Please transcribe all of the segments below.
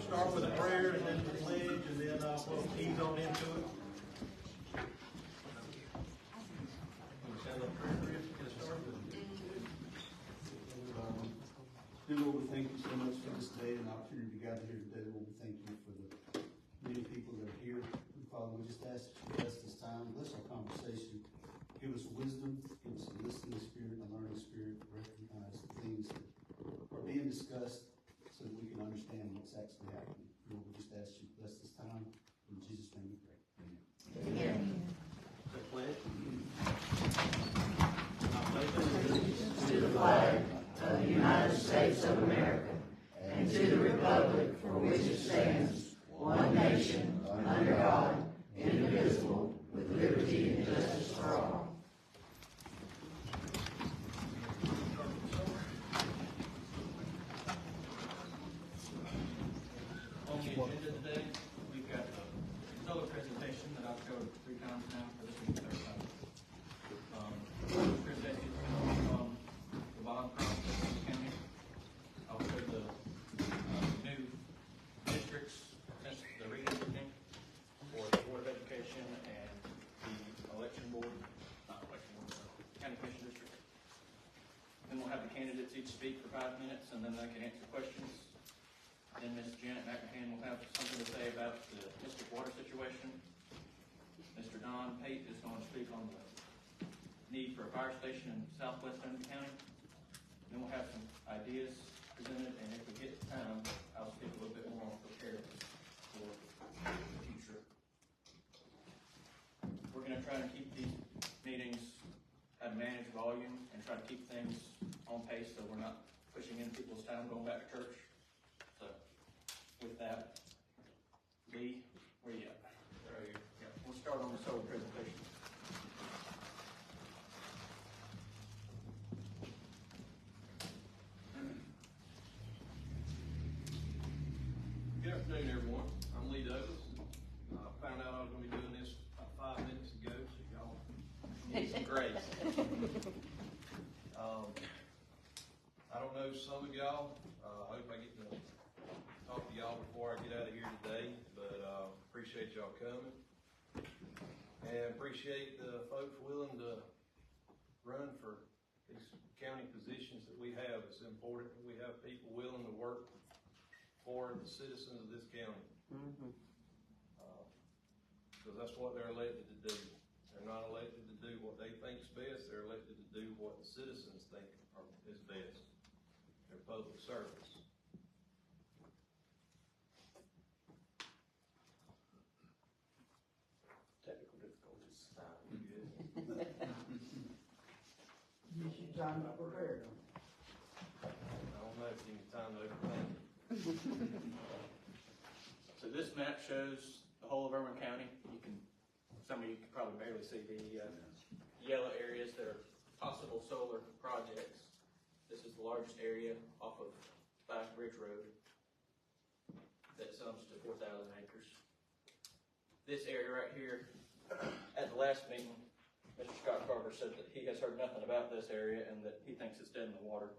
Start with a prayer and then the pledge, and then we'll ease on into it. Dear Lord, we thank you so much for this day and the opportunity to gather here today. Lord, we thank you for the many people that are here. And Father, we just ask that you bless this time, bless our conversation. Give us wisdom, give us a listening spirit and a learning spirit to recognize the things that are being discussed so that we can understand what's actually happening. Lord, we just ask you to bless this time. In Jesus' name we pray. Amen. The pledge. To the flag of the United States of America and to the republic for which it stands, one nation, under God, indivisible, with liberty and justice for all. On the agenda today, we've got a solar presentation that I've showed 3 times now, for this week, 3rd time. Presentation is going to be on the bond process in the county. I'll show the new districts since the redistricting for the Board of Education and the election board, not election board, county commission district. Then we'll have the candidates each speak for 5 minutes, and then they can answer questions. Then Ms. Janet McMahon will have something to say about the district water situation. Mr. Don Pate is going to speak on the need for a fire station in southwest Underwood County. Then we'll have some ideas presented, and if we get time, I'll speak a little bit more on preparedness for the future. We're going to try and keep these meetings at a managed volume and try to keep things on pace so we're not pushing in people's time going back to church. So, with that, Lee, where you at? Right here. Yeah, we'll start on the solar presentation. Good afternoon, everyone. I'm Lee Douglas. I found out I was going to be doing this about 5 minutes ago, so y'all need some grace. I don't know some of y'all. I hope I get to talk to y'all before I get out of here today, but appreciate y'all coming. And appreciate the folks willing to run for these county positions that we have. It's important that we have people willing to work for the citizens of this county. Because that's what they're elected to do. They're not elected to do what they think is best. They're elected to do what the citizens think is best. They're public service. Technical difficulties. You should time to prepare. I don't know if you need time to overthink it. So this map shows the whole of Irwin County. Some of you can probably barely see the yellow areas that are possible solar projects. This is the largest area off of Five Bridge Road that sums to 4,000 acres. This area right here, at the last meeting, Mr. Scott Carter said that he has heard nothing about this area and that he thinks it's dead in the water.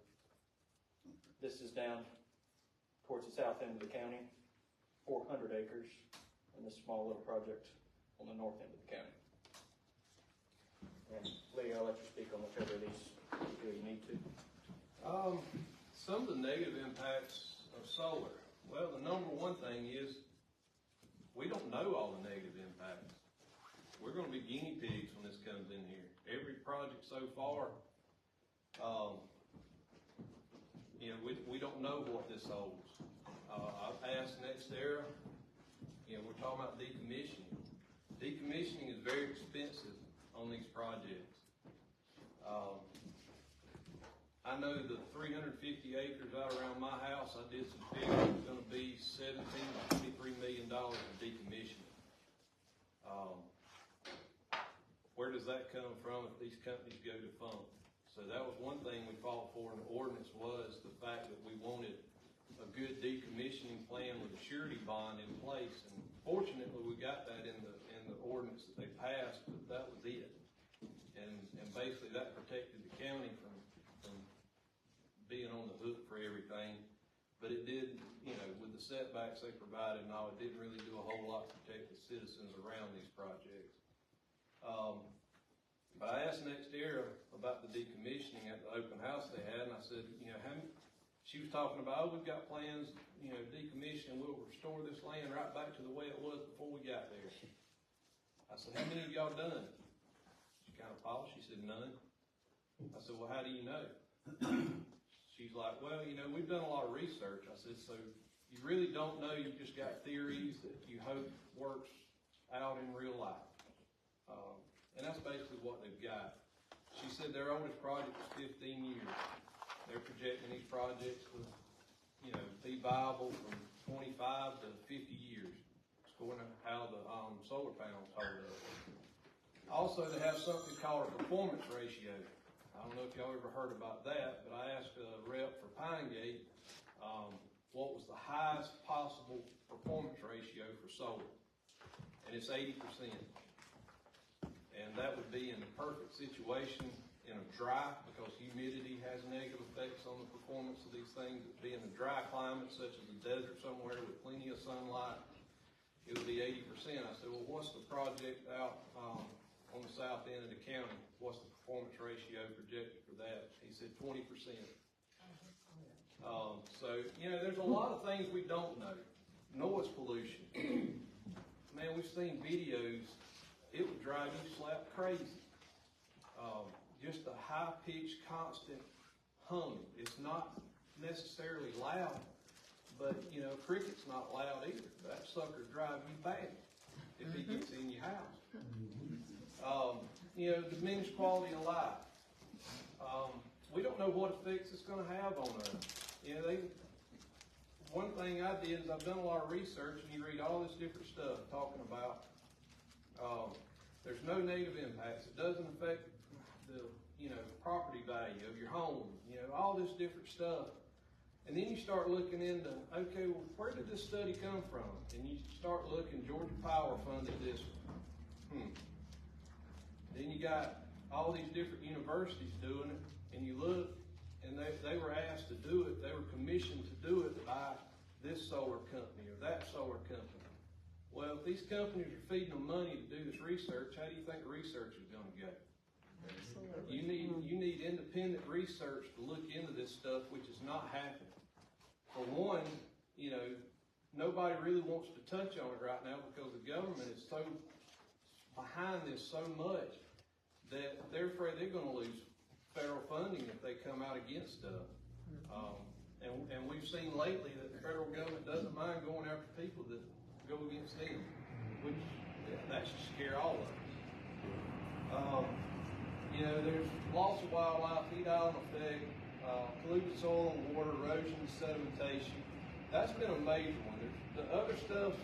This is down towards the south end of the county, 400 acres, and this small little project on the north end of the county. And Lee, I'll let you speak on whichever of these you feel you need to. Some of the negative impacts of solar. Well, the number one thing is we don't know all the negative impacts. We're going to be guinea pigs when this comes in here. Every project so far, we don't know what this holds. I've asked NextEra, we're talking about decommissioning. Decommissioning is very expensive on these projects. I know the 350 acres out around my house. I did some figuring. It's gonna be $17 to $23 million in decommissioning. Where does that come from if these companies go defunct? So that was one thing we fought for in the ordinance, was the fact that we wanted a good decommissioning plan with a surety bond in place. And fortunately, we got that in the ordinance that they passed, but that was it. And basically that protected the county from being on the hook for everything. But it did, you know, with the setbacks they provided and all, it didn't really do a whole lot to protect the citizens around these projects. But I asked next era about the decommissioning at the open house they had, and I said, you know, she was talking about, oh, we've got plans, you know, decommission, we'll restore this land right back to the way it was before we got there. I said, how many of y'all done? She kind of paused, she said, none. I said, well, how do you know? She's like, well, you know, we've done a lot of research. I said, so you really don't know, you just got theories that you hope works out in real life. And that's basically what they've got. She said their oldest project was 15 years. They're projecting these projects to, you know, be viable from 25 to 50 years, according to how the solar panels hold up. Also, they have something called a performance ratio. I don't know if y'all ever heard about that, but I asked a rep for Pinegate what was the highest possible performance ratio for solar, and it's 80%. And that would be in the perfect situation in a dry, because humidity has negative effects on the performance of these things. It'd be in a dry climate, such as a desert somewhere with plenty of sunlight, it would be 80%. I said, well, what's the project out on the south end of the county? What's the performance ratio projected for that? He said 20%. So, you know, there's a lot of things we don't know. Noise pollution. Man, we've seen videos. It would drive you slap crazy. Just a high-pitched, constant humming. It's not necessarily loud, but, you know, cricket's not loud either. That sucker drives you bad if it gets in your house. You know, diminished quality of life. We don't know what effects it's going to have on us. You know, one thing I did is I've done a lot of research, and you read all this different stuff talking about there's no negative impacts. It doesn't affect the, you know, property value of your home, you know, all this different stuff. And then you start looking into, okay, well, where did this study come from? And you start looking, Georgia Power funded this one. Then you got all these different universities doing it, and you look, and they were asked to do it, they were commissioned to do it by this solar company or that solar company. Well, if these companies are feeding them money to do this research, how do you think the research is going to go? You need independent research to look into this stuff, which is not happening. For one, you know, nobody really wants to touch on it right now because the government is so behind this so much that they're afraid they're going to lose federal funding if they come out against stuff. And we've seen lately that the federal government doesn't mind going after people that go against them, which that should scare all of us. You know, there's loss of wildlife, heat island effect, polluted soil and water, erosion, sedimentation. That's been a major one. The other stuff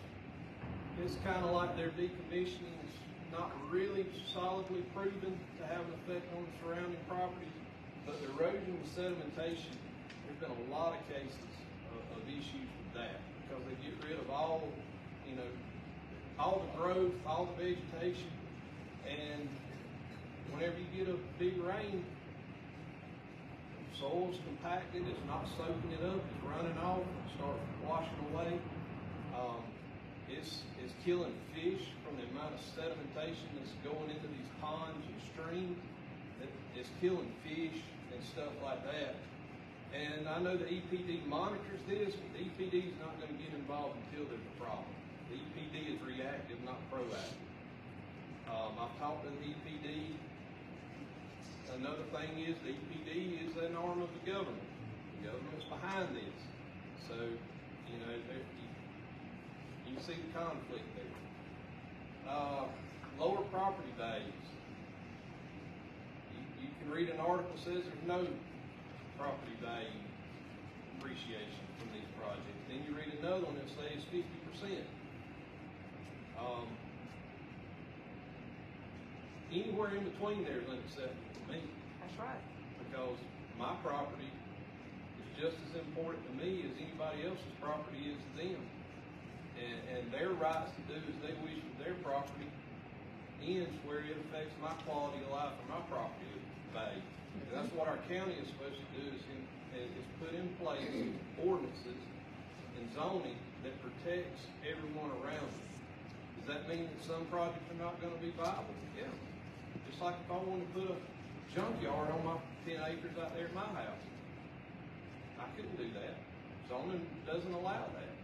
is kind of like their decommissioning is not really solidly proven to have an effect on the surrounding properties, but the erosion and sedimentation, there's been a lot of cases of issues with that because they get rid of all, you know, all the growth, all the vegetation, and whenever you get a big rain, the soil's compacted, it's not soaking it up, it's running off, it starts washing away. It's killing fish from the amount of sedimentation that's going into these ponds and streams. It's killing fish and stuff like that. And I know the EPD monitors this, but the EPD is not going to get involved until there's a problem. The EPD is reactive, not proactive. I've talked to the EPD. Another thing is the EPD is an arm of the government. The government's behind this. So, you know, you see the conflict there. Lower property values. You can read an article that says there's no property value depreciation from these projects. Then you read another one that says 50%. Anywhere in between there is unacceptable to me. That's right. Because my property is just as important to me as anybody else's property is to them. And their rights to do as they wish with their property ends where it affects my quality of life and my property value. And that's what our county is supposed to do, is put in place ordinances and zoning that protects everyone around it. Does that mean that some projects are not going to be viable? Yeah. Just like if I wanted to put a junkyard on my 10 acres out there at my house. I couldn't do that. Zoning doesn't allow that.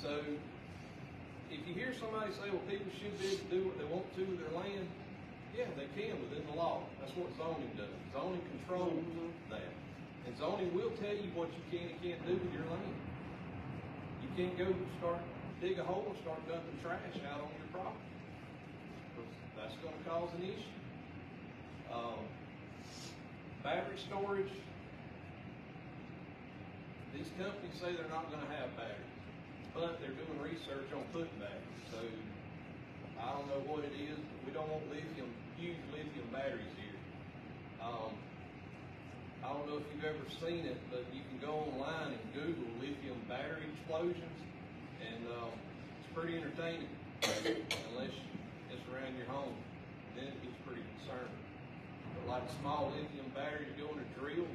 So, if you hear somebody say, well, people should be able to do what they want to with their land, yeah, they can within the law. That's what zoning does. Zoning controls that. And zoning will tell you what you can and can't do with your land. You can't go dig a hole and start dumping trash out on your property. That's going to cause an issue. Battery storage. These companies say they're not going to have batteries, but they're doing research on putting batteries. So I don't know what it is, but we don't want huge lithium batteries here. I don't know if you've ever seen it, but you can go online and Google lithium battery explosions, and it's pretty entertaining, unless it's around your home. Then it gets pretty concerning. But like small lithium batteries go in a drill,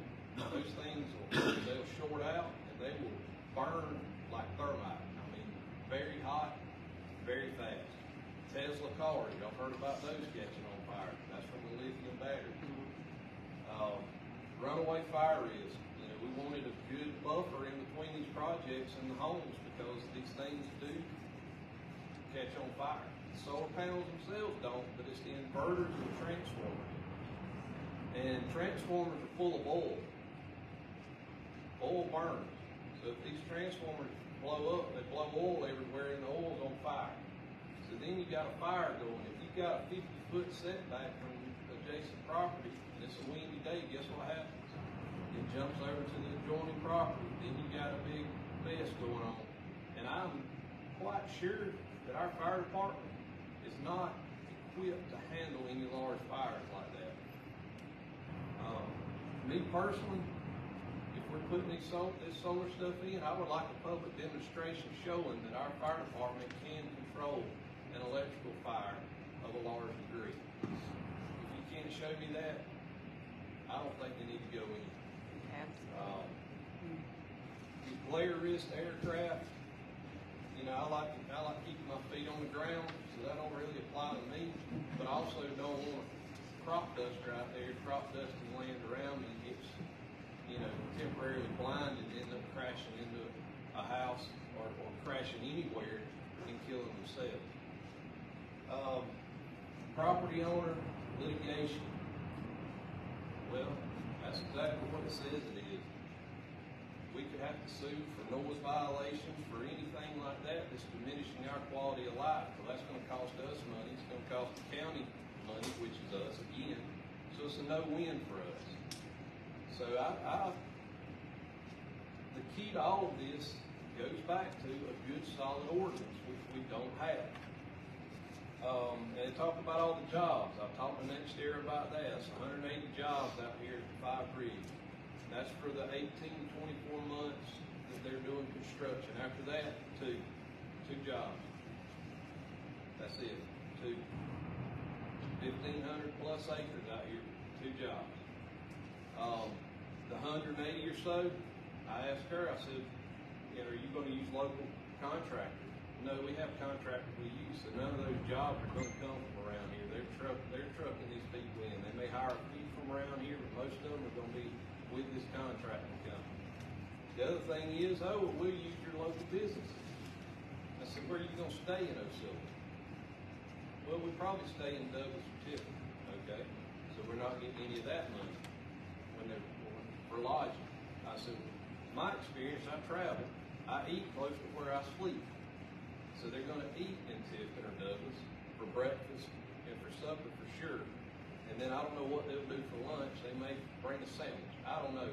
those things they'll short out and they will burn like thermite. I mean, very hot, very fast. Tesla cars, y'all heard about those catching on fire. That's from the lithium battery. Runaway fire risk. You know, we wanted a good buffer in between these projects and the homes because these things do catch on fire. The solar panels themselves don't, but it's the inverters and the transformers. And transformers are full of oil. Oil burns. So if these transformers blow up, they blow oil everywhere and the oil's on fire. So then you got a fire going. If you've got a 50-foot setback from adjacent property and it's a windy day, guess what happens? It jumps over to the adjoining property. Then you got a big mess going on. And I'm quite sure that our fire department is not equipped to handle any large fires like that. Me personally, if we're putting this solar stuff in, I would like a public demonstration showing that our fire department can control an electrical fire of a large degree. If you can't show me that, I don't think they need to go in. Glare risk aircraft, you know, I like keeping my feet on the ground, so that don't really apply to me. But I also don't want crop duster out there, crop dusting land around me gets, you know, temporarily blinded and end up crashing into a house or crashing anywhere and killing themselves. Property owner litigation. Well, that's exactly what it says it is. We could have to sue for noise violations, for anything like that that's diminishing our quality of life. Well, that's going to cost us money. It's going to cost the county money, which is us again. So it's a no-win for us. So the key to all of this goes back to a good, solid ordinance, which we don't have. And they talk about all the jobs. I'll talk the next year about that. It's 180 jobs out here at 5 rigs. That's for the 18 to 24 months that they're doing construction. After that, two jobs. That's it, 2. 1,500 plus acres out here, 2 jobs. The 180 or so, I asked her, I said, you know, are you going to use local contractors? No, we have contractors we use, so none of those jobs are going to come from around here. They're trucking these people in. They may hire a few from around here, but most of them are going to be with this contracting company. The other thing is, oh, we'll use your local business. I said, where are you going to stay in Osceola? Well, we probably stay in Douglas or Tiffany, okay? So we're not getting any of that money for lodging. I said, my experience, I travel, I eat close to where I sleep. So they're going to eat in Tiffin or Douglas for breakfast and for supper for sure. And then I don't know what they'll do for lunch. They may bring a sandwich. I don't know.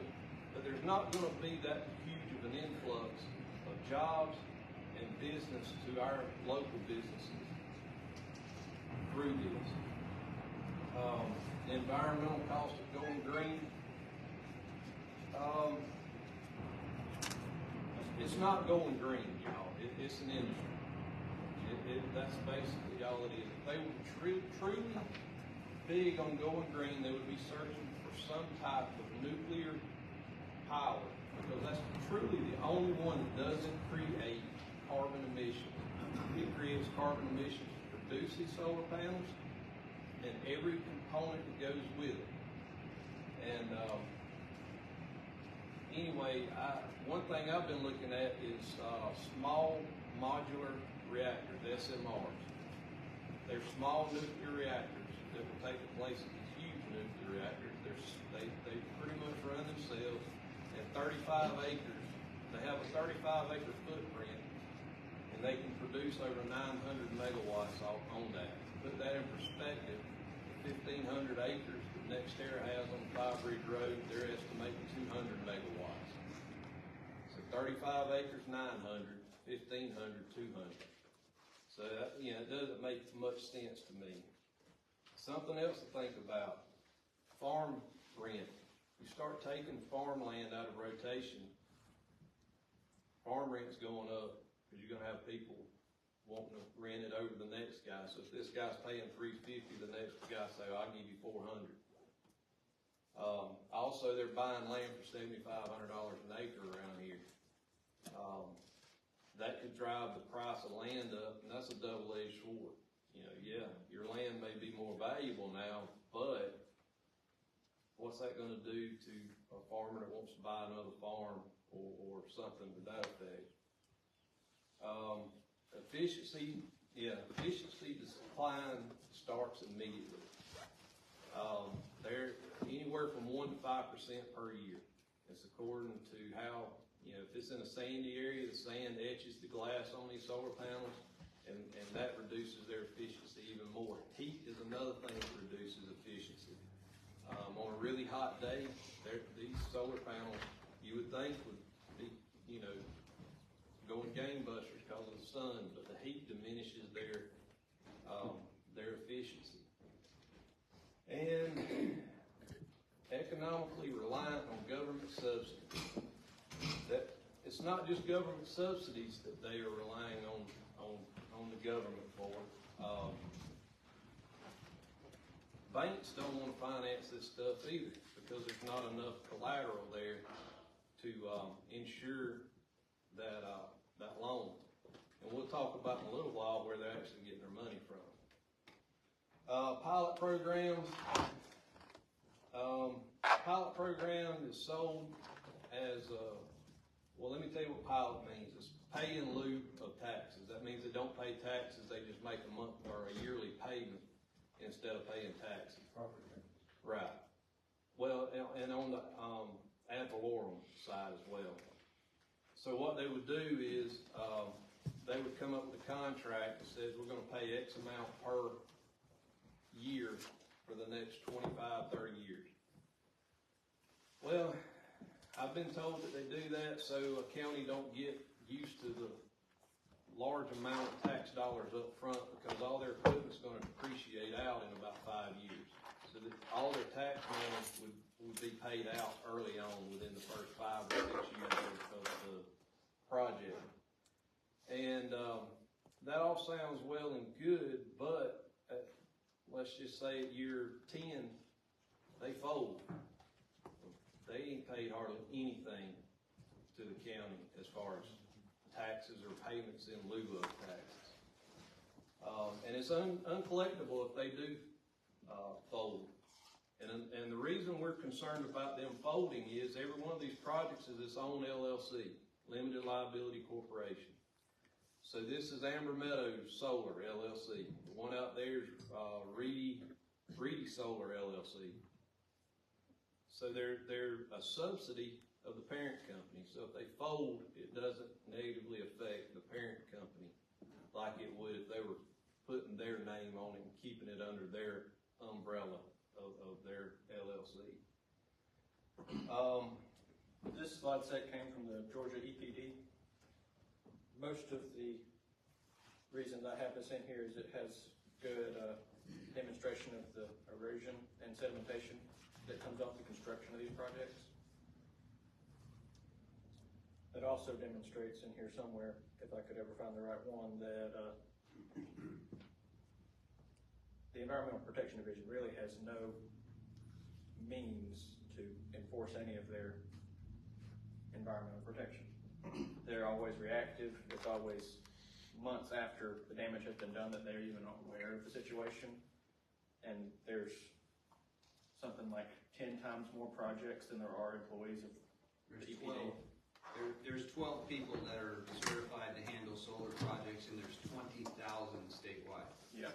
But there's not going to be that huge an influx of jobs and business to our local businesses through this. Environmental cost of going green. It's not going green, y'all. It's an industry. That's basically all it is. If they were truly big on going green, they would be searching for some type of nuclear power, because that's truly the only one that doesn't create carbon emissions. It creates carbon emissions to produce these solar panels and every component that goes with it. And anyway, one thing I've been looking at is small modular reactors, SMRs. They're small nuclear reactors that will take the place of these huge nuclear reactors. They pretty much run themselves. At 35 acres, they have a 35-acre footprint, and they can produce over 900 megawatts on that. To put that in perspective, the 1,500 acres that NextEra has on Five Bridge Road, they're estimating 200 megawatts. So 35 acres, 900, 1,500, 200. So that, it doesn't make much sense to me. Something else to think about, farm rent. You start taking farmland out of rotation, farm rent's going up because you're going to have people wanting to rent it over the next guy. So if this guy's paying $350, the next guy say, I'll give you $400. Also, they're buying land for $7,500 an acre around here. That could drive the price of land up, and that's a double-edged sword. Yeah, your land may be more valuable now, but what's that going to do to a farmer that wants to buy another farm or something to that effect? Efficiency decline starts immediately. They're anywhere from 1% to 5% per year. It's according to how, if it's in a sandy area, the sand etches the glass on these solar panels, and that reduces their efficiency even more. Heat is another thing that reduces efficiency. On a really hot day, these solar panels, you would think would be, going gangbusters because of the sun, but the heat diminishes their efficiency. And economically reliant on government subsidies. That it's not just government subsidies that they are relying on the government for. Banks don't want to finance this stuff either because there's not enough collateral there to ensure that loan. And we'll talk about in a little while where they're actually getting their money from. Pilot programs. Pilot program is sold as let me tell you what pilot means. It's pay in lieu of taxes. That means they don't pay taxes, they just make a month or a yearly payment instead of paying taxes. Right. Well, and on the ad valorem side as well. So what they would do is they would come up with a contract that says we're going to pay X amount per year for the next 25, 30 years. Well, I've been told that they do that so a county don't get used to the large amount of tax dollars up front, because all their equipment's going to depreciate out in about 5 years. So that all their tax money would be paid out early on within the first 5 or 6 years of the project. And that all sounds well and good, but let's just say at year 10, they fold. They ain't paid hardly anything to the county as far as taxes or payments in lieu of taxes. And it's uncollectible if they do fold. And the reason we're concerned about them folding is every one of these projects is its own LLC, Limited Liability Corporation. So this is Amber Meadows Solar LLC. The one out there is Reedy Solar LLC. So they're a subsidy of the parent company. So if they fold, it doesn't negatively affect the parent company like it would if they were putting their name on it and keeping it under their umbrella of their LLC. This slide set came from the Georgia EPD. Most of the reasons I have this in here is it has good demonstration of the erosion and sedimentation that comes off the construction of these projects. It also demonstrates in here somewhere, if I could ever find the right one, that the Environmental Protection Division really has no means to enforce any of their environmental protection. They're always reactive. It's always months after the damage has been done that they're even aware of the situation. And there's something like 10 times more projects than there are employees of the EPD. There's 12 people that are certified to handle solar projects, and there's 20,000 statewide. Yeah.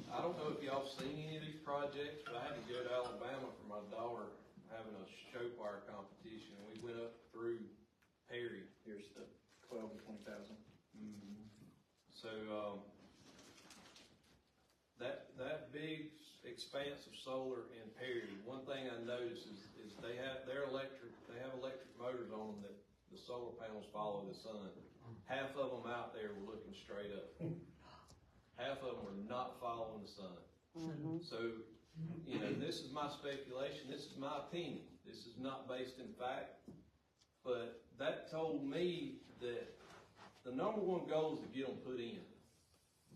I don't know if y'all seen any of these projects, but I had to go to Alabama for my daughter having a show choir competition. We went up through Perry. Here's the 12 to 20,000. Mm-hmm. So, that big expanse of solar in Perry, one thing I noticed is they have electric motors on them that the solar panels follow the sun. Half of them out there were looking straight up. Half of them were not following the sun. Mm-hmm. So, you know, this is my speculation, this is my opinion. This is not based in fact, but that told me that the number one goal is to get them put in.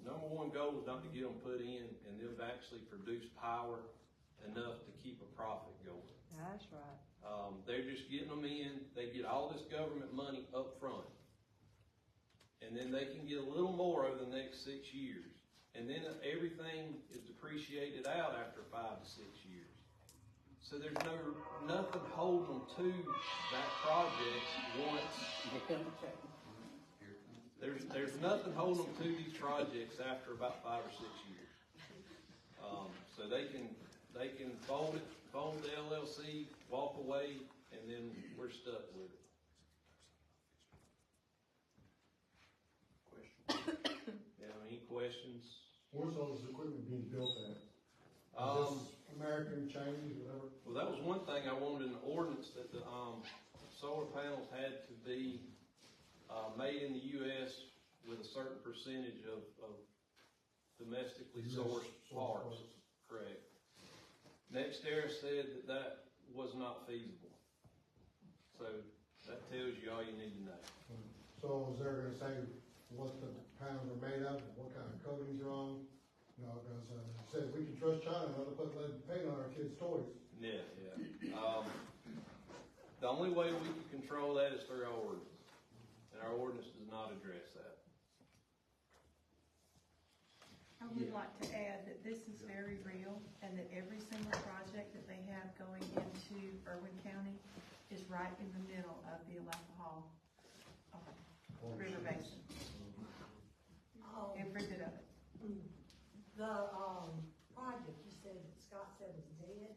Number one goal is not to get them put in and them to actually produce power enough to keep a profit going. That's right. They're just getting them in, they get all this government money up front. And then they can get a little more over the next 6 years. And then everything is depreciated out after 5 to 6 years. So there's nothing holding them to that project once. There's nothing holding them to these projects after about 5 or 6 years. So they can fold the LLC, walk away, and then we're stuck with it. Any questions? Where's all this equipment being built at? Is this American, Chinese, whatever? Well, that was one thing I wanted in the ordinance, that the solar panels had to be made in the U.S. with a certain percentage of domestically sourced parts. Correct. NextEra said that was not feasible. So that tells you all you need to know. So is there gonna say what the panels are made of, what kind of coatings are on? You know, because it says we can trust China not to put lead paint on our kids' toys. Yeah. The only way we can control that is through our ordinance, and our ordinance does not address that. I would like to add that this is very real and that every single project that they have going into Irwin County is right in the middle of the Alapahaw River Basin. Every bit of it. The project you said that Scott said was dead,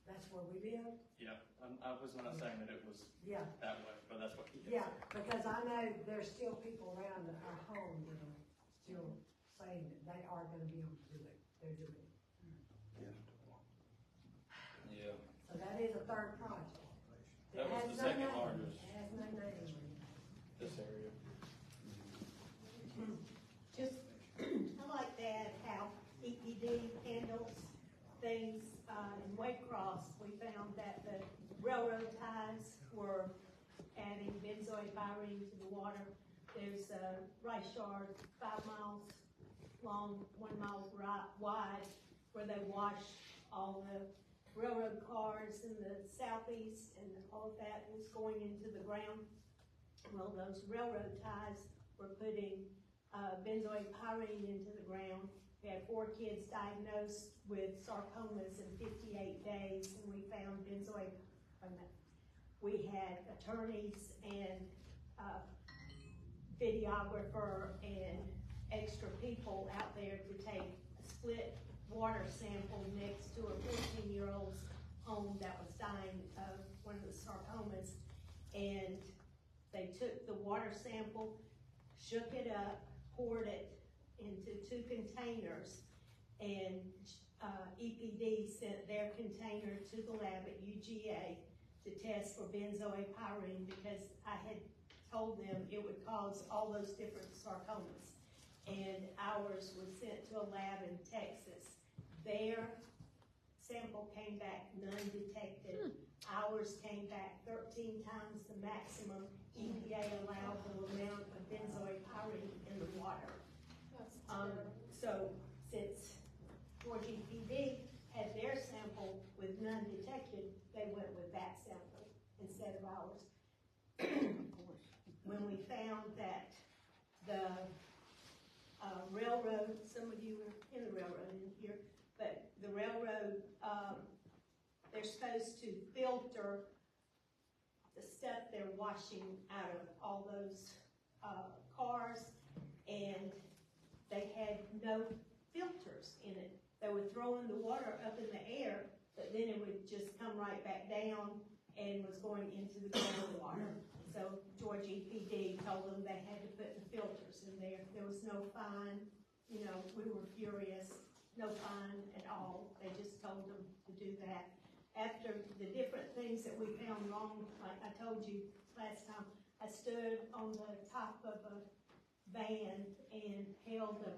that's where we live? Yeah, I was not saying that it was Yeah. that way, but that's what he did. Yeah, because I know there's still people around our home that are still saying that they are gonna be able to do it. They're doing it. Yeah. So that is a third project. That was It has the no second name. largest. It has no name. This area. Just, I like that, how EPD handles things, in Waycross, we found that the railroad ties were adding benzoylpyrene to the water. There's a rice yard 5 miles long, 1 mile wide, where they wash all the railroad cars in the southeast, and all of that was going into the ground. Well, those railroad ties were putting benzoylpyrene into the ground. We had 4 kids diagnosed with sarcomas in 58 days, and we found we had attorneys and videographer and extra people out there to take a split water sample next to a 14-year-old's home that was dying of one of the sarcomas. And they took the water sample, shook it up, poured it into 2 containers, and EPD sent their container to the lab at UGA. to test for benzoypyrene because I had told them it would cause all those different sarcomas. And ours was sent to a lab in Texas. Their sample came back none detected. Ours came back 13 times the maximum EPA allowable amount of benzoypyrene in the water. So since Georgia EPD had their sample with none detected, they went with that sample instead of ours. When we found that the railroad, some of you were in the railroad in here, but the railroad, they're supposed to filter the stuff they're washing out of all those cars, and they had no filters in it. They were throwing the water up in the air, but then it would just come right back down and was going into the groundwater. So Georgia EPD told them they had to put the filters in there. There was no fine, you know, we were furious, no fine at all. They just told them to do that. After the different things that we found wrong, like I told you last time, I stood on the top of a van and held a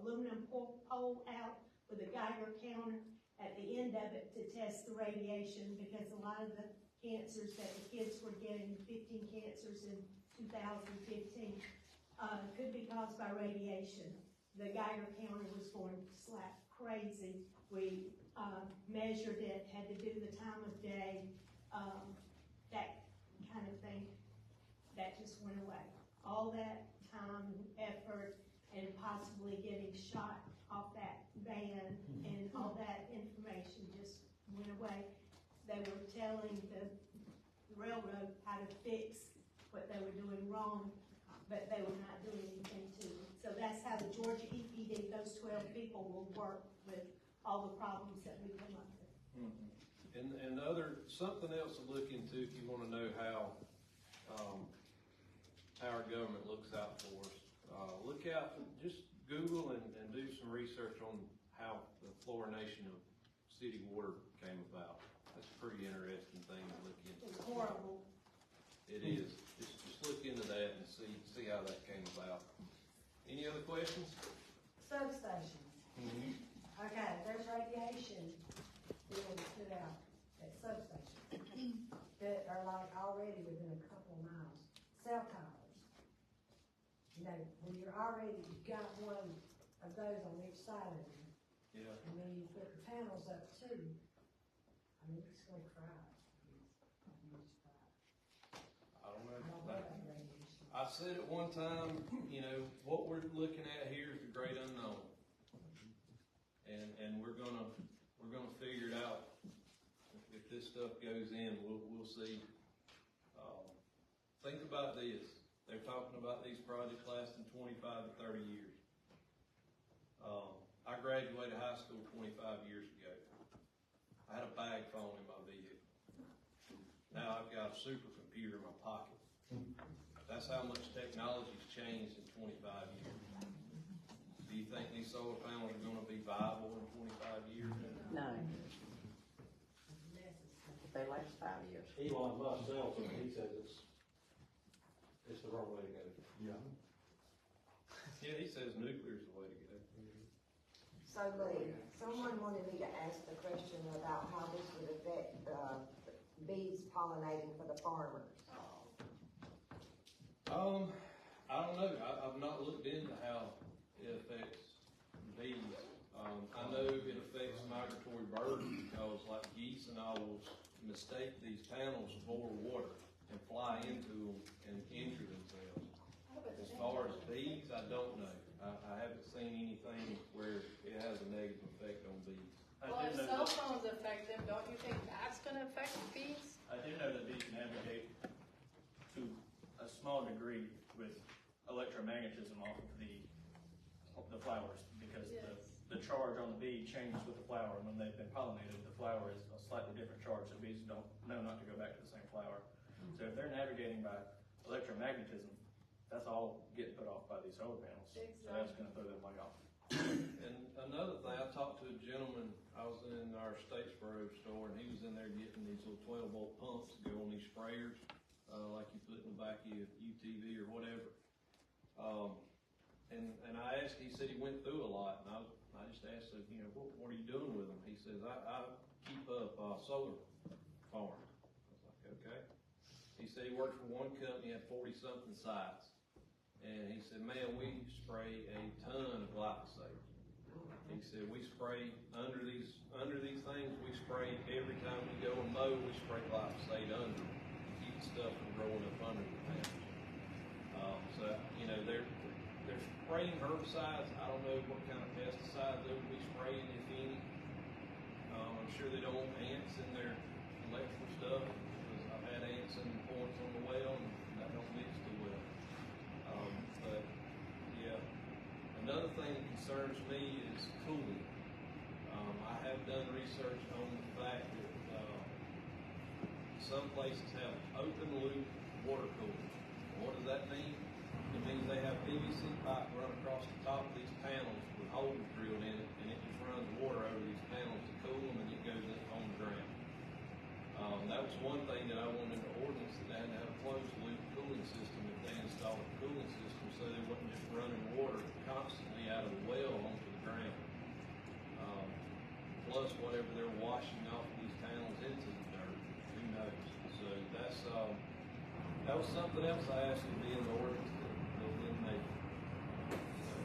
aluminum pole out with a Geiger counter at the end of it to test the radiation, because a lot of the cancers that the kids were getting, 15 cancers in 2015, could be caused by radiation. The Geiger counter was going slap crazy. We measured it, had to do the time of day, that kind of thing. That just went away. All that time, effort, and possibly getting shot off that van and all that information just went away. They were telling the railroad how to fix what they were doing wrong, but they were not doing anything to it. So that's how the Georgia EPD, those 12 people, will work with all the problems that we come up with. And something else to look into if you want to know how our government looks out for us. Look out, just Google and do some research on how the fluorination of city water came about. That's a pretty interesting thing to look into. It's horrible. It is. Just look into that and see how that came about. Any other questions? Substations. Okay, there's radiation being put out at substations that are like already within a couple of miles. Cell towers. You know, when you're already, you've got one of those on each side of you. Yeah. And then you put the panels up too. I mean, it's going to cry. I don't know. I don't know about radiation. I said at one time, you know, what we're looking at here is the great unknown. And we're gonna figure it out. If this stuff goes in, we'll see. Think about this. They're talking about these projects lasting 25 to 30 years. I graduated high school 25 years ago. I had a bag phone in my vehicle. Now I've got a supercomputer in my pocket. That's how much technology's changed in 25 years. Do you think these solar panels are going to be viable in 25 years? No. They last 5 years. Elon Musk sells them, he says it's the wrong way to go. Yeah. Yeah, he says nuclear's the way to go. So Lee, someone wanted me to ask the question about how this would affect bees pollinating for the farmers. I don't know. I've not looked into how it affects bees. I know it affects migratory birds because like geese and all will mistake these panels for water and fly into them and injure themselves. As far as bees, I don't know. I haven't seen anything where it has a negative effect on bees. Well, if cell phones affect them, don't you think that's gonna affect bees? I do know that bees can navigate to a small degree with electromagnetism off of the flowers, because the charge on the bee changes with the flower, and when they've been pollinated, the flower is a slightly different charge, so bees don't know not to go back to the same flower. So if they're navigating by electromagnetism, that's all getting put off by these solar panels. Exactly. So that's gonna throw them way off. And another thing, I talked to a gentleman I was in our Statesboro store, and he was in there getting these little 12-volt pumps that go on these sprayers, like you put in the back of your UTV or whatever. And I asked, he said he went through a lot, and I just asked him, you know, what are you doing with them? He says, I keep up solar farm. I was like, okay. He said he worked for one company, had 40-something sites. And he said, man, we spray a ton of glyphosate. He said, we spray under these things, we spray every time we go and mow, we spray glyphosate under to keep the stuff from growing up under the panels. So, you know, they're spraying herbicides. I don't know what kind of pesticides they would be spraying, if any. I'm sure they don't want ants in their electrical stuff, because I've had ants in the points on the well, and that don't mix too well. But, yeah. Another thing that concerns me is cooling. I have done research on the fact that some places have open loop water cooling. What does that mean? It means they have PVC pipe run across the top of these panels with holes drilled in it, and it just runs water over these panels to cool them, and it goes in on the ground. That was one thing that I wanted in the ordinance, that they had to have a closed loop cooling system if they installed a cooling system, so they wasn't just running water constantly out of the well onto the ground. Plus whatever they're washing off these panels into the dirt, who knows? So that was something else I asked to be in the ordinance that eliminated. So,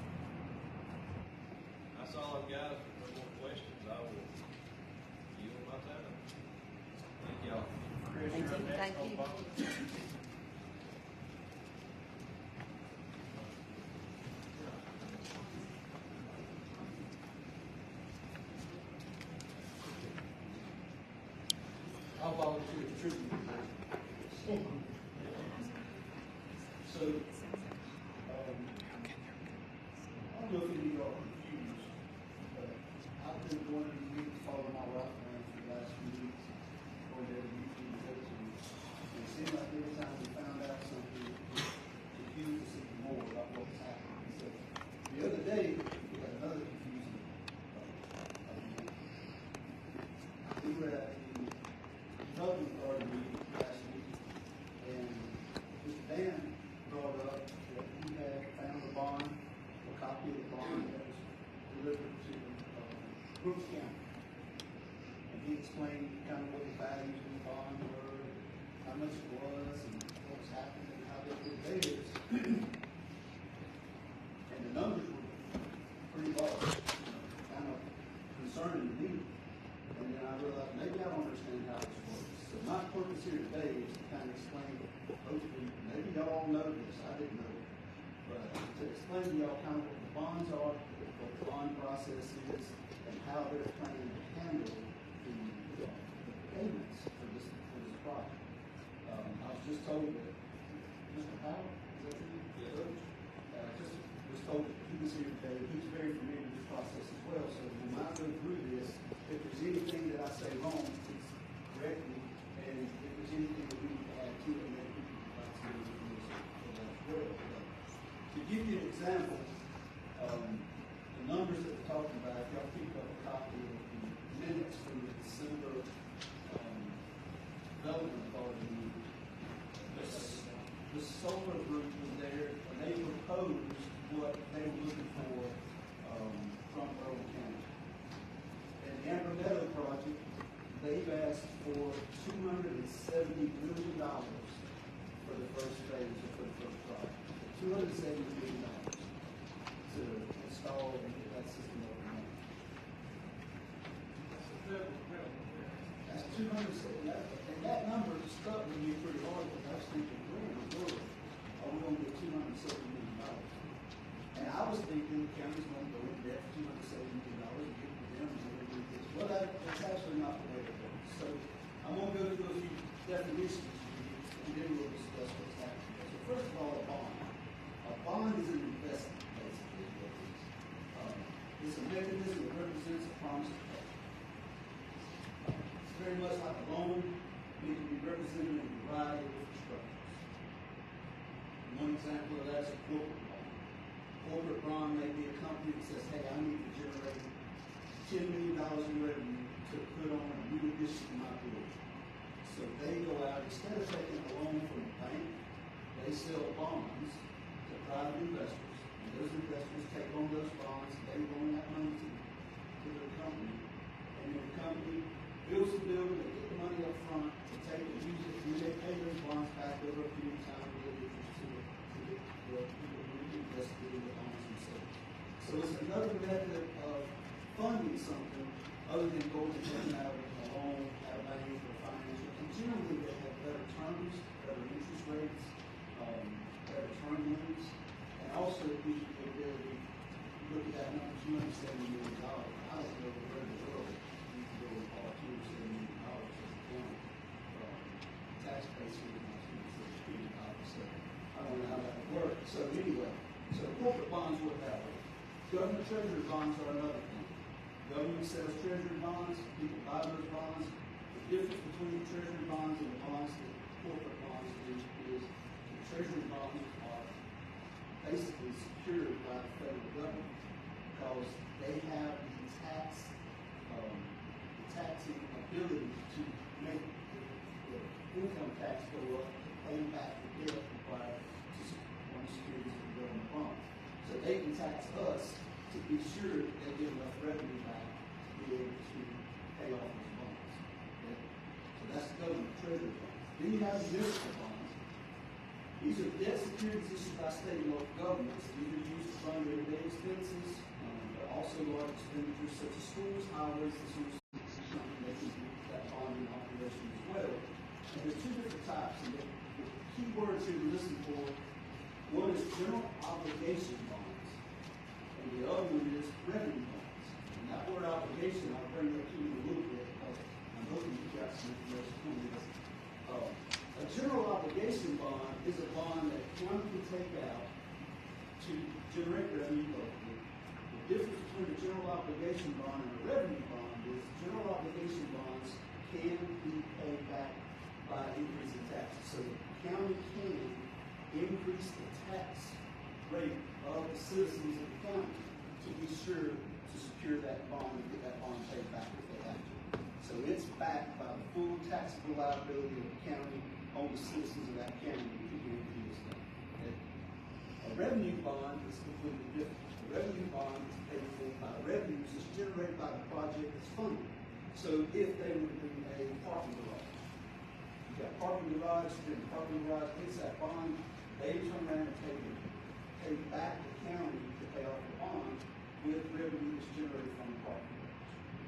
that's all I've got. If there's no more questions, I will yield my time. Thank y'all. Thank you. I'll volunteer as tribute. So, I don't know if any of y'all are confused, but I've been going to these meetings, following my route plan for the last few weeks, or there to YouTube and go to. And it seemed like every time we found out something, it confused us even more about what was happening. So, the other day, we had another confusing event. We were at the development authority meeting last week, and Mr. Dan brought up that he had found a bond, a copy of the bond that was delivered to Brooks County. And he explained kind of what the values of the bond were, and how much it was, and what was happening, and how they were dated. And the numbers were pretty large, kind of concerning to me. And then I realized maybe I don't understand how this works. So my purpose here today is to kind of explain, hopefully, maybe y'all know this, I didn't know it, but to explain to y'all kind of what the bonds are, what the bond process is, and how they're planning to handle the payments for this project. I was just told that Mr. Howard, is that who? Yeah. Just was told that he was here today. He's very familiar with this process as well. So when I go through this, if there's anything that I say wrong, please correct me. And if there's anything that we need to add to it, then we can provide some information for that as well. But to give you an example, the numbers that we're talking about, if y'all pick up a copy of the minutes from the December development authority meeting, the solar group was there, and they proposed what they were looking for from Irwin County. And the Amber Meadow project, they've asked for $270 million for the first phase or for the first project. $270 million to install and get that system up and running. That's 270. And that number stuck with me pretty hard because I was thinking, where in the world are we going to get $270 million? And I was thinking the county's going to go in debt for $270 million and get to them and we're going to do this. Well, that's actually not the way it works. So I'm going to go through a few definitions and then we'll discuss what's happening. So first of all, a bond. A bond is an investment, basically, is what it is. It's a mechanism that represents a promise to pay. It's very much like a loan. It can be represented in a variety of different structures. One example of that is a corporate bond. Corporate bond may be a company that says, hey, I need to generate $10 $10 million in revenue to put on a new addition to my building. So they go out, instead of taking a loan from a bank, they sell bonds to private investors. And those investors take on those bonds, they loan that money to their company. And then the company builds the building, they get the money up front, they take it, use it, and they pay those bonds back over a period of time to get interest to the people who invested in the bonds themselves. So it's another method of funding something other than going and taking out a loan at a bank or financial. And generally, they have better terms, better interest rates, better term limits, and also it gives you the ability to look at that number, $270 million. I don't know where in the world you can go and borrow $270 million as a county. Tax base here is not $270 million, so I don't know how that would work. So anyway, so corporate bonds work that way. Government treasury bonds are another thing. Government sells treasury bonds, people buy those bonds. The difference between the treasury bonds and the bonds that corporate bonds do is the treasury bonds are basically secured by the federal government because they have the taxing ability to make the income tax go up to pay back the debt required on the securities of the government bonds. So they can tax us to be sure they get enough revenue back to be able to pay off those bonds. Okay? So that's the government treasury bonds. Then you have the municipal bonds. These are debt securities issued by state and local governments. These are used to fund everyday expenses, but also large expenditures such as schools, highways, and schools. They can do that bond in operation as well. And there's two different types. And the key words here to listen for, one is general obligation bonds, and the other one is revenue bonds. And that word obligation, I'll bring that to you in a little bit, because I'm hoping you got some information on this. A general obligation bond is a bond that one can take out to generate revenue locally. The difference between a general obligation bond and a revenue bond is general obligation bonds can be paid back by increasing taxes. So the county can increase the tax rate of the citizens of the county to be sure to secure that bond and get that bond paid back if they have to. So it's backed by the full taxable liability of the county on the citizens of that county to guarantee this thing. Okay? A revenue bond is completely different. A revenue bond is paid for by revenues that's generated by the project that's funded. So if they were to do a parking garage, you got parking garage, then the parking garage gets that bond, they turn around and pay back the county to pay off the bond with revenue that's generated from the parking garage.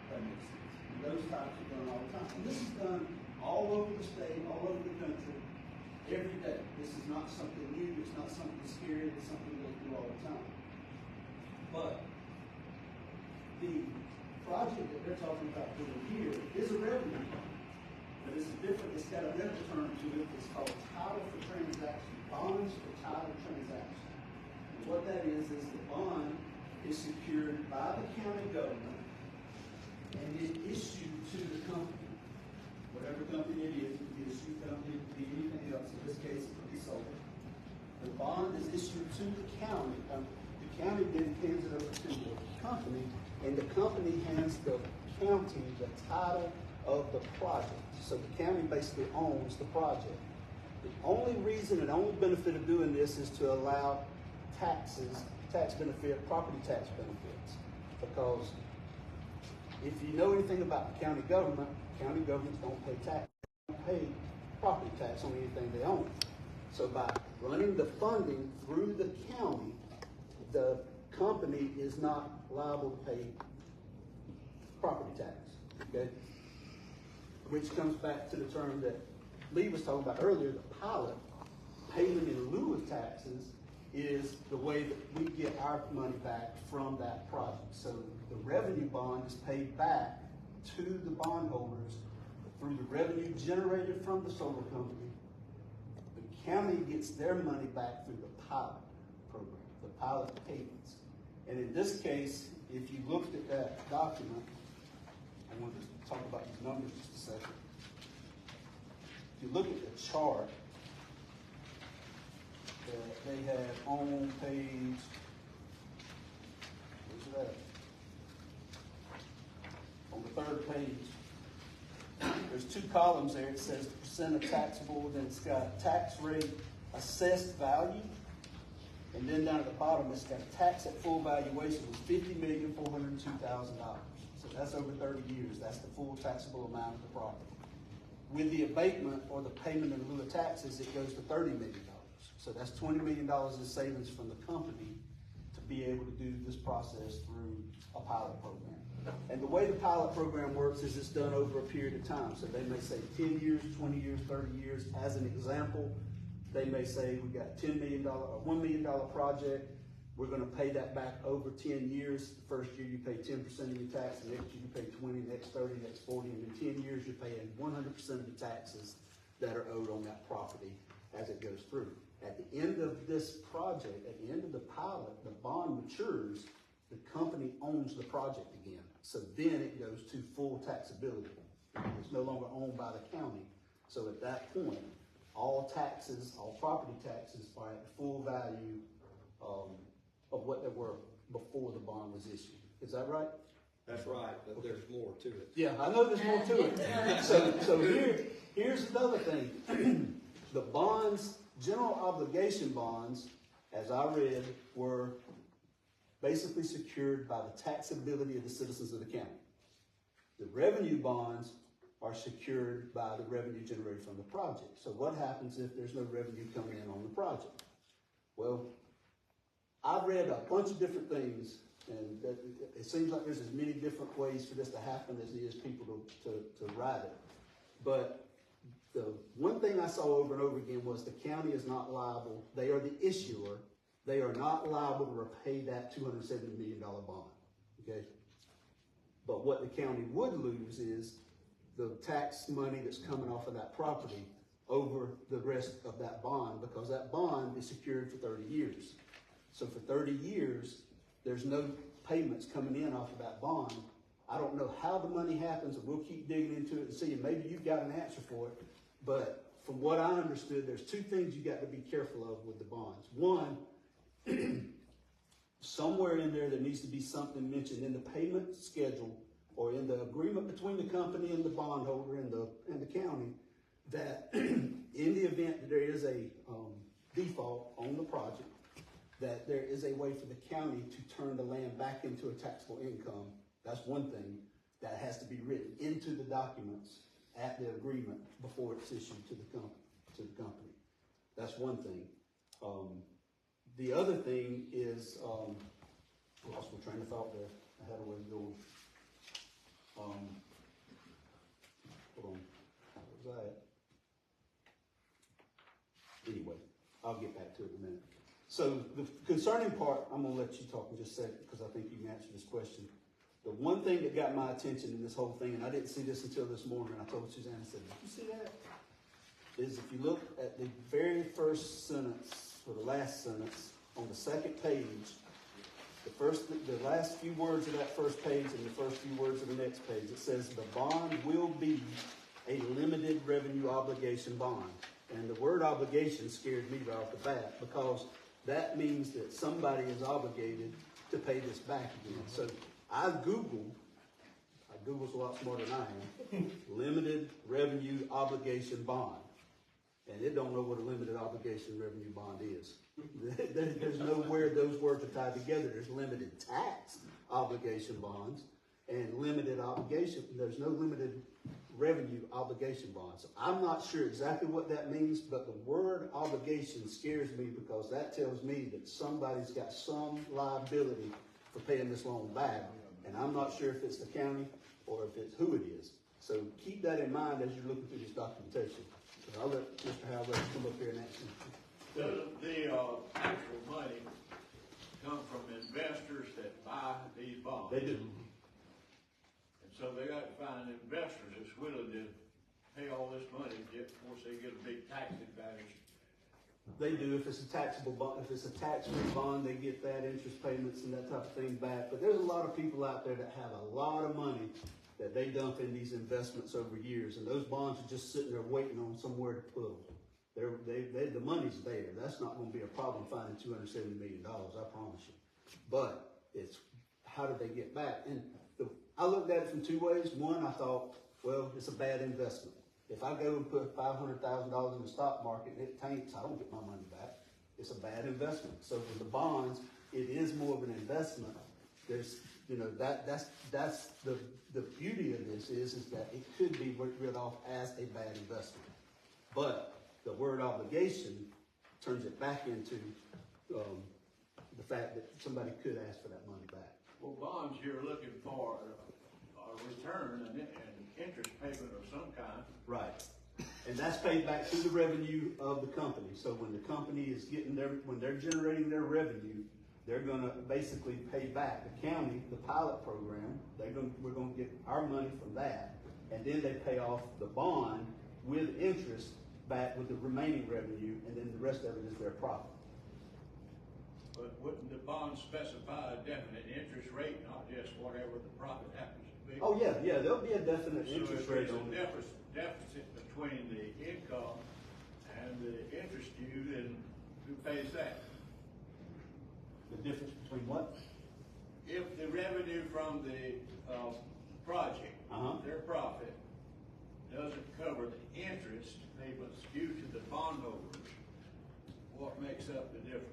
That makes sense. And those types are done all the time. And this is done all over the state, all over the country, every day. This is not something new, it's not something scary, it's something they do all the time. But the project that they're talking about doing here is a revenue bond. But it's different, it's got another term to it, it's called title for transaction, bonds for title transaction. And what that is the bond is secured by the county government and is issued to the company. Whatever company it is, it could be a shoe company, it could be anything else. In this case, it could be solar. The bond is issued to the county. The county then hands it over to the company, and the company hands the county the title of the project. So the county basically owns the project. The only reason and only benefit of doing this is to allow taxes, tax benefit, property tax benefits. Because if you know anything about the county governments don't pay tax, don't pay property tax on anything they own. So by running the funding through the county, the company is not liable to pay property tax, okay? Which comes back to the term that Lee was talking about earlier, the pilot. Payment in lieu of taxes is the way that we get our money back from that project. So the revenue bond is paid back to the bondholders through the revenue generated from the solar company. The county gets their money back through the pilot program, the pilot payments. And in this case, if you looked at that document, I want to talk about these numbers just a second. If you look at the chart that they have on page, where's it at? page, there's two columns there. It says percent of taxable, then it's got tax rate, assessed value, and then down at the bottom, it's got tax at full valuation was $50,402,000. So that's over 30 years. That's the full taxable amount of the property. With the abatement or the payment in lieu of taxes, it goes to $30 million. So that's $20 million in savings from the company to be able to do this process through a pilot program. And the way the pilot program works is it's done over a period of time. So they may say 10 years, 20 years, 30 years. As an example, they may say we got $10 million or $1 million project. We're going to pay that back over 10 years. The first year you pay 10% of your tax, the next year you pay 20, next 30, next 40, and in 10 years you're paying 100% of the taxes that are owed on that property as it goes through. At the end of this project, at the end of the pilot, the bond matures, the company owns the project again. So then it goes to full taxability. It's no longer owned by the county. So at that point, all taxes, all property taxes are at the full value of what they were before the bond was issued. Is that right? That's right, but there's more to it. Yeah, I know there's more to it. So here's another thing. The bonds, general obligation bonds, as I read, were basically secured by the taxability of the citizens of the county. The revenue bonds are secured by the revenue generated from the project. So what happens if there's no revenue coming in on the project? Well, I've read a bunch of different things, and it seems like there's as many different ways for this to happen as there is people to ride it. But the one thing I saw over and over again was the county is not liable. They are the issuer. They are not liable to repay that $270 million bond, okay? But what the county would lose is the tax money that's coming off of that property over the rest of that bond, because that bond is secured for 30 years. So for 30 years, there's no payments coming in off of that bond. I don't know how the money happens, and we'll keep digging into it and see, and maybe you've got an answer for it. But from what I understood, there's two things you got to be careful of with the bonds. One, somewhere in there needs to be something mentioned in the payment schedule or in the agreement between the company and the bondholder and the county that in the event that there is a default on the project, that there is a way for the county to turn the land back into a taxable income. That's one thing that has to be written into the documents at the agreement before it's issued to the company. That's one thing. The other thing is, I lost my train of thought there. I had a way to go. Hold on. What was that? Anyway, I'll get back to it in a minute. So the concerning part, I'm going to let you talk in just a second because I think you can answer this question. The one thing that got my attention in this whole thing, and I didn't see this until this morning, I told Suzanne, I said, did you see that? Is if you look at the very first sentence, or the last sentence, on the second page, the last few words of that first page and the first few words of the next page, it says the bond will be a limited revenue obligation bond. And the word obligation scared me right off the bat because that means that somebody is obligated to pay this back again. So I Google's a lot smarter than I am, limited revenue obligation bond. And it don't know what a limited obligation revenue bond is. There's nowhere those words are tied together. There's limited tax obligation bonds and limited obligation. There's no limited revenue obligation bonds. So I'm not sure exactly what that means, but the word obligation scares me because that tells me that somebody's got some liability for paying this loan back. And I'm not sure if it's the county or if it's who it is. So keep that in mind as you're looking through this documentation. So I'll let Mr. Howard come up here and answer. The actual money come from investors that buy these bonds. They do. And so they got to find investors that's willing to pay all this money, of course they get a big tax advantage. They do. If it's a taxable bond, if it's a tax-free bond, they get that interest payments and that type of thing back. But there's a lot of people out there that have a lot of money that they dump in these investments over years, and those bonds are just sitting there waiting on somewhere to put them. The money's there. That's not going to be a problem finding $270 million, I promise you. But it's how do they get back? And I looked at it from two ways. One, I thought, well, it's a bad investment. If I go and put $500,000 in the stock market and it tanks, I don't get my money back. It's a bad investment. So with the bonds, it is more of an investment. There's, that's the beauty of this is that it could be written off as a bad investment. But the word obligation turns it back into the fact that somebody could ask for that money back. Well, bonds, you're looking for a return and interest payment of some kind. Right. And that's paid back through the revenue of the company. So when the company is when they're generating their revenue, they're gonna basically pay back the county, the pilot program. We're gonna get our money from that. And then they pay off the bond with interest back with the remaining revenue, and then the rest of it is their profit. But wouldn't the bond specify a definite interest rate, not just whatever the profit happens to be? Oh, yeah, there'll be a definite interest rate on So it. if there's a deficit between the income and the interest due, then who pays that? The difference between what? If the revenue from the project, their profit, doesn't cover the interest payments due to the bondholders, what makes up the difference?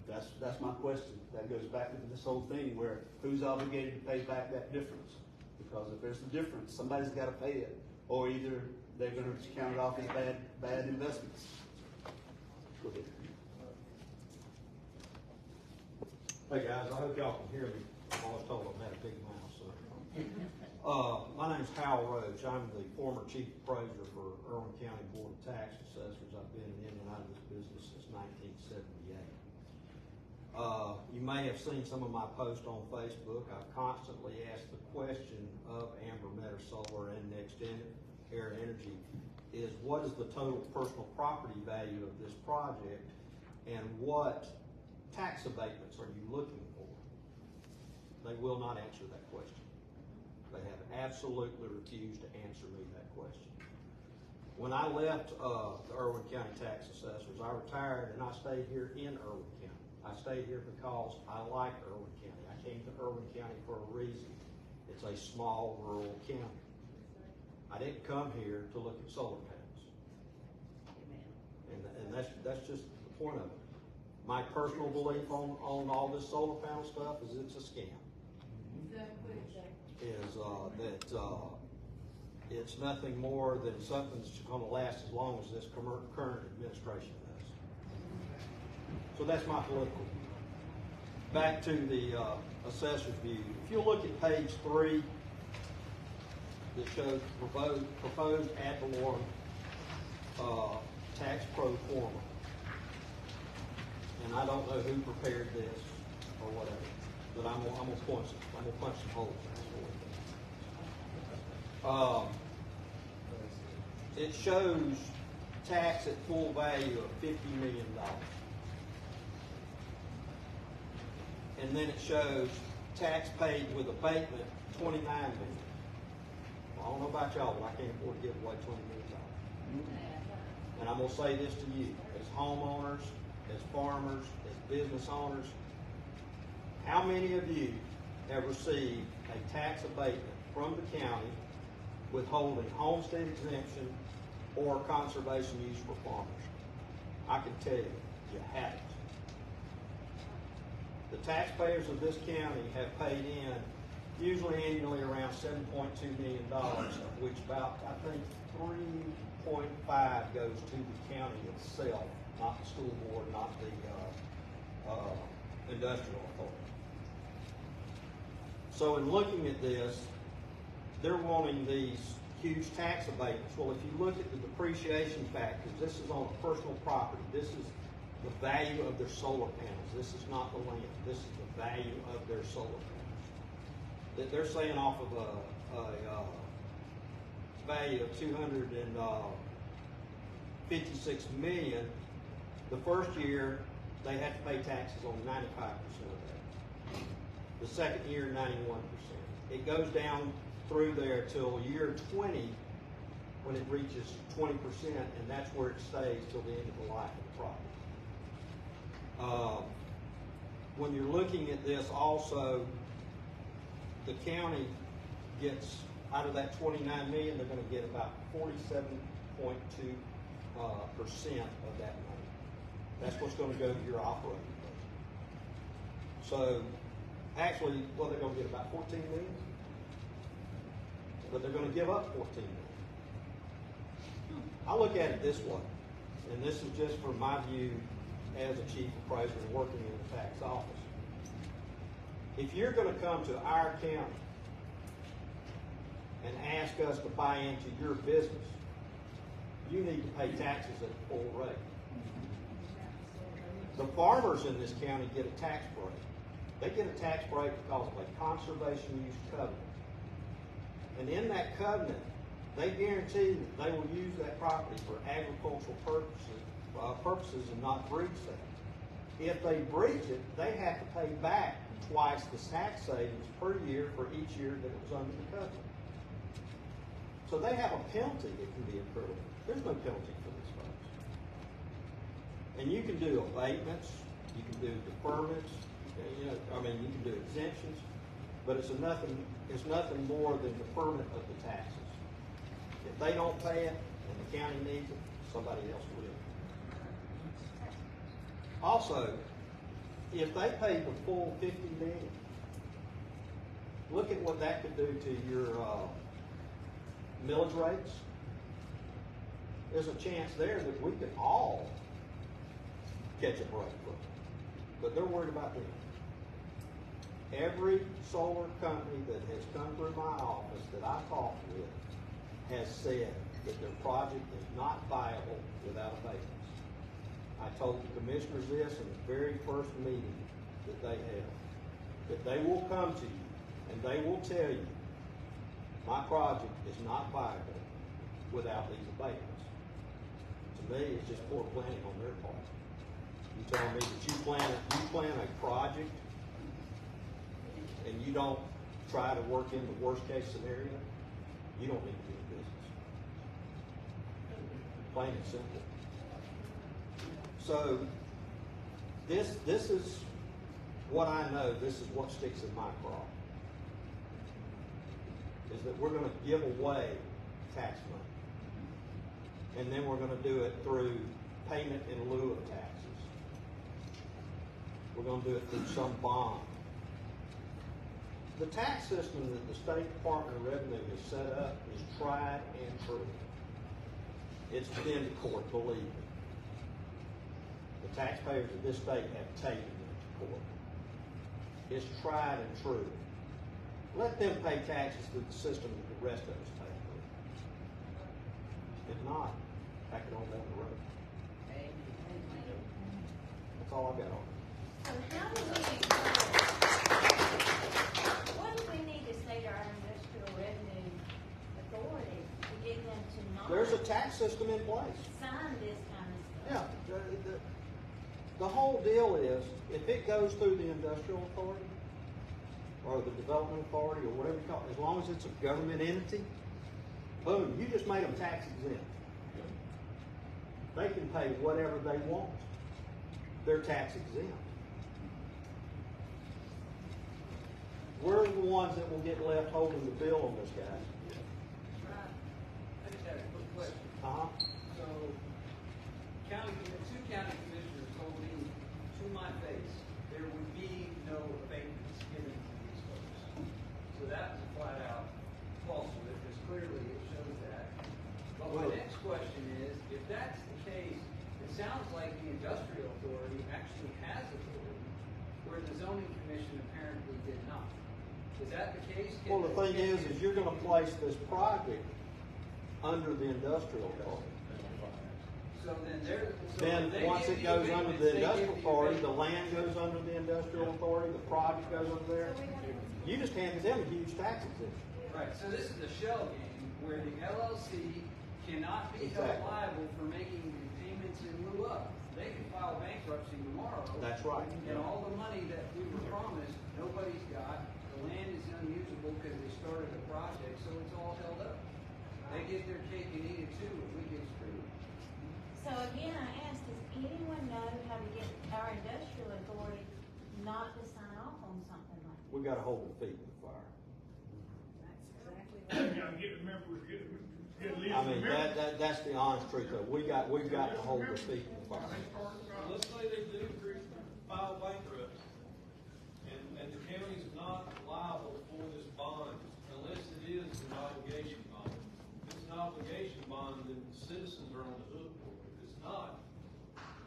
That's my question. That goes back to this whole thing where who's obligated to pay back that difference? Because if there's a difference, somebody's got to pay it, or either they're going to count it off as bad investments. Go ahead. Hey guys, I hope y'all can hear me. I'm always told I'm at a big mouth, so. My name's Hal Roach. I'm the former chief appraiser for Irwin County Board of Tax Assessors. I've been in and out of this business since 1978. You may have seen some of my posts on Facebook. I've constantly asked the question of Amber Meadow Solar and Next Air Energy is what is the total personal property value of this project and what tax abatements are you looking for? They will not answer that question. They have absolutely refused to answer me that question. When I left the Irwin County Tax Assessors, I retired and I stayed here in Irwin County. I stayed here because I like Irwin County. I came to Irwin County for a reason. It's a small rural county. I didn't come here to look at solar panels. And that's just the point of it. My personal belief on all this solar panel stuff is it's a scam. It's nothing more than something that's going to last as long as this current administration does. So that's my political view. Back to the assessor's view. If you look at page 3, that shows proposed ad valorem tax pro forma. And I don't know who prepared this or whatever, but I'm gonna punch some holes in this. It shows tax at full value of $50 million. And then it shows tax paid with abatement, $29 million. Well, I don't know about y'all, but I can't afford to give away $20 million. And I'm gonna say this to you, as homeowners, as farmers, as business owners, how many of you have received a tax abatement from the county withholding homestead exemption or conservation use for farmers? I can tell you, you haven't. The taxpayers of this county have paid in usually annually around $7.2 million, of which about, I think, 3.5 goes to the county itself, not the school board, not the industrial authority. So in looking at this, they're wanting these huge tax abatements. Well, if you look at the depreciation factors, this is on a personal property. This is the value of their solar panels. This is not the land. This is the value of their solar panels. They're saying off of a value of $256 million. The first year, they had to pay taxes on 95% of that. The second year, 91%. It goes down through there till year 20 when it reaches 20%, and that's where it stays till the end of the life of the property. When you're looking at this also, the county gets, out of that 29 million, they're gonna get about 47.2% of that money. That's what's gonna go to your operating budget. So, actually, well, they're gonna get about 14 million, but they're gonna give up 14 million. I look at it this way, and this is just from my view as a chief appraiser and working in the tax office. If you're gonna come to our county and ask us to buy into your business, you need to pay taxes at full rate. The farmers in this county get a tax break. They get a tax break because of a conservation use covenant. And in that covenant, they guarantee that they will use that property for agricultural purposes and not breach that. If they breach it, they have to pay back twice the tax savings per year for each year that it was under the covenant. So they have a penalty that can be accrued. There's no penalty for these folks. And you can do abatements, you can do deferments, you can do exemptions, but it's nothing more than deferment of the taxes. If they don't pay it and the county needs it, somebody else will. Also, if they pay the full $50 million, look at what that could do to your millage rates. There's a chance there that we could all catch a break from it. But they're worried about them. Every solar company that has come through my office that I talked with has said that their project is not viable without abatements. I told the commissioners this in the very first meeting that they held, that they will come to you and they will tell you, my project is not viable without these abatements. To me, it's just poor planning on their part. You tell me that you plan a project and you don't try to work in the worst case scenario, you don't need to be in business. Plain and simple. So this is what I know, this is what sticks in my craw, is that we're going to give away tax money. And then we're going to do it through payment in lieu of taxes. We're going to do it through some bond. The tax system that the State Department of Revenue has set up is tried and true. It's been to court, believe me. The taxpayers of this state have taken it to court. It's tried and true. Let them pay taxes through the system that the rest of us pay through. If not, back it on down the road. That's all I got on it. So how do what do we need to say to our industrial revenue authority to get them to not There's a tax system in place. sign this kind of stuff? Yeah. The whole deal is, if it goes through the industrial authority, or the development authority, or whatever you call it, as long as it's a government entity, boom, you just made them tax exempt. They can pay whatever they want. They're tax exempt. We're the ones that will get left holding the bill on this, guys. I just had a quick question. So, two county commissioners told me to my face there would be no abatements given to these folks. So that was a flat out falsehood, because clearly it shows that. But my next question is, if that's the case, it sounds like the industrial authority actually has authority, where the zoning commission apparently did not. Is that the case? Well, the thing is you're going to place this project under the industrial authority. So then Then once it goes under the industrial authority, the land goes under the industrial authority, the project goes under there. You just handed them a huge tax exemption. Right, so this is a shell game where the LLC cannot be held liable for making payments in lieu of. They can file bankruptcy tomorrow. That's right. And all the money that we were promised, nobody's got. The land is unusable because they started the project, so it's all held up. They get their cake and eat it too, and we get screwed. So again, I asked, does anyone know how to get our industrial authority not to sign off on something like that? We got to hold their feet to the fire. I mean, that's the honest truth of it. We've got to hold the people accountable. Let's say they do file bankruptcy, and the county's not liable for this bond unless it is an obligation bond. If it's an obligation bond, then the citizens are on the hook for it. If it's not,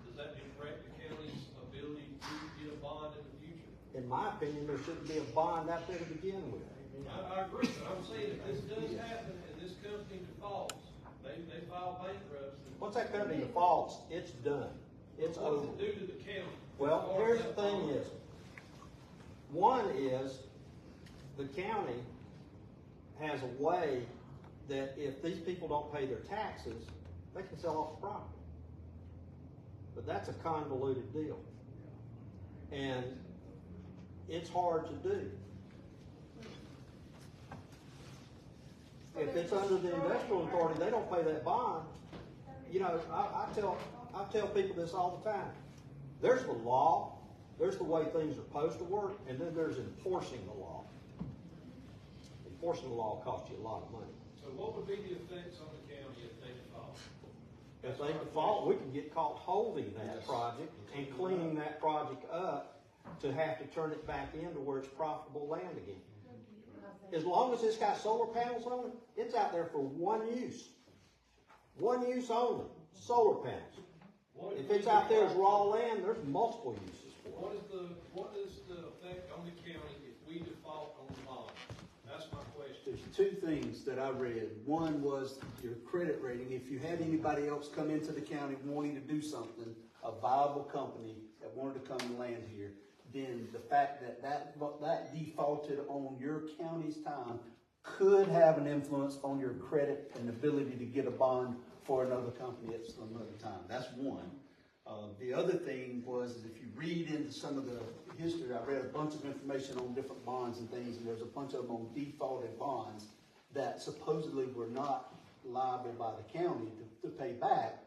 does that direct the county's ability to get a bond in the future? In my opinion, there shouldn't be a bond out there to begin with. I agree, but I'm saying if this does happen and this company defaults, they file bankruptcy. Once that company defaults, it's done. It's over. What's it do to the county? Well, here's the thing is, one is, the county has a way that if these people don't pay their taxes, they can sell off the property. But that's a convoluted deal. And it's hard to do. If it's under the industrial authority, they don't pay that bond. You know, I tell people this all the time. There's the law, there's the way things are supposed to work, and then there's enforcing the law. Enforcing the law costs you a lot of money. So what would be the effects on the county if they default? If they default, we can get caught holding that project and cleaning that project up to have to turn it back into where it's profitable land again. As long as it's got solar panels on it, it's out there for one use. One use only, solar panels. If it's out there as raw land, there's multiple uses for it. What is the effect on the county if we default on the bond? That's my question. There's two things that I read. One was your credit rating. If you had anybody else come into the county wanting to do something, a viable company that wanted to come and land here, then the fact that defaulted on your county's time could have an influence on your credit and ability to get a bond for another company at some other time. That's one. The other thing was, if you read into some of the history, I read a bunch of information on different bonds and things, and there's a bunch of them on defaulted bonds that supposedly were not liable by the county to pay back,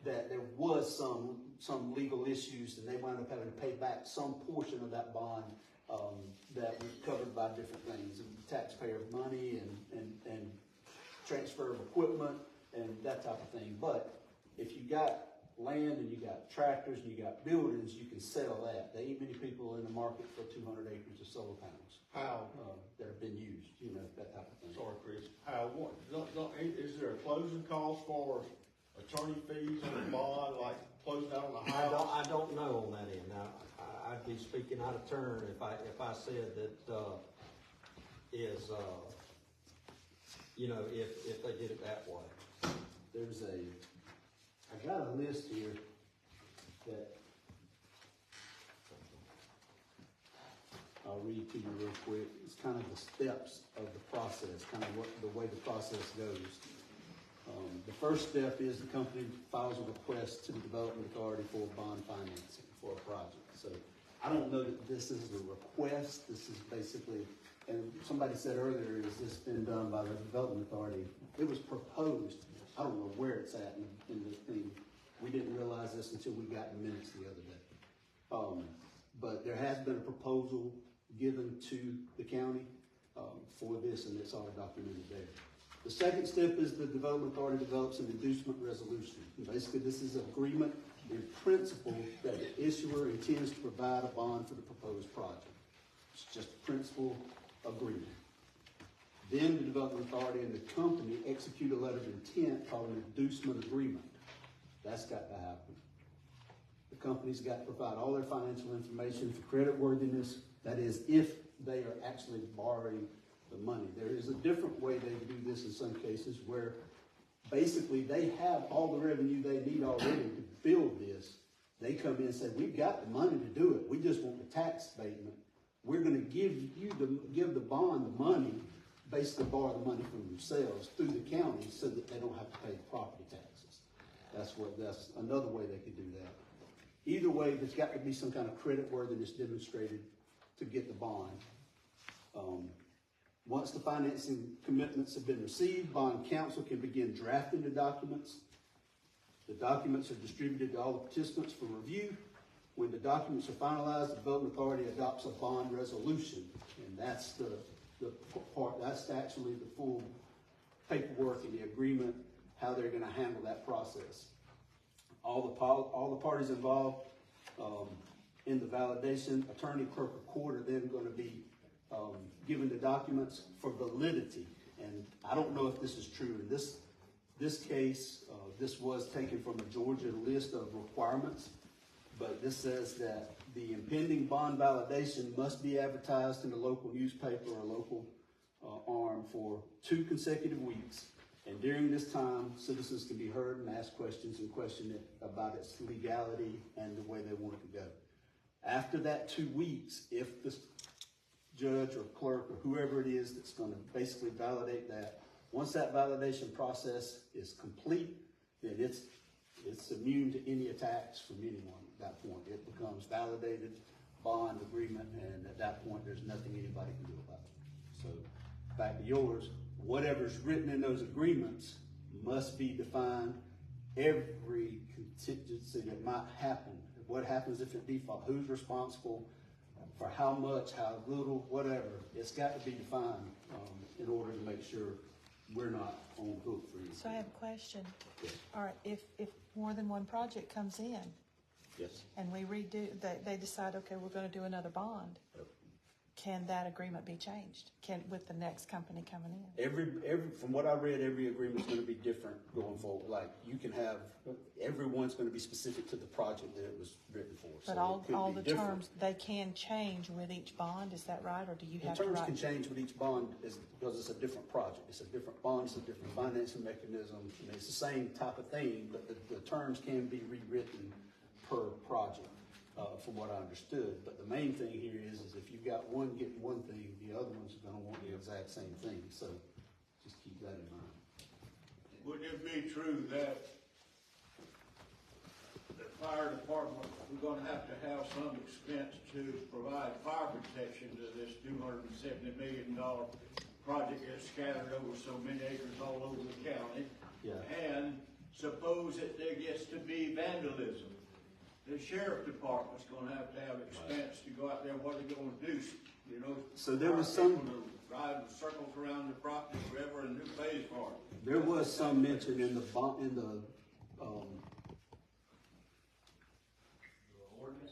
that there was some legal issues, and they wound up having to pay back some portion of that bond that was covered by different things, taxpayer money and transfer of equipment and that type of thing. But if you got land and you got tractors and you got buildings, you can sell that. There ain't many people in the market for 200 acres of solar panels. How? That have been used, you know, that type of thing. Sorry, Chris. How, is there a closing cost for attorney fees on the bond, like closing out on the house? I don't know on that end. Now, I'd be speaking out of turn if I said that you know, if they did it that way. I got a list here that I'll read to you real quick. It's kind of the steps of the process, kind of the way the process goes. The first step is the company files a request to the Development Authority for bond financing for a project. So I don't know that this is the request. This is basically, and somebody said earlier, has this been done by the Development Authority? It was proposed. I don't know where it's at in the thing. We didn't realize this until we got the minutes the other day. But there has been a proposal given to the county for this, and it's all documented there. The second step is the Development Authority develops an inducement resolution. And basically, this is an agreement in principle that the issuer intends to provide a bond for the proposed project. It's just a principal agreement. Then the Development Authority and the company execute a letter of intent called an inducement agreement. That's got to happen. The company's got to provide all their financial information for creditworthiness. That is, if they are actually borrowing the money. There is a different way they do this in some cases where basically they have all the revenue they need already to build this. They come in and say, we've got the money to do it. We just want the tax statement. We're going to give the bond the money, basically borrow the money from themselves through the county so that they don't have to pay property taxes. That's another way they could do that. Either way, there's got to be some kind of creditworthiness demonstrated to get the bond. Once the financing commitments have been received, bond counsel can begin drafting the documents. The documents are distributed to all the participants for review. When the documents are finalized, the Development Authority adopts a bond resolution, and that's the part. That's actually the full paperwork and the agreement, how they're gonna handle that process. All the parties involved, in the validation, attorney, clerk of court are then gonna be, given the documents for validity. And I don't know if this is true. In this case, this was taken from a Georgia list of requirements, but this says that the impending bond validation must be advertised in the local newspaper or local arm for 2 consecutive weeks. And during this time, citizens can be heard and ask questions and question it about its legality and the way they want it to go. After that 2 weeks, if the judge or clerk or whoever it is that's going to basically validate that, once that validation process is complete, then it's immune to any attacks from anyone at that point. It becomes validated bond agreement, and at that point, there's nothing anybody can do about it. So back to yours, whatever's written in those agreements must be defined. Every contingency that might happen, what happens if it default, who's responsible for how much, how little, whatever, it's got to be defined in order to make sure we're not on the hook for anything. So I have a question. Yes. All right, if more than one project comes in Yes. and we redo, they decide, okay, we're gonna do another bond, can that agreement be changed? With the next company coming in? Every, from what I read, every agreement's gonna be different going forward. Like, you can have, everyone's gonna be specific to the project that it was written for. So But all it could be the different. terms, they can change with each bond, is that right, or do you The have to terms write? can change with each bond because it's a different project. It's a different bond, it's a different financing mechanism. I mean, it's the same type of thing, but the terms can be rewritten per project, from what I understood. But the main thing here is if you've got one getting one thing, the other ones are gonna want the exact same thing. So just keep that in mind. Would it be true that the fire department, we're gonna have to have some expense to provide fire protection to this $270 million project that's scattered over so many acres all over the county? Yeah. And suppose that there gets to be vandalism. The sheriff department's gonna have expense to go out there, what are they gonna do, you know? So there was fire some- people to ride in circles around the property forever and who pays for it? There was some mention in the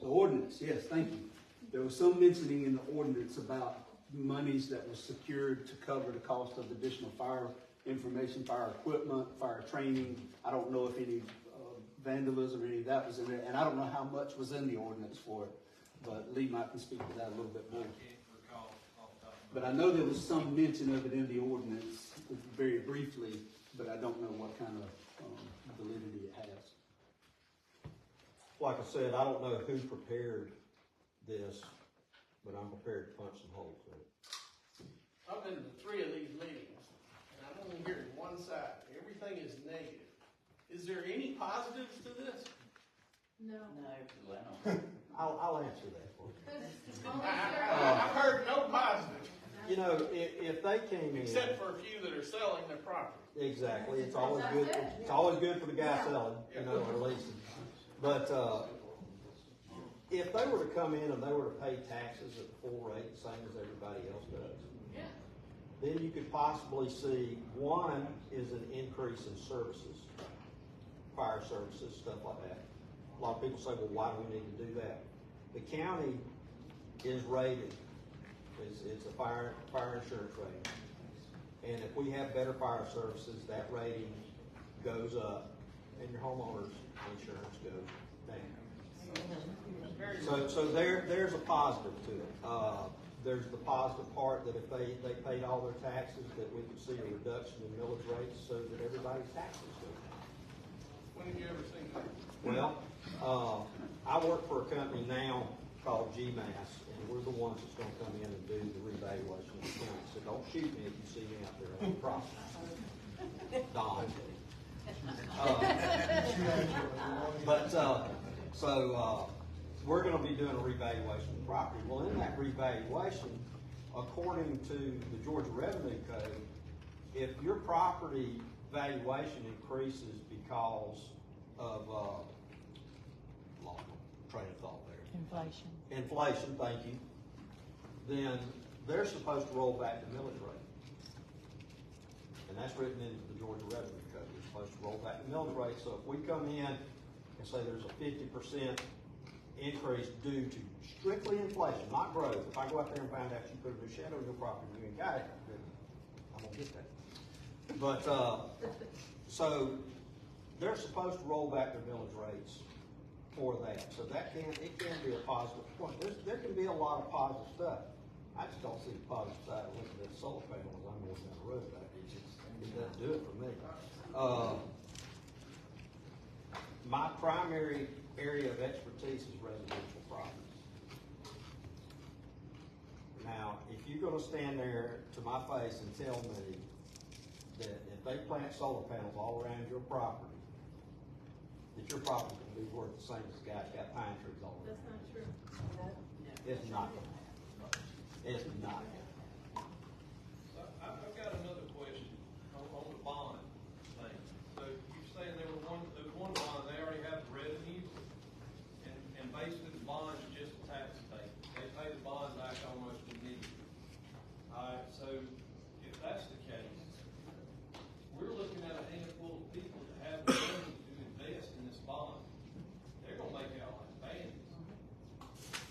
ordinance, yes, thank you. There was some mentioning in the ordinance about monies that was secured to cover the cost of additional fire information, fire equipment, fire training. I don't know if any vandalism or any of that was in there, and I don't know how much was in the ordinance for it, but Lee might can speak to that a little bit more. But I know there was some mention of it in the ordinance, very briefly, but I don't know what kind of validity it has. Like I said, I don't know who prepared this, but I'm prepared to punch some holes in it. I've been to 3 of these meetings, and I'm only hearing one side. Everything is negative. Is there any positives to this? No. I'll answer that for you. I've heard no positive, You know, if they came in. except for a few that are selling their property. Exactly, it's always good, it's always good for the guy selling, you know, or leasing. But, if they were to come in and they were to pay taxes at the full rate, the same as everybody else does, then you could possibly see, one is an increase in services, fire services, stuff like that. A lot of people say, well, why do we need to do that? The county is rated, it's a fire insurance rating. And if we have better fire services, that rating goes up and your homeowner's insurance goes down. So there's a positive to it. There's the positive part that if they paid all their taxes, that we could see a reduction in millage rates so that everybody's taxes go down. When have you ever seen that? Well, I work for a company now called GMAS, and we're the ones that's gonna come in and do the revaluation of the county. So don't shoot me if you see me out there on the property. Don. We're gonna be doing a revaluation of the property. Well, in that revaluation, according to the Georgia Revenue Code, if your property valuation increases because of, train of thought there. Inflation, thank you. Then they're supposed to roll back the millage rate. And that's written into the Georgia Revenue Code. We're supposed to roll back the millage rate. So if we come in and say there's a 50% increase due to strictly inflation, not growth. If I go out there and find out you put a new shed on your property, you ain't got it, then I'm gonna get that. But, so they're supposed to roll back their millage rates for that. So it can be a positive point. There can be a lot of positive stuff. I just don't see the positive side of looking at solar panels I'm going down the road. It doesn't do it for me. My primary area of expertise is residential properties. Now, if you're gonna stand there to my face and tell me that if they plant solar panels all around your property, that your property can be worth the same as the guy's got pine trees all around. That's not true. It's not gonna happen. It's not gonna happen. So I've got another question on the bond thing. So you're saying there was one bond, they already have the revenue, and basically the bond is just a tax pay. They pay the bond back almost immediately. Alright, so if that's the case, we're looking at a handful of people that have the money to invest in this bond. They're gonna make out like bandits.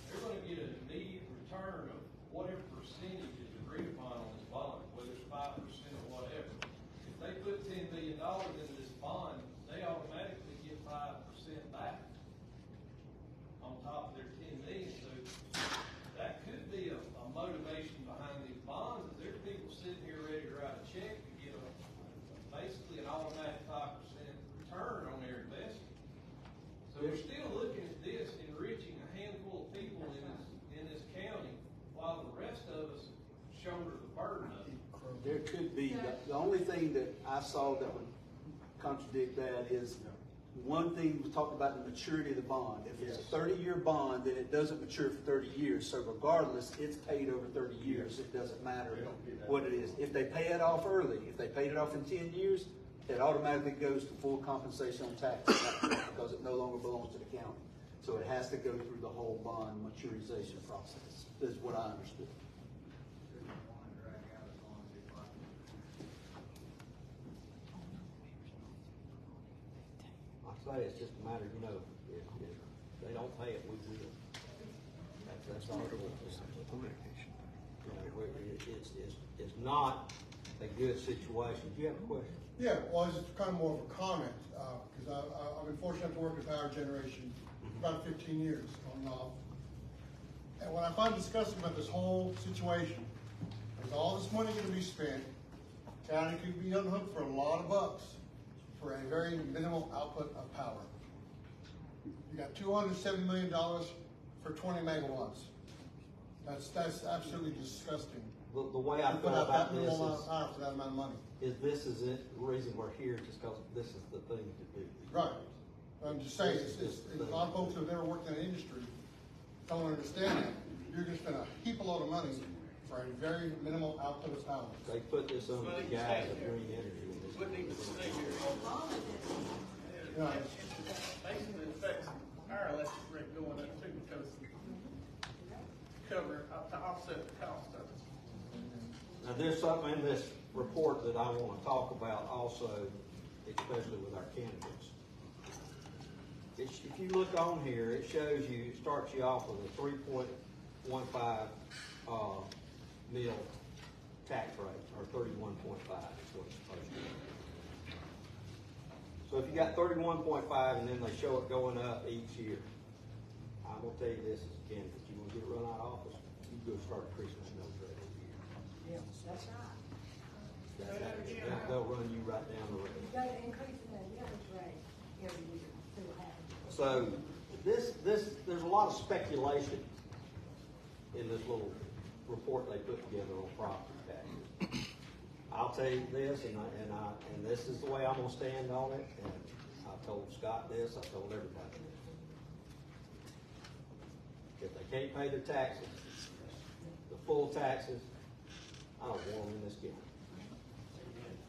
They're gonna get an immediate return of whatever percentage is agreed upon on this bond, whether it's 5% or whatever. If they put $10 billion into this bond, they automatically get 5% back on top of their $10 million. So that could be a motivation behind these bonds. Is there people sitting here ready to write a check to get basically an automatic 5% return on their investment? So we're still looking at this enriching a handful of people in this county, while the rest of us shoulder the burden of it. There could be, the only thing that I saw that would contradict that is, one thing we talked about the maturity of the bond. If it's a 30-year bond, then it doesn't mature for 30 years. So regardless, it's paid over 30 years. It doesn't matter what it is. If they pay it off early, if they paid it off in 10 years, it automatically goes to full compensation on taxes because it no longer belongs to the county. So it has to go through the whole bond maturization process, is what I understood. I say it's just a matter, if they don't pay it, we will. That's our rule. It's not a good situation. Do you have a question? Yeah, well, it's kind of more of a comment, because I've been fortunate to work in power generation for about 15 years on and off. And when I find discussing about this whole situation, there's all this money going to be spent, county could be unhooked for a lot of bucks for a very minimal output of power. You got $270 million for 20 megawatts. That's absolutely disgusting. The way I feel about this is this is it. The reason we're here just because this is the thing to do. Right. I'm just saying, a lot of folks who have never worked in an industry don't understand that. You're going to spend a heap of of money for a very minimal output of power. They put this under the guise of green energy. Wouldn't even stay here. Yeah. Basically affects our electric rate going up too, because to offset the cost of it. Now, there's something in this report that I want to talk about also, especially with our candidates. If you look on here, it shows you, it starts you off with a 3.15 mil tax rate, or 31.5 is what it's supposed to be. So if you got 31.5 and then they show it going up each year, I'm gonna tell you this as a candidate, you wanna get run out of office, you go start increasing that millage rate every year. Yes, that's right. They'll run you right down the road. You gotta increase that millage rate every year, see what happens. So there's a lot of speculation in this little report they put together on property taxes. I'll tell you this, and this is the way I'm gonna stand on it, and I told Scott this, I told everybody this. If they can't pay their taxes, the full taxes, I don't want them in this county.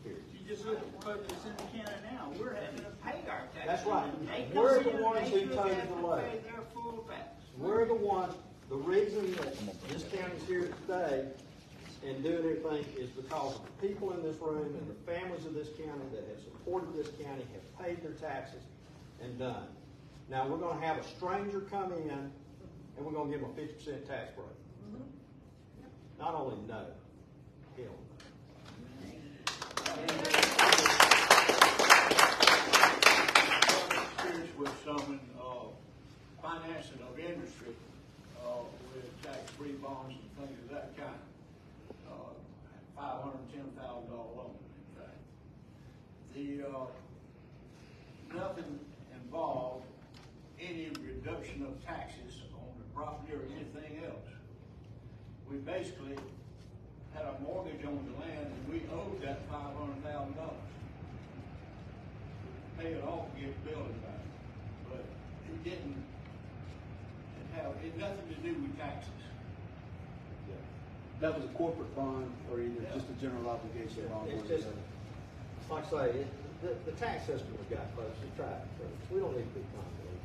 Period. You just look at the folks that's in the county now, we're having to pay our taxes. That's right. They We're come the in, ones they who should told have the to load. pay their full tax. We're the ones, the reason that this county's here today and doing everything is because of the people in this room and the families of this county that have supported this county, have paid their taxes and done. Now, we're gonna have a stranger come in and we're gonna give them a 50% tax break. Not only no, hell Experience with some financing of industry with tax-free bonds and things of that kind. $510,000 loan, in fact. Nothing involved any reduction of taxes on the property or anything else. We basically had a mortgage on the land and we owed that $500,000. Pay it off and get the building back. But it didn't, it had nothing to do with taxes. That was a corporate bond or either just a general obligation bond? It's just, like I say, the tax system has got folks to try it first. We don't need to be convoluted.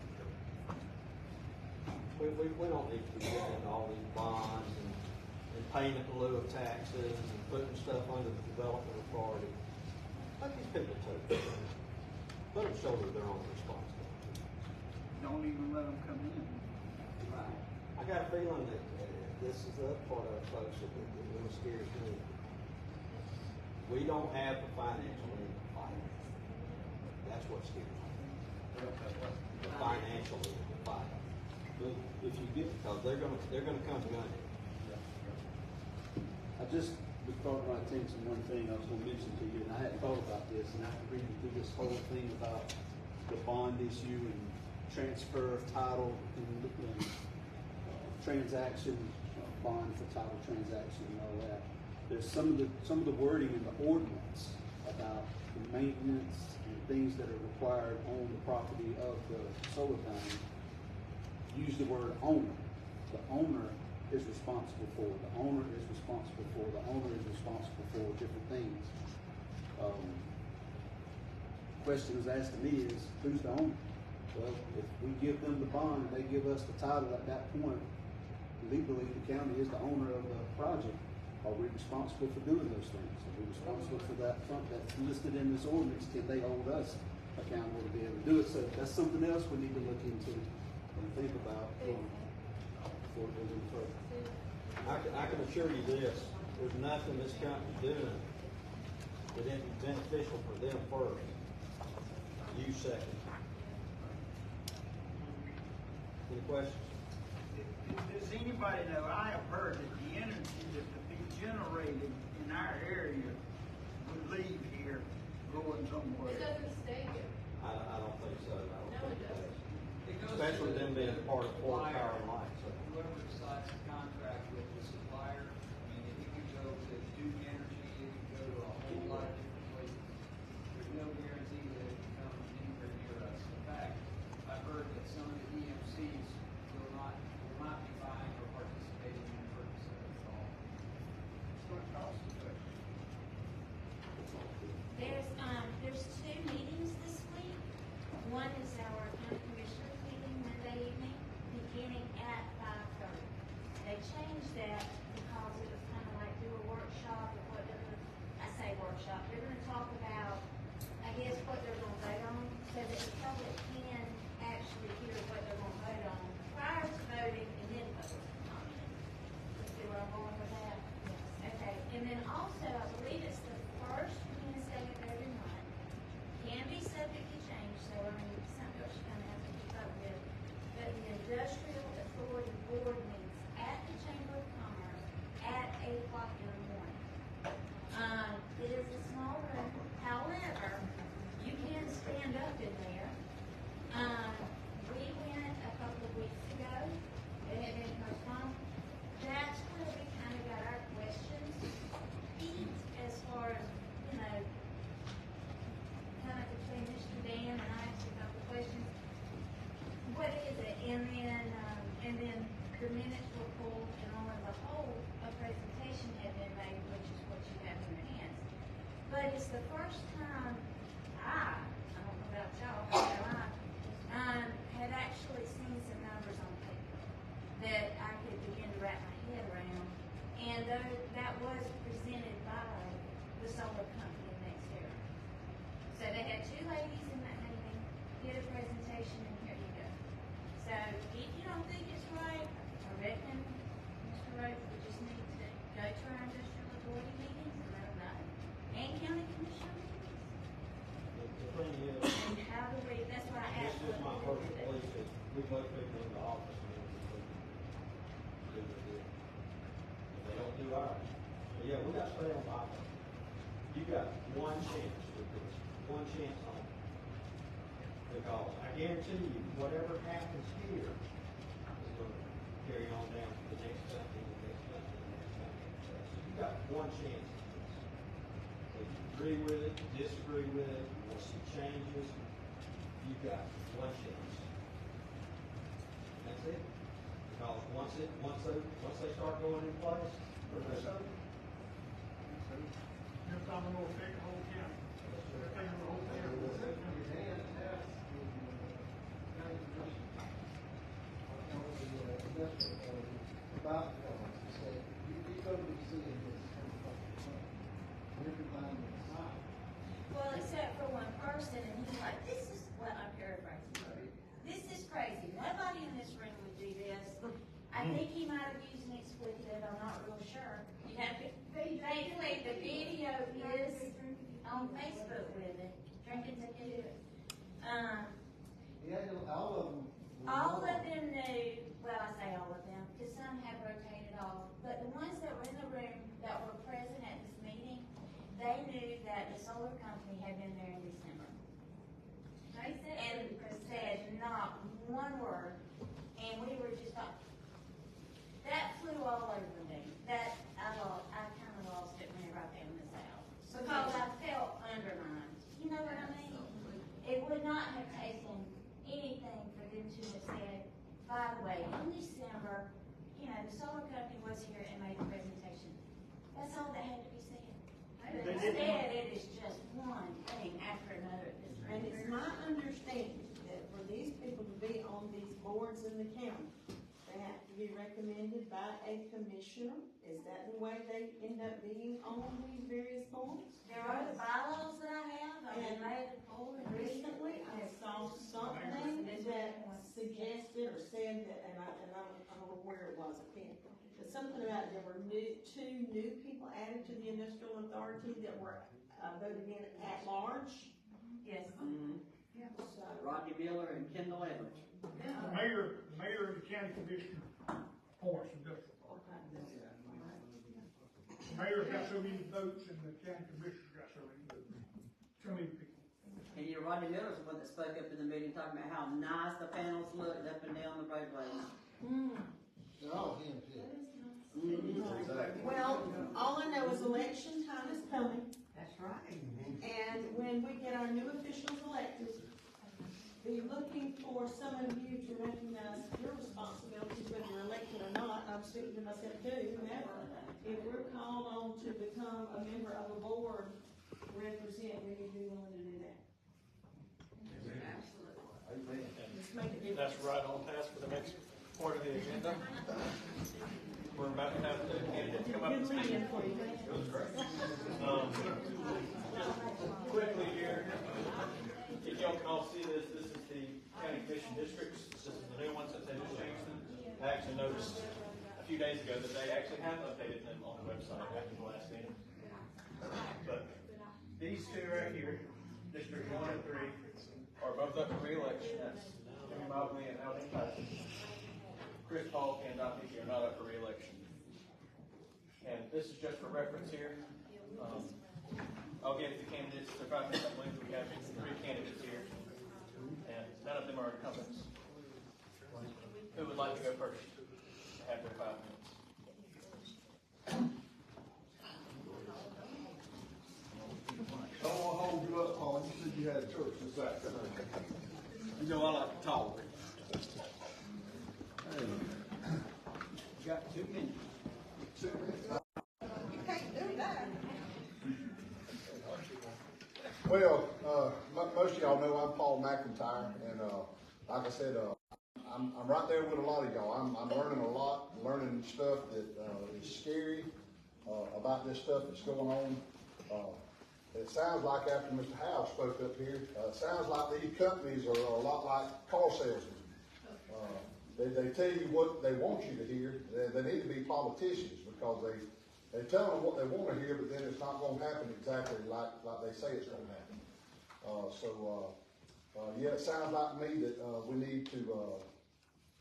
We don't need to be getting into all these bonds and paying it in lieu of taxes and putting stuff under the development authority. Let these people take it. Let them shoulder their own responsibility. Don't even let them come in. Right. I got a feeling that this is the other part of it, folks, that really scares me. We don't have the financial need to fight. That's what scares me. The financial need to fight. But if you get, Because they're gonna come gunning. I just brought my attention one thing I was going to mention to you, and I hadn't thought about this, and after reading through this whole thing about the bond issue and transfer of title and transaction, bond for title transaction and all that, there's some of the wording in the ordinance about the maintenance and things that are required on the property of the solar panel. Use the word owner. The owner is responsible for. The owner is responsible for. The owner is responsible for different things. Question was asked to me is, who's the owner? Well, if we give them the bond and they give us the title at that point, legally the county is the owner of the project. Are we responsible for doing those things? Are we responsible for that front that's listed in this ordinance? Can they hold us accountable to be able to do it? So that's something else we need to look into and think about before it goes any further. I can assure you this, there's nothing this company's doing that isn't beneficial for them first. You second. Any questions? Does anybody know, I have heard that the energy that would be generated in our area would leave here going somewhere. It doesn't stay here. I don't think so. I don't No, think it doesn't. It goes Especially to them being part of Florida supplier. Power and Light. So. Whoever decides to contract with the supplier, I mean, if you could go to Duke Energy, it could go to a whole lot of different places. There's no guarantee that it can come anywhere near us. In fact, I've heard that some of the EMCs will not be buying or participating in the purchase of it at all. It's going to cost us. There's two meetings this week. One is our county commissioners meeting Monday evening, beginning at 5:30. They changed that because it was kind of like do a workshop of what they're gonna, I say workshop, they're gonna talk about, I guess, what they're gonna vote on, so that the public can actually hear what they're gonna vote on prior to voting and then public comment. You see where I'm going with that? Yes. Okay, and then also, I believe it's the first Wednesday of every month. Can be subject to change, so I mean, something else you kind of have to keep up with. But the Industrial Authority Board meets at the Chamber of Commerce at 8 o'clock in the morning. It is a small room, however, you can stand up in there. We went a couple of weeks ago, it had been postponed. That's where we kind of got our questions beat as far as, you know, kind of between Mr. Dan and I asked a couple of questions. What is it? And then the minutes were pulled and on the whole, a presentation had been made, which is what you have in your hands. But it's the first time I don't know about y'all, but I had actually seen some numbers on paper that I could begin to wrap my head around. And that was don't think it's right. I reckon, Mr. Rhodes, we just need to go to our industrial authority meetings and let them know, and county commissioner meetings. The thing is, And how do we, that's why I this asked. is my what personal we do. belief, is we vote people in the office and then we do what they do. If they don't do ours. But yeah, we got to stay on top of it. You got one chance with this, one chance on it. Because I guarantee you, whatever happens here is going to carry on down to the next company, the next company, the next company. So you got one chance at this. If you agree with it, disagree with it, you want some changes, you've got one chance. And that's it. Because once they start going in place, it's over. You're talking about affect the whole county. Affect the whole county. About say you go to see this everybody inside. Well, except for one person, and he's like, this is, well, I'm paraphrasing. This is crazy. Nobody in this room would do this. I think he might have used an expletive, I'm not real sure. You have to, thankfully, the video is on Facebook with it. Drinking tequila. Yeah, all of them. All of them knew, well, I say all of them, because some have rotated off, but the ones that were in the room that were present at this meeting, they knew that the solar company had been there in December. And said not one word, and we were just like, that flew all over me. That, I kind of lost it whenever I found this out. Because I felt undermined. You know what I mean? It would not have taken anything for them to have said, by the way, in December, you know, the solar company was here and made a presentation. That's all that had to be said. But instead, it is just one thing after another at this point. And it's my understanding that for these people to be on these boards in the county, they have to be recommended by a commissioner. Is that the way they end up being on these various boards? There are the bylaws that I have, I've been made a board. Recently, I saw something that suggested or said that, and I don't know where it was, I can't, but something about there were two new people added to the industrial authority that were voted in at large. Yes. So, Rodney Miller and Kendall Evans. The mayor and the county commissioner appoints industrial park. The mayor's got so many votes and the county commissioner's got so many votes. So many people. And you know, Rodney Miller's the one that spoke up in the meeting talking about how nice the panels looked up and down the roadways. They're all him too. well, all I know is election time is coming. That's right. And when we get our new officials elected, be looking for some of you to recognize your responsibilities, whether you're elected or not. I'm speaking to myself too, whomever. If we're called on to become a member of a board, represent, we need to be willing to do that. Absolutely. Just make a difference. That's right on task for the next part of the agenda. We're about to have the candidates come up and speak. Quickly here, if y'all can all see this, this is the county commission districts. This is the new ones that they just changed them. I actually noticed a few days ago that they actually have updated them on the website after the last meeting. But these two right here, District 1 and 3, are both up for re-election. That's Jimmy Mobley and Alvin Tyson. Chris Paul and Don Hickey are not up for re-election. And this is just for reference here. I'll give the candidates their 5 minutes. I believe we have 3 candidates here. And none of them are incumbents. Who would like to go first? Have their 5 minutes. I don't want to hold you up, Paul. You said you had church this afternoon. You know I like to talk. You got 2 minutes. 2 minutes. You can't do that. Well, most of y'all know I'm Paul McIntyre, and like I said, I'm right there with a lot of y'all. I'm learning a lot, learning stuff that is scary about this stuff that's going on. It sounds like after Mr. Howe spoke up here, it sounds like these companies are a lot like car salesmen. they tell you what they want you to hear. They need to be politicians because they tell them what they want to hear, but then it's not going to happen exactly like they say it's going to happen. Yeah, it sounds like to me that we need to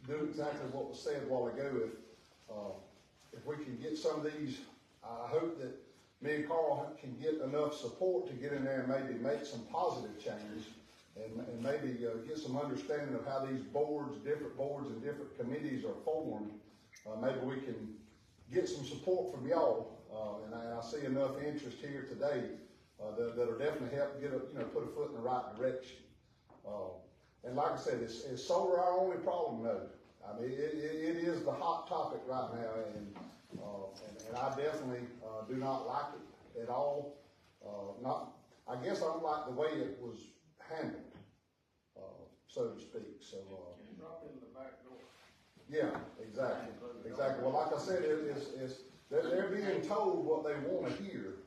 do exactly what was said a while ago. If we can get some of these, I hope that me and Carl can get enough support to get in there and maybe make some positive changes and maybe get some understanding of how these boards, different boards and different committees are formed. Maybe we can get some support from y'all, and I see enough interest here today that'll definitely help get put a foot in the right direction. And like I said, is solar our only problem? No. I mean, it is the hot topic right now, and I definitely do not like it at all. I guess I don't like the way it was handled, so to speak. So. Drop in the back door. Yeah, exactly. Well, like I said, they're being told what they want to hear,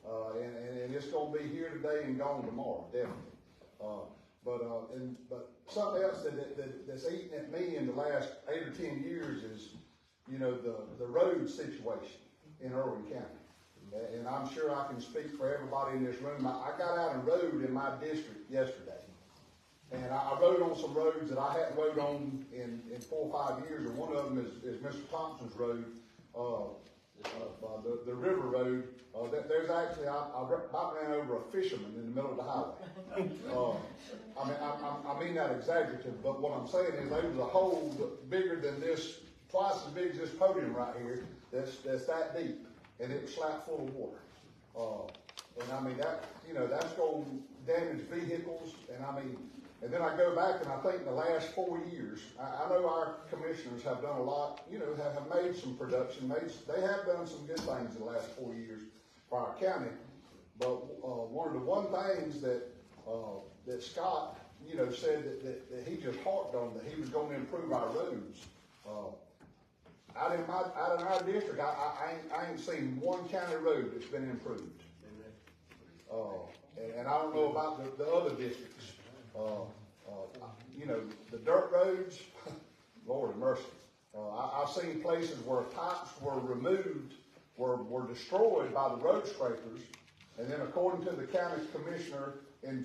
and it's going to be here today and gone tomorrow, definitely. But something else that's eating at me in the last 8 or 10 years is, the road situation in Irwin County. And I'm sure I can speak for everybody in this room. I got out and rode in my district yesterday. And I rode on some roads that I hadn't rode on in 4 or 5 years, and one of them is Mr. Thompson's road, the river road. There's actually, I about ran over a fisherman in the middle of the highway. I mean that exaggerative, but what I'm saying is there was a hole bigger than this, twice as big as this podium right here, that's that deep, and it was slap full of water. And I mean that's going to damage vehicles, and then I go back and I think the last 4 years, I know our commissioners have done a lot, have made some production, they have done some good things in the last 4 years for our county. But one of the things that Scott, said that he just harped on, that he was going to improve our roads. Out in our district, I ain't seen one county road that's been improved. And I don't know about the other districts. The dirt roads, Lord have mercy. I've seen places where pipes were removed, were destroyed by the road scrapers, and then according to the county commissioner in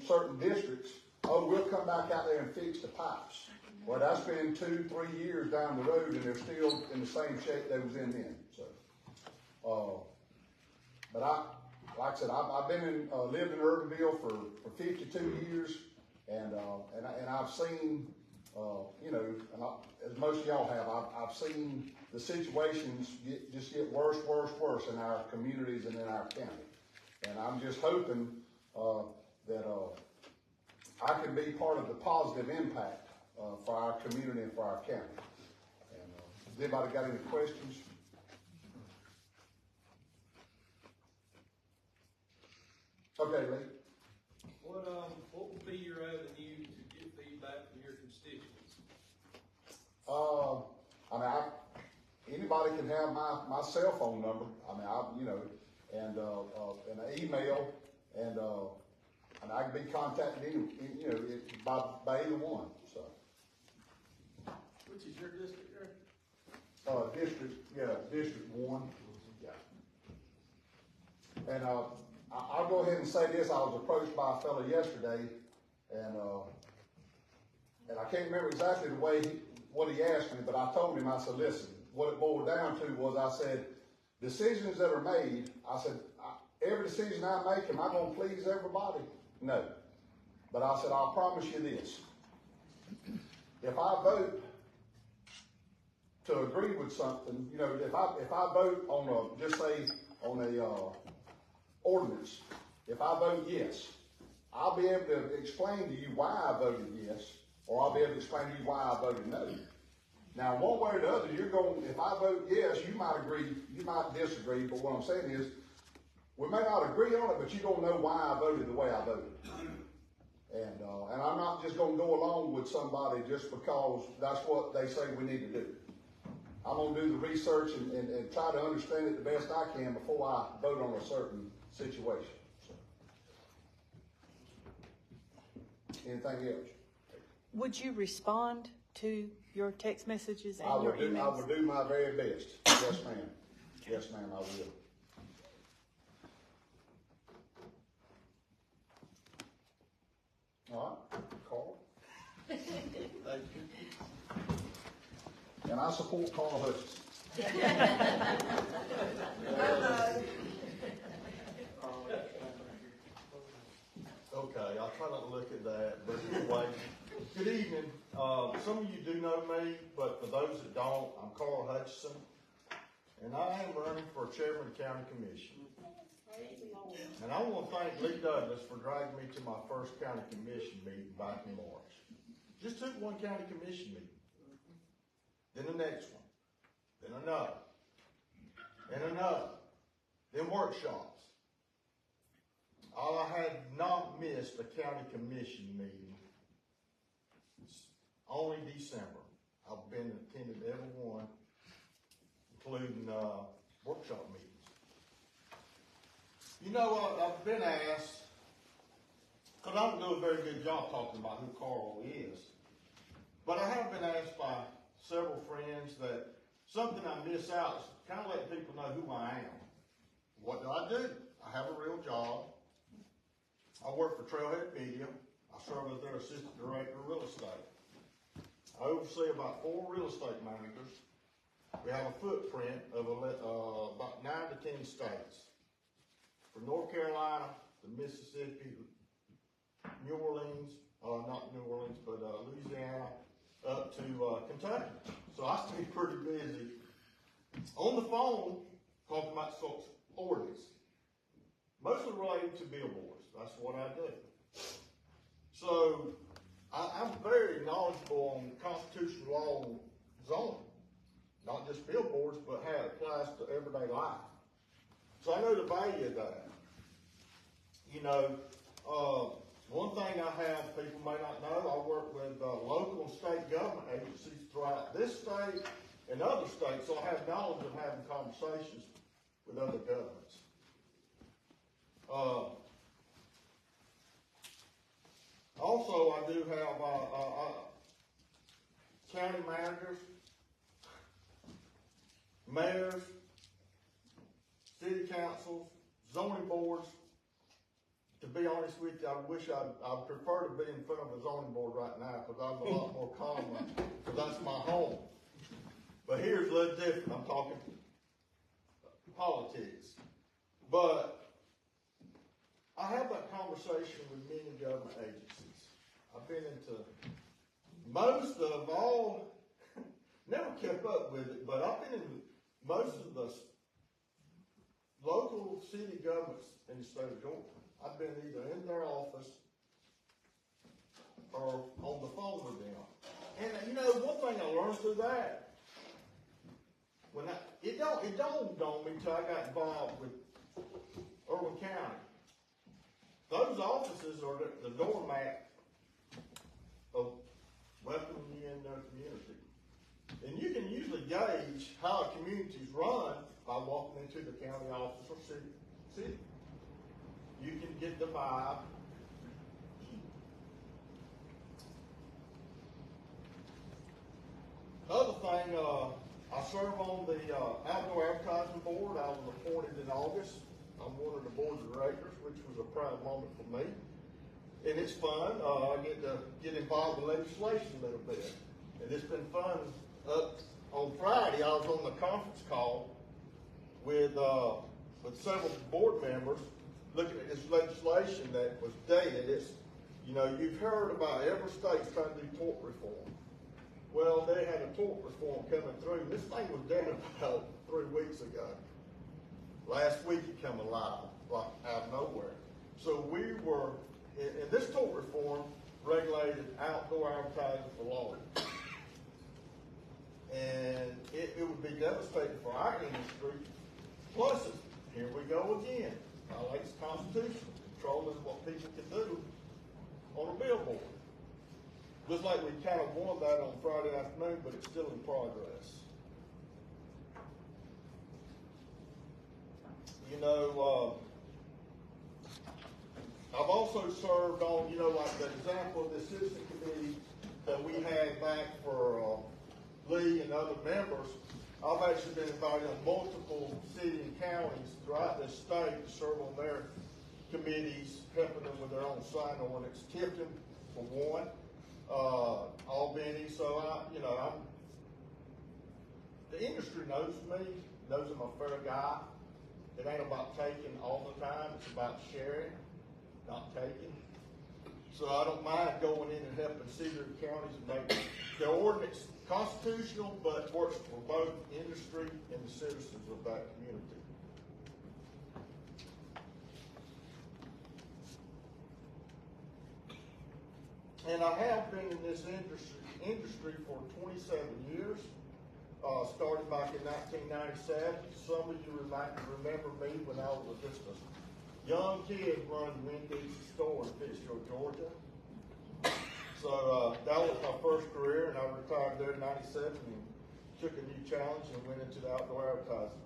certain districts, we'll come back out there and fix the pipes. Well, that's been 2-3 years down the road, and they're still in the same shape they was in then. So, but like I said, I've been lived in Irvinville for 52 years, and I've seen, as most of y'all have, I've seen the situations just get worse in our communities and in our county. And I'm just hoping that I can be part of the positive impact for our community and for our county. And has anybody got any questions? Okay, Lee. What would be your avenue to get feedback from your constituents? Anybody can have my cell phone number. And an email, and I can be contacted by either one. So. Which is your district, Eric? District 1. Yeah. And I'll go ahead and say this. I was approached by a fellow yesterday, and I can't remember exactly what he asked me, but I told him, I said, listen, what it boiled down to was, I said, decisions that are made, I said, every decision I make, am I going to please everybody? No. But I said, I'll promise you this. If I vote to agree with something, if I vote on on a ordinance, if I vote yes, I'll be able to explain to you why I voted yes, or I'll be able to explain to you why I voted no. Now, one way or the other, if I vote yes, you might agree, you might disagree, but what I'm saying is, we may not agree on it, but you're going to know why I voted the way I voted. And I'm not just going to go along with somebody just because that's what they say we need to do. I'm going to do the research and try to understand it the best I can before I vote on a certain situation. So. Anything else? Would you respond to your text messages I and your will do, I emails? will do my very best. Yes, ma'am. Yes, ma'am, I will. All right, Carl. Thank you. And I support Carl Hutchison. Okay, I'll try not to look at that, but anyway, good evening. Some of you do know me, but for those that don't, I'm Carl Hutchison, and I am running for chairman of the county commission. And I want to thank Lee Douglas for dragging me to my first county commission meeting back in March. Just took one county commission meeting, then the next one, then another, and another, then workshops. I had not missed a county commission meeting, only December. I've been attended every one, including workshop meetings. You know, I've been asked, because I don't do a very good job talking about who Carl is, but I have been asked by several friends that something I miss out is kind of letting people know who I am. What do? I have a real job. I work for Trailhead Media. I serve as their assistant director of real estate. I oversee about 4 real estate managers. We have a footprint of about 9 to 10 states. From North Carolina to Mississippi, New Orleans, not New Orleans, but Louisiana, up to Kentucky. So I stay pretty busy on the phone talking about sports, mostly related to billboards. That's what I do. So I'm very knowledgeable on constitutional law and zoning, not just billboards, but how it applies to everyday life. So I know the value of that. You know, one thing I have, people may not know, I work with local and state government agencies throughout this state and other states, so I have knowledge of having conversations with other governments. Also, I do have county managers, mayors, city councils, zoning boards. To be honest with you, I wish I'd prefer to be in front of a zoning board right now because I'm a lot more calm because that's my home. But here's a little different. I'm talking politics. But I have that conversation with many government agencies. I've been into most of all, never kept up with it, but I've been in most of the local city governments in the state of Georgia. I've been either in their office or on the phone with them. And you know, one thing I learned through that, it dawned on me till I got involved with Irwin County. Those offices are the doormat of welcoming you in their community. And you can usually gauge how a community is run by walking into the county office or city. You can get the vibe. Other thing, I serve on the Outdoor Advertising Board. I was appointed in August. I'm one of the board of directors, which was a proud moment for me. And it's fun. I get to get involved in legislation a little bit. And it's been fun. On Friday, I was on the conference call with several board members looking at this legislation that was dated. It's, you know, you've heard about every state trying to do tort reform. Well, they had a tort reform coming through. This thing was dated about 3 weeks ago. Last week it came alive, like out of nowhere. So we were, and this tort reform regulated outdoor advertising for law. And it would be devastating for our industry. Plus, here we go again. Violates the Constitution, controlling what people can do on a billboard. Looks like we kind of won that on Friday afternoon, but it's still in progress. You know, I've also served on, you know, like the example of the citizen committee that we had back for Lee and other members, I've actually been invited on multiple city and counties throughout this state to serve on their committees, helping them with their own sign ordinance. Tipton for one, Albany. So the industry knows me, knows I'm a fair guy. It ain't about taking all the time, it's about sharing, not taking. So I don't mind going in and helping cities and counties make the ordinance constitutional, but works for both industry and the citizens of that community. And I have been in this industry for 27 years. Started back in 1997. Some of you might remember me when I was just a young kid running Wendy's store in Pittsfield, Georgia. So that was my first career, and I retired there in 97 and took a new challenge and went into the outdoor advertising.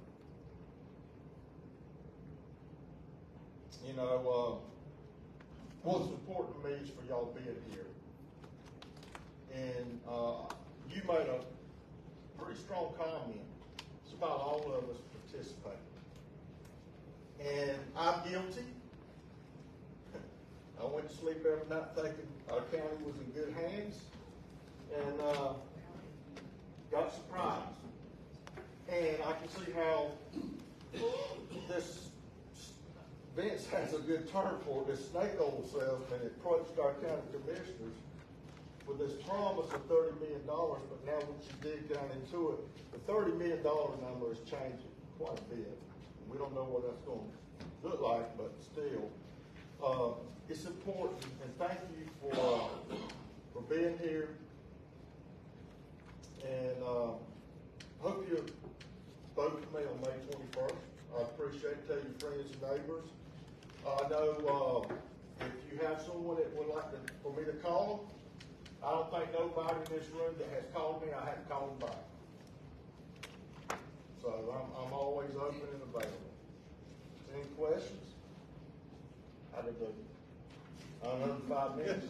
You know, what's important to me is for y'all being here. And you made a pretty strong comment. It's about all of us participating. And I'm guilty. I went to sleep every night thinking our county was in good hands, and got surprised. And I can see how this Vince has a good term for it, this snake oil salesman approached our county commissioners with this promise of $30 million, but now once you dig down into it, the $30 million number is changing quite a bit. We don't know what that's going to look like, but still, it's important, and thank you for being here. And hope you vote for me on May 21st. I appreciate it. Tell your friends and neighbors. I know if you have someone that would like for me to call, I don't think nobody in this room that has called me, I haven't called them back. So I'm always open and available. Any questions? How did they? Another 5 minutes.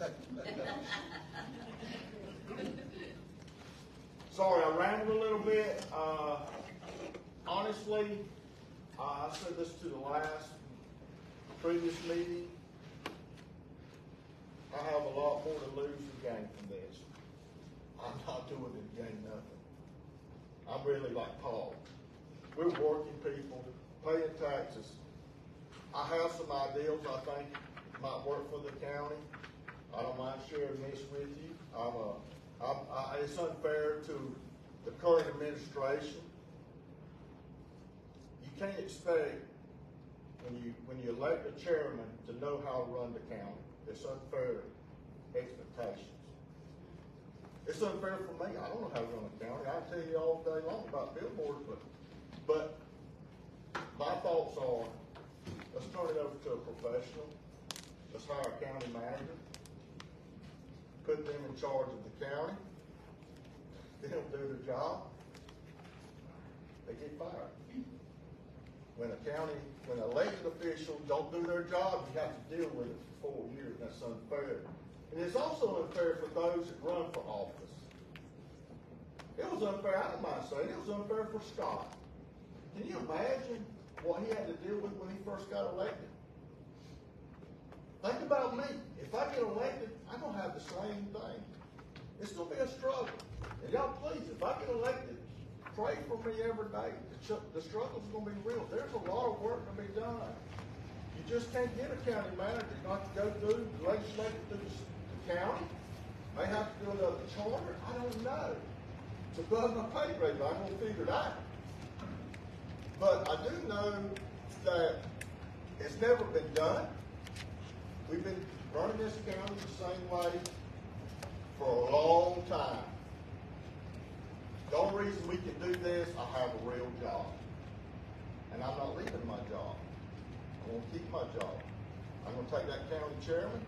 Sorry, I rambled a little bit. Honestly, I said this to the previous meeting. I have a lot more to lose than gain from this. I'm not doing it to gain nothing. I'm really like Paul. We're working people, paying taxes. I have some ideals I think might work for the county. I don't mind sharing this with you. It's unfair to the current administration. You can't expect when you elect a chairman to know how to run the county. It's unfair expectations. It's unfair for me. I don't know how to run a county. I tell you all day long about billboards, but my thoughts are, let's turn it over to a professional. Let's hire a county manager. Put them in charge of the county. They don't do their job, they get fired. When elected officials don't do their job, you have to deal with it for 4 years. That's unfair. And it's also unfair for those that run for office. It was unfair, I don't mind saying, it was unfair for Scott. Can you imagine what he had to deal with when he first got elected? Think about me. If I get elected, I'm going to have the same thing. It's going to be a struggle. And y'all please, if I get elected, pray for me every day. The struggle's going to be real. There's a lot of work to be done. You just can't get a county manager not to go through, legislate through the county. May have to do another charter. I don't know. It's above my pay grade, but I'm going to figure it out. But I do know that it's never been done. We've been running this county the same way for a long time. The only reason we can do this, I have a real job. And I'm not leaving my job. I'm going to keep my job. I'm going to take that county chairman.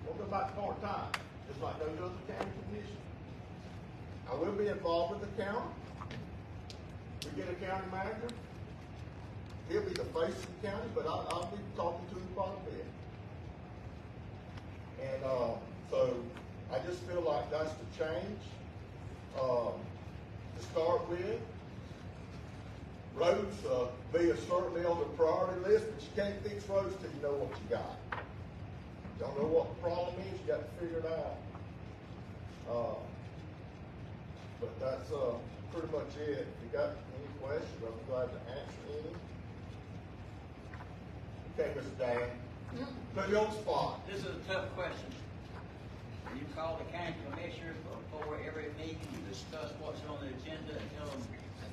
We'll go back part-time, just like those other county commissioners. I will be involved with the county. We get a county manager. He'll be the face of the county, but I'll be talking to him quite a bit. And so I just feel like that's the change, to start with. Roads, be certainly on the priority list, but you can't fix roads till you know what you got. Don't know what the problem is, you got to figure it out. But that's, pretty much it. If you got any questions, I'm glad to answer any. Okay, Mr. Dan, put you on the spot. This is a tough question. You call the county commissioners before every meeting, you discuss what's on the agenda and tell them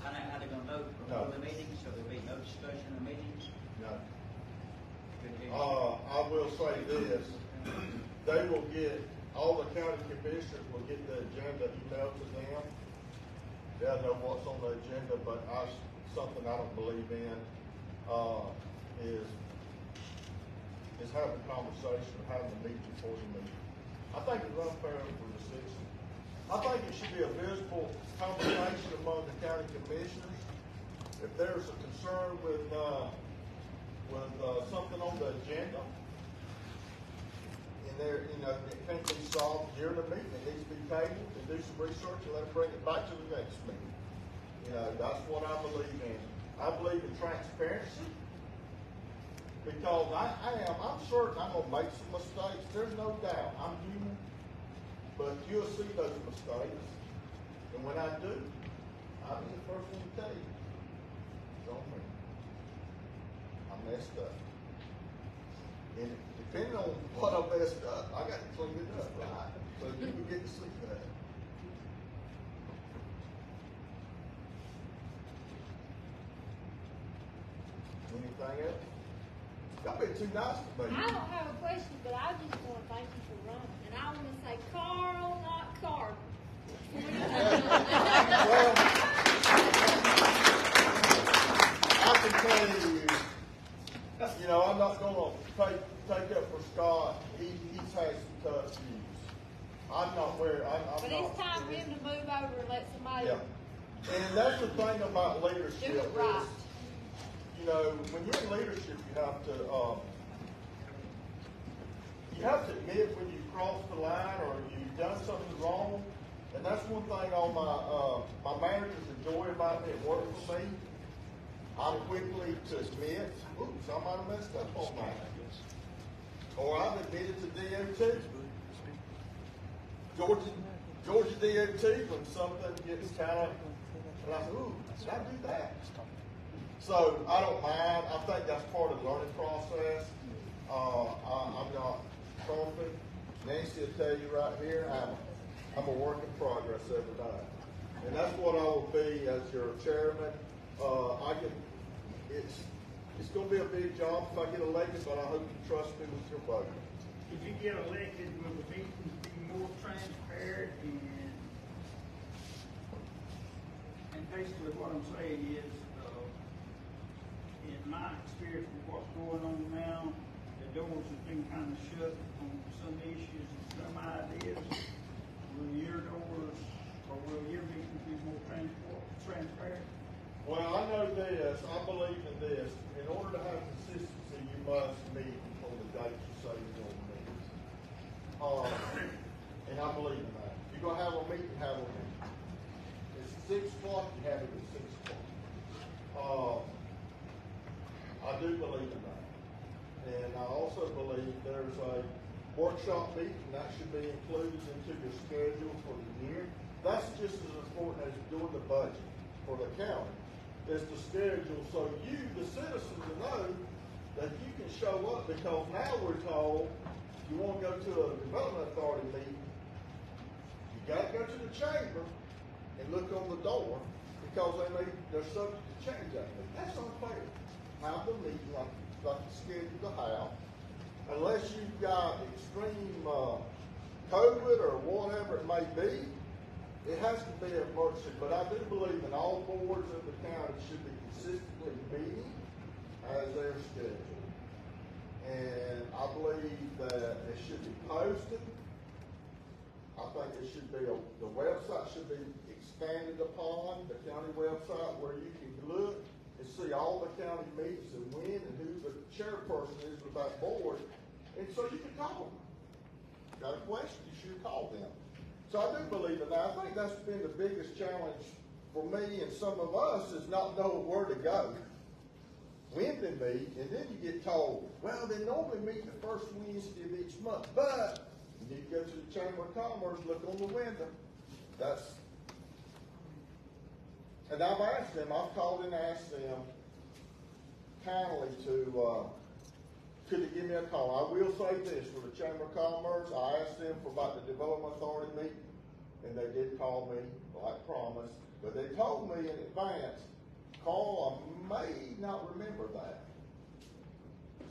how they're gonna vote before the meeting, so there'll be no discussion in the meetings? No. I will say this, they will get, all the county commissioners will get the agenda emailed to them. They'll know what's on the agenda, but something I don't believe in, is having a conversation, or having a meeting before the meeting. I think it's unfair for the citizens. I think it should be a visible conversation among the county commissioners. If there's a concern with something on the agenda, and there, it can't be solved during the meeting, it needs to be tabled, and do some research, and let them bring it back to the next meeting. That's what I believe in. I believe in transparency, because I'm certain I'm gonna make some mistakes. There's no doubt. I'm human, but you'll see those mistakes, and when I do, I'll be the first one to tell you. It's on me. I messed up. And depending on what I messed up, I got to clean it up, right? So you can get to see that. Anything else? Y'all been too nice to me. I don't have a question, but I just want to thank you for running. And I want to say Carl, not Carter. Well, I can tell you, I'm not gonna take up for Scott. He's had some tough views. I'm not where, But it's time for him to move over and let somebody. Yeah. And that's the thing about leadership. Do it right. When you're in leadership, you have to admit when you cross the line or you've done something wrong. And that's one thing all my managers enjoy about me at work for me. I'm quickly to admit, somebody messed up on that. Or I've admitted to DOT. Georgia DOT, when something gets kind of, and I said, did I do that? So I don't mind. I think that's part of the learning process. I'm not perfect. Nancy will tell you right here, I'm a work in progress every day. And that's what I will be as your chairman. It's going to be a big job if I get elected, but I hope you trust me with your vote. If you get elected, will the meetings be more transparent and basically what I'm saying is, in my experience with what's going on now, the doors have been kind of shut on some issues and some ideas. Will your doors, or will your meetings be more transparent? Well, I know this, I believe in this. In order to have consistency, you must meet on the date you say you're going to meet. And I believe in that. If you're going to have a meeting, have a meeting. It's 6 o'clock, you have it at 6 o'clock. I do believe in that. And I also believe there's a workshop meeting that should be included into your schedule for the year. That's just as important as doing the budget for the county, is the schedule, so you, the citizens, know that you can show up, because now we're told you want to go to a development authority meeting, you got to go to the chamber and look on the door, because they're subject to change that meeting. That's unfair. Have the meeting like you scheduled to have, unless you've got extreme COVID or whatever it may be. It has to be an emergency, but I do believe in all boards of the county should be consistently meeting as they're scheduled. And I believe that it should be posted. I think it should be, the website should be expanded upon, the county website, where you can look and see all the county meetings and when and who the chairperson is of that board. And so you can call them. got a question, you should call them. So I do believe in that. I think that's been the biggest challenge for me and some of us is not knowing where to go, when to meet, and then you get told, well, they normally meet the first Wednesday of each month, but you need to go to the Chamber of Commerce, look on the window. And I've asked them, I've called and asked them kindly to, could they give me a call? I will say this, for the Chamber of Commerce, I asked them for about the Development Authority meeting, and they did call me, like promised, but they told me in advance, Carl, I may not remember that.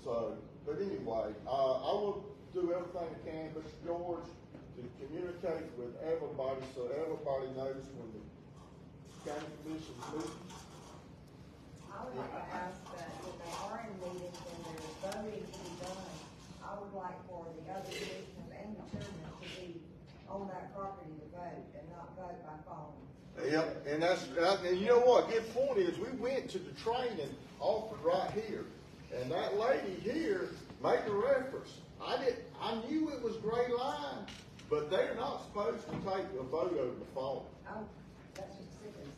So, but anyway, I will do everything I can, Mr. George, to communicate with everybody so everybody knows when the county commission meets. I would like to ask that when they are in meetings and there's voting to be done, I would like for the other commissioners and the chairman to be on that property to vote and not vote by phone. Yep, and you know what, good point is, we went to the training offered right here, and that lady here made a reference. I knew it was gray line, but they're not supposed to take a vote over the phone. Oh, that's just ridiculous.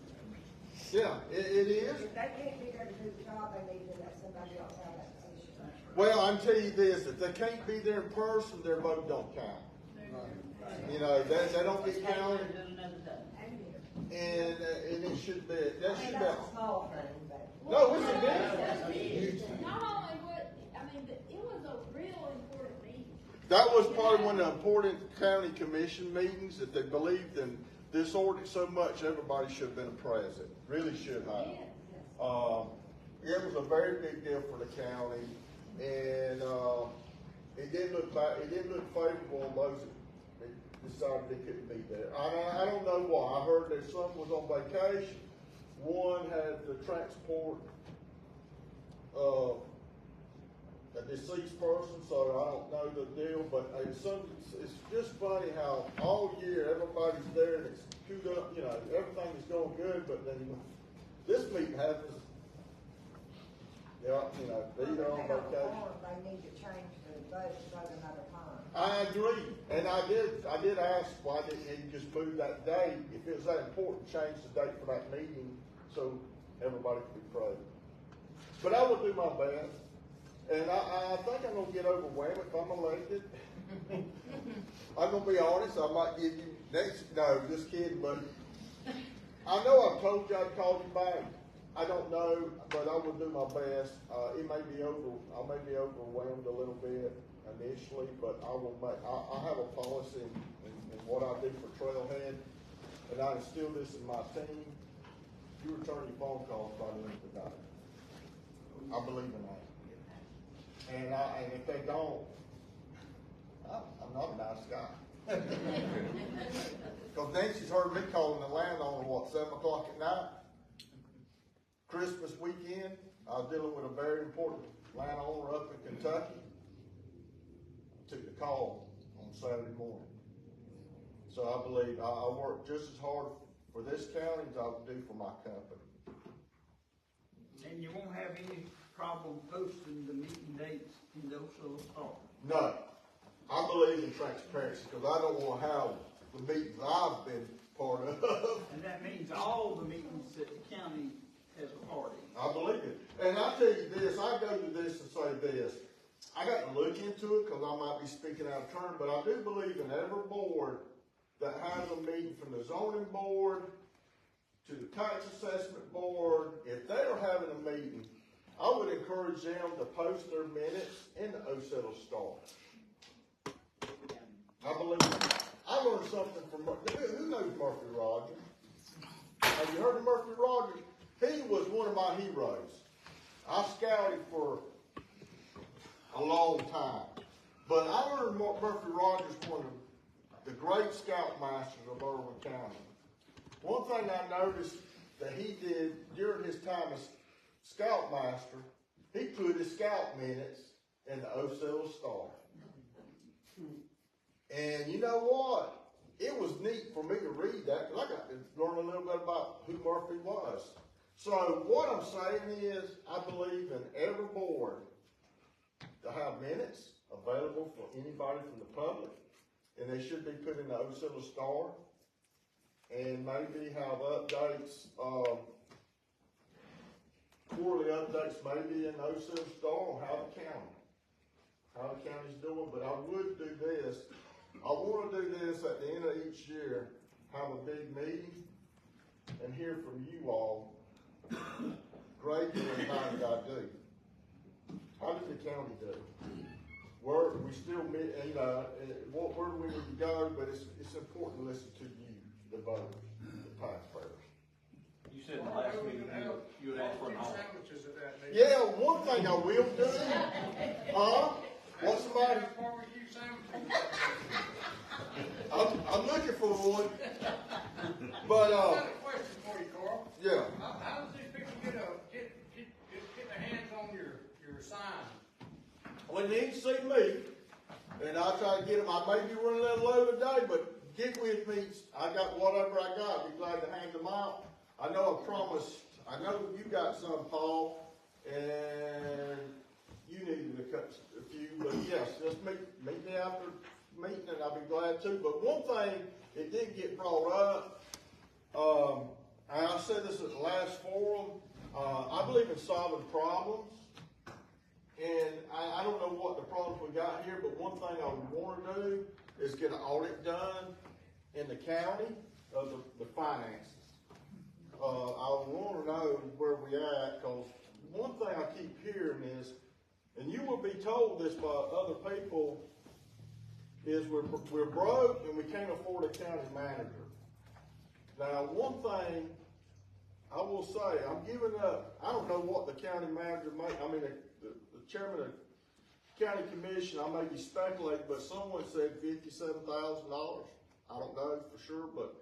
Yeah, it is. If they can't be there to do the job, they need to let somebody else have that position. Well, I can tell you this, if they can't be there in person, their vote don't count. You know, they don't get counted. And it should be, that should be. That's a small thing, but. No, it's a big thing. Not only what, I mean, it was a real important meeting. That was probably one of the important county commission meetings that they believed in this ordinance so much, everybody should have been present, really should have. It was a very big deal for the county, and, it didn't look favorable on those that decided they couldn't be there. I don't know why. I heard that some was on vacation. One had to transport, a deceased person, so I don't know the deal, but it's just funny how all year everybody's there and it's queued up, you know, everything is going good, but then this meeting happens, yeah, you know, they're on vacation. They need to change the vote to vote another time. I agree, and I did ask why didn't he just move that date, if it was that important, change the date for that meeting so everybody could be present. But I will do my best. And I think I'm gonna get overwhelmed if I'm elected. I'm gonna be honest, I might give you no, just kidding, but I know I've told you I'd call you back. I don't know, but I will do my best. I may be overwhelmed a little bit initially, but I have a policy in what I do for Trailhead, and I instill this in my team. You return your phone calls by the end of the day. I believe in that. And if they don't, I'm not a nice guy. Because Nancy's heard me calling the landowner, 7 o'clock at night? Christmas weekend, I was dealing with a very important landowner up in Kentucky. Took the call on Saturday morning. So I believe I work just as hard for this county as I would do for my company. And you won't have any problem posting the meeting dates in those little stars? No. I believe in transparency because I don't want to have the meetings I've been part of. And that means all the meetings that the county has a part in. I believe it. And I tell you this, I go to this and say this. I got to look into it because I might be speaking out of turn, but I do believe in every board that has a meeting from the zoning board to the tax assessment board. If they are having a meeting, I would encourage them to post their minutes in the Osceola Star. I believe it. I learned something from who knows Murphy Rogers? Have you heard of Murphy Rogers? He was one of my heroes. I scouted for a long time. But I learned Murphy Rogers, one of the great scoutmasters of Irwin County. One thing I noticed that he did during his time as scoutmaster, he put his scout minutes in the Osceola Star. And you know what? It was neat for me to read that because I got to learn a little bit about who Murphy was. So what I'm saying is I believe in every board to have minutes available for anybody from the public and they should be put in the Osceola Star, and maybe have updates, quarterly updates maybe in the Osceola Star on how the county's doing, but I would do this. I wanna do this at the end of each year, have a big meeting, and hear from you all. Grading and how did I do? How did the county do? Where we still, you know, where do we need to go? But it's important to listen to you, the voters, the taxpayers. You said in the last meeting you would ask for an audit. Sandwiches at that meeting. Yeah, one thing I will do, what somebody, Barbecue sandwiches. I'm looking for one, but, I got a question for you, Carl. yeah. How does these people get their hands on your sign? When they see me, and I'll try to get them, I may be running a little low today, but get with me. I got whatever I got. I'd be glad to hand them out. I know I promised, I know you got some, Paul, and you needed to cut a few, but yes, just meet me after meeting and I'll be glad to. But one thing that did get brought up, and I said this at the last forum, I believe in solving problems. And I don't know what the problems we got here, but one thing I would want to do is get an audit done in the county of the finances. I want to know where we at, because one thing I keep hearing is, and you will be told this by other people, is we're broke and we can't afford a county manager. Now, one thing I will say, I'm giving up. I don't know what the county manager the chairman of the county commission, I may be speculating, but someone said $57,000. I don't know for sure, but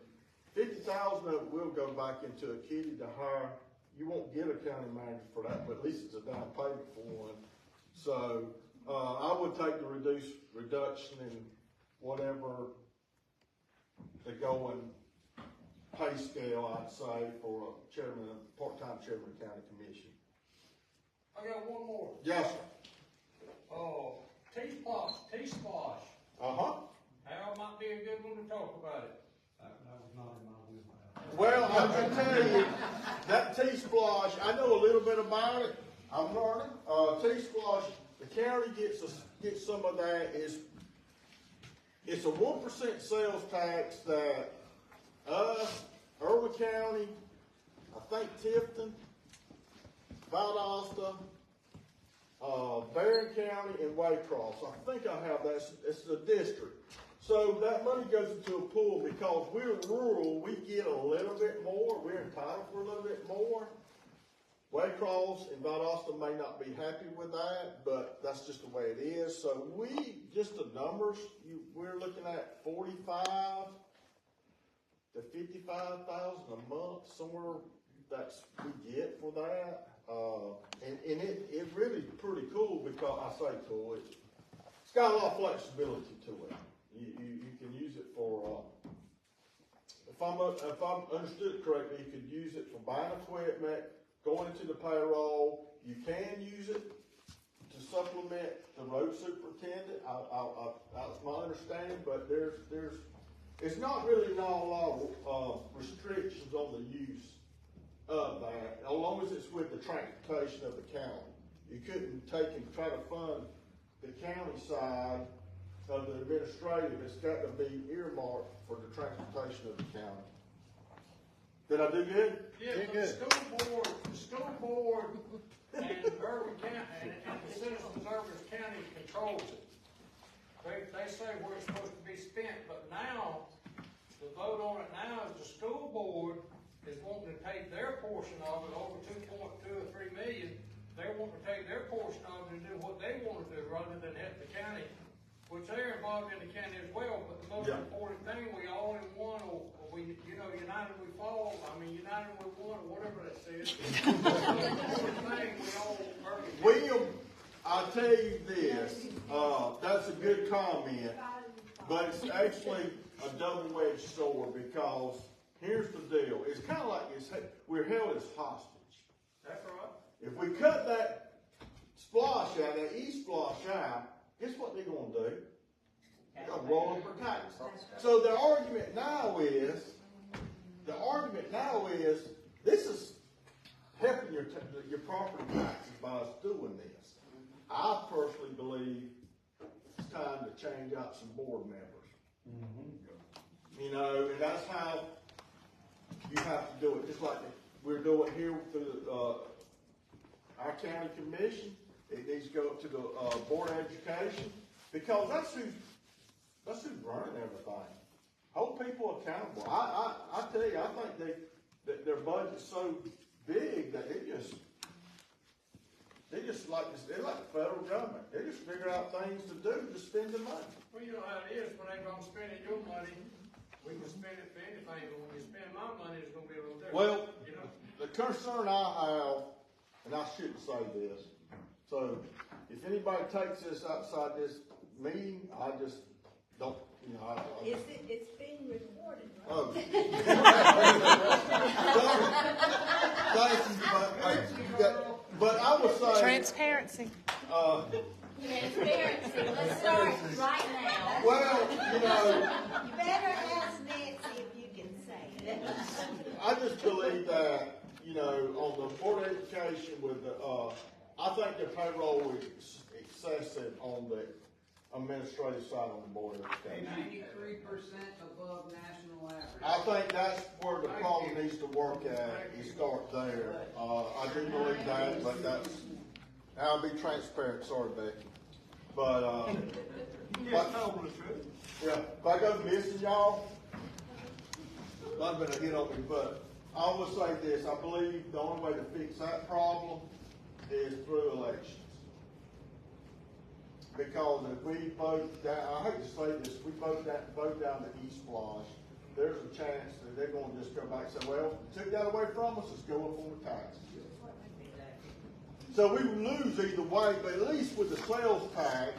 $50,000 of it will go back into a kitty to hire. You won't get a county manager for that, but at least it's a down payment for one. So I would take the reduction in whatever the going pay scale, I'd say, for a chairman, a part-time chairman of the county commission. I got one more. Yes, sir. Oh, T-Splosh. Uh-huh. Hal might be a good one to talk about it. That was not in my wheelhouse. Well, I can tell you, that T-Splosh, I know a little bit about it. I'm learning. T-Splosh, the county gets some of that. It's a 1% sales tax that us, Irwin County, I think Tifton, Valdosta, Barron County, and Waycross. I think I have that. It's the district. So that money goes into a pool because we're rural. We get a little bit more. We're entitled for a little bit more. Waycross and Valdosta may not be happy with that, but that's just the way it is. So just the numbers, we're looking at 45 to 55,000 a month, somewhere that's we get for that. And it really really pretty cool because I say cool. It's got a lot of flexibility to it. You can use it for if I'm understood it correctly, you could use it for buying equipment, going into the payroll. You can use it to supplement the road superintendent. That's my understanding, but it's not really a lot of restrictions on the use of that, as long as it's with the transportation of the county. You couldn't take and try to fund the county side of the administrative. It's got to be earmarked for the transportation of the county. Did I do good? Yeah, but the school board and Irwin County, and the citizens of Irwin County controls it. They say where it's supposed to be spent, but now, the vote on it now is the school board is wanting to take their portion of it, over 2.2 or 3 million. They're wanting to take their portion of it and do what they want to do rather than help the county, which they're involved in the county as well. But the most important thing, we all in one, or we, united we fall. I mean, united we won, or whatever that says. William, I'll tell you this, that's a good comment, but it's actually a double-edged sword because here's the deal. It's kind of like we're held as hostage. That's right. If we cut that splosh out, that E-splosh out, guess what they're going to do? They'll roll up our taxes. So the argument now is, this is helping your property taxes by us doing this. I personally believe it's time to change out some board members. You know, and that's how you have to do it, just like we're doing here through our county commission. It needs to go up to the board of education, because that's who's running everything. Hold people accountable. I tell you, I think their budget's so big that they're like the federal government. They just figure out things to do to spend the money. Well, you know how it is, when they gonna spend your money, we can spend it for anything, but when you spend my money, it's gonna be a little different. Well, you know? the concern I have, and I shouldn't say this, so if anybody takes this outside this meeting, I just don't, you know, It's being recorded, right? Oh. But I would say. Transparency. Transparency, let's start right now. Well, you know. You better ask Nancy if you can say it. I just believe that, you know, on the board of education with the, I think the payroll is excessive on the administrative side on the board of education. 93% above national average. I think that's where the problem needs to work at, is start there. I do believe that, but that's, I'll be transparent, sorry, Becky. But, You just told the truth. yeah, if I go missing y'all, I've been a hit on me, but I will say this, I believe the only way to fix that problem is through elections. Because if we vote down, I hate to say this, if we vote down the East Blanche, there's a chance that they're gonna just come back and say, well, took that away from us, let's go up on the taxes. So we would lose either way, but at least with the sales tax,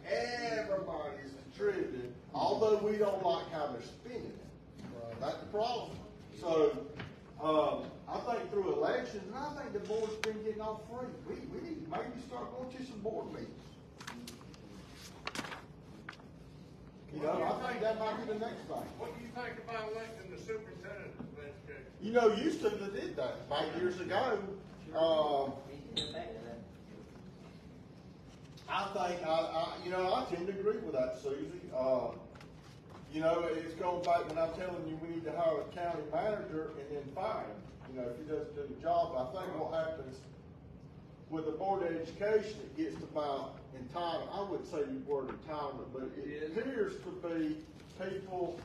everybody's contributing, although we don't like how they're spending it. That's the problem. So, I think through elections, and I think the board's been getting off free. We need to maybe start going to some board meetings. You know, I think that might be the next thing. What do you think about electing the superintendent of education? You know, used to they did that 5 years ago. I think I tend to agree with that, Susie. You know, it's going back when I'm telling you we need to hire a county manager and then fire him. You know, if he doesn't do the job. I think what happens with the board of education, it gets about entitlement. I wouldn't say the word entitlement, but it appears to be people.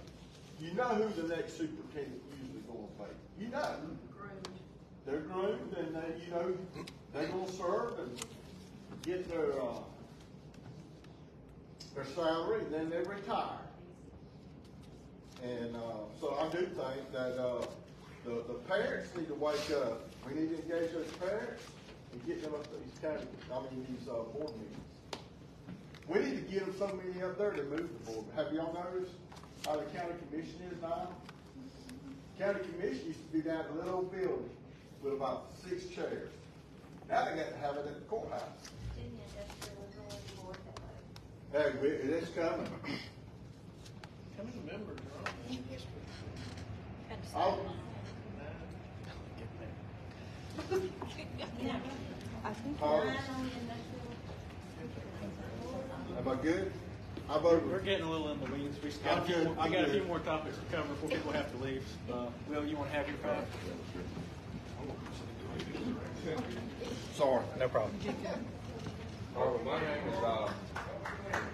You know who the next superintendent usually going to be. You know, they're groomed, and they're going to serve and get their salary, and then they retire. And so I do think that the parents need to wake up. We need to engage those parents and get them up to these board meetings. We need to get them so many up there to move the board. Have y'all noticed how the county commission is now? County commission used to be down in a little old building with about 6 chairs. Now they got to have it at the courthouse. Hey, it is coming. How many members are on this? I think Am I good? How about We're getting a little in the weeds. I got a few more topics to cover before people have to leave. Will, you want to have your five? Sorry. No problem. Oh, my name is,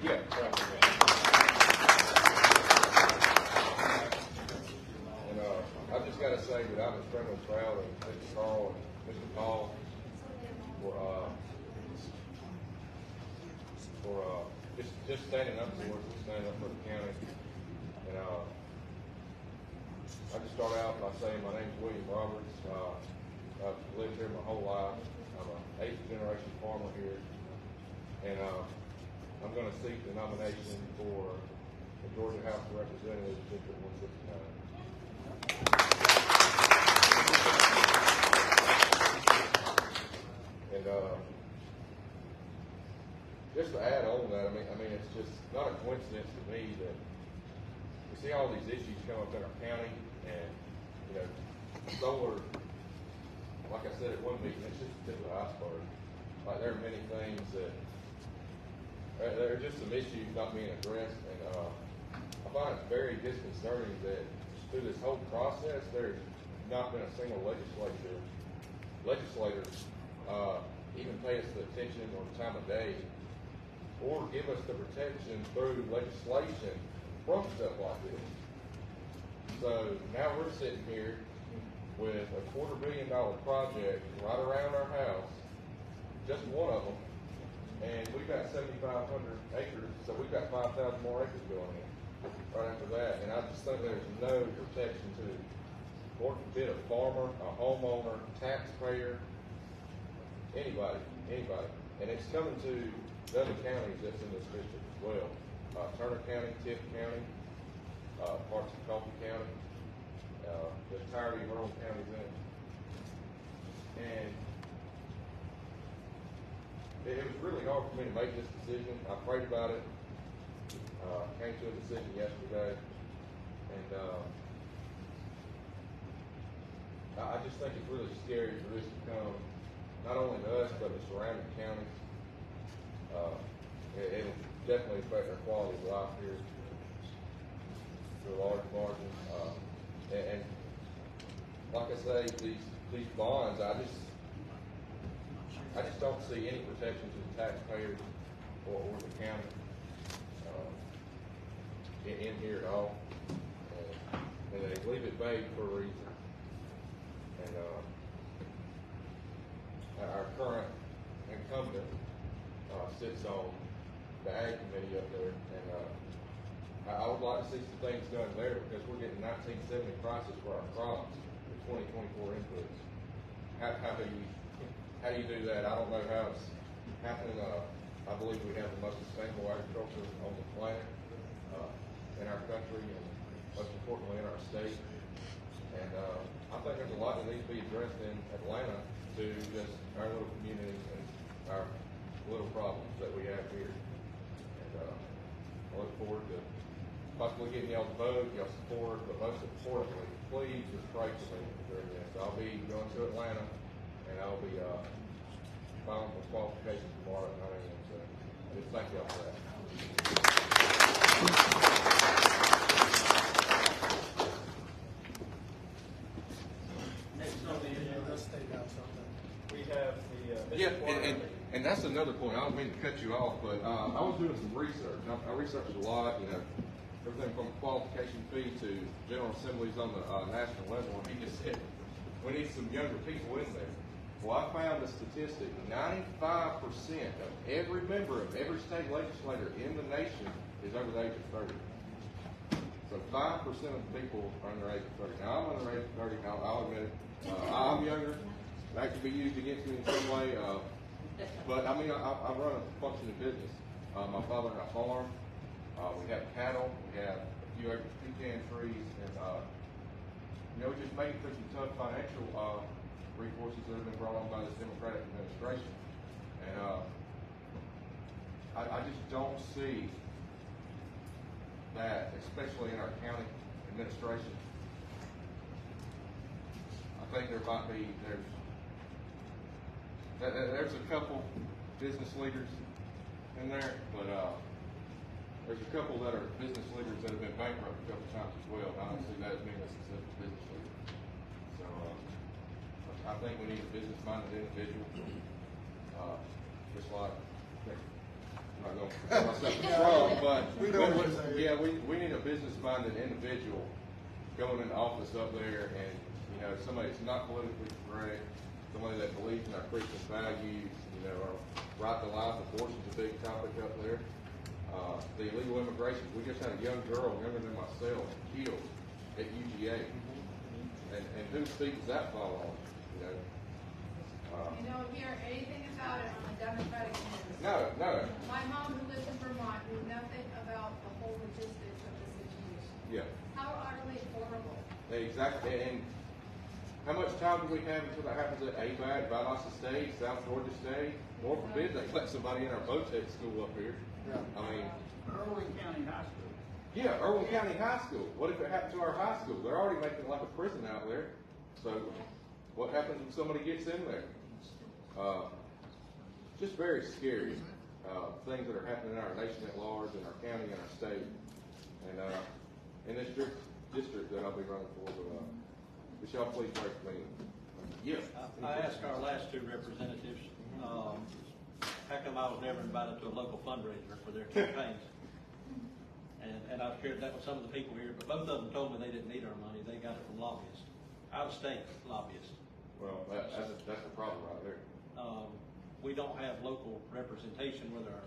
yeah. And, I just gotta say that I'm extremely proud of Mr. Carl and Mr. Paul for just standing up for us and standing up for the county. And, I just start out by saying my name's William Roberts. I've lived here my whole life. I'm an 8th generation farmer here. And I'm going to seek the nomination for the Georgia House of Representatives, District 169. And just to add on that, I mean, it's just not a coincidence to me that we see all these issues come up in our county, and, you know, solar, like I said at one meeting, it's just the tip of the iceberg. Like, there are many things that, there are just some issues not being addressed, and, I find it very disconcerting that through this whole process, there's not been a single legislator, even pay us the attention or the time of day, or give us the protection through legislation from stuff like this. So now we're sitting here with a $250 million project right around our house, just one of them, and we've got 7,500 acres, so we've got 5,000 more acres going in right after that. And I just think there's no protection to, Lord forbid, a farmer, a homeowner, taxpayer, anybody. And it's coming to the other counties that's in this district as well. Turner County, Tift County, parts of Coffee County, the entirety of Irwin County's in it. And it was really hard for me to make this decision. I prayed about it, came to a decision yesterday, and I just think it's really scary for this to come not only to us, but the surrounding counties. It'll definitely affect our quality of life here to a large margin. And like I say, these bonds, I just don't see any protection to the taxpayers or the county in here at all. And they leave it vague for a reason. And our current incumbent sits on the Ag Committee up there, and I would like to see some things done there because we're getting 1970 prices for our crops for 2024 inputs. How do you do that? I don't know how it's happening. I believe we have the most sustainable agriculture on the planet in our country, and most importantly in our state. And I think there's a lot that needs to be addressed in Atlanta to just our little community and our little problems that we have here. And I look forward to possibly getting y'all's vote, y'all's support, but most importantly, please just pray for me during this. I'll be going to Atlanta, and I'll be filing for qualifications tomorrow at 9 a.m. So just thank y'all for that. We have the and that's another point. I don't mean to cut you off, but I was doing some research. I researched a lot, everything from qualification fee to general assemblies on the national level, and he just said we need some younger people in there. Well, I found a statistic: 95% of every member of every state legislator in the nation is over the age of 30. So 5% of the people are under the age of 30. Now I'm under the age of 30. I'll admit it. I'm younger. That could be used against me in some way. But I mean, I run a functioning business. My father and I farm. We have cattle. We have a few acres of pecan trees, and we just made it through some tough financial resources that have been brought on by this Democratic administration. And I just don't see that, especially in our county administration. I think there might be, there's a couple business leaders in there, but there's a couple that are business leaders that have been bankrupt a couple times as well. And I don't see that as being a successful business leader. So I think we need a business-minded individual, just like, I'm not going to put myself wrong, but we need a business-minded individual going into office up there, and somebody that's not politically correct, somebody that believes in our Christian values. Our right to life, abortion's a big topic up there. The illegal immigration. We just had a young girl, younger than myself, killed at UGA, and whose feet does that fall on? You don't hear anything about it on the Democratic news. No. My mom, who lives in Vermont, knew nothing about the whole logistics of the situation. Yeah. How utterly horrible. Exactly, and how much time do we have until that happens at ABAT, Valdosta State, South Georgia State? Lord forbid they let somebody in our boat tech school up here. Yeah. I mean, Irwin County High School. yeah, Irwin County High School. What if it happened to our high school? They're already making it like a prison out there. So what happens when somebody gets in there? Just very scary things that are happening in our nation at large, in our county, in our state, and in this district that I'll be running for. But y'all please pray for me. Yes. I asked our last two representatives, how come I was never invited to a local fundraiser for their campaigns? And I've shared that with some of the people here, but both of them told me they didn't need our money. They got it from lobbyists, out-of-state lobbyists. Well, that's a problem right there. We don't have local representation with our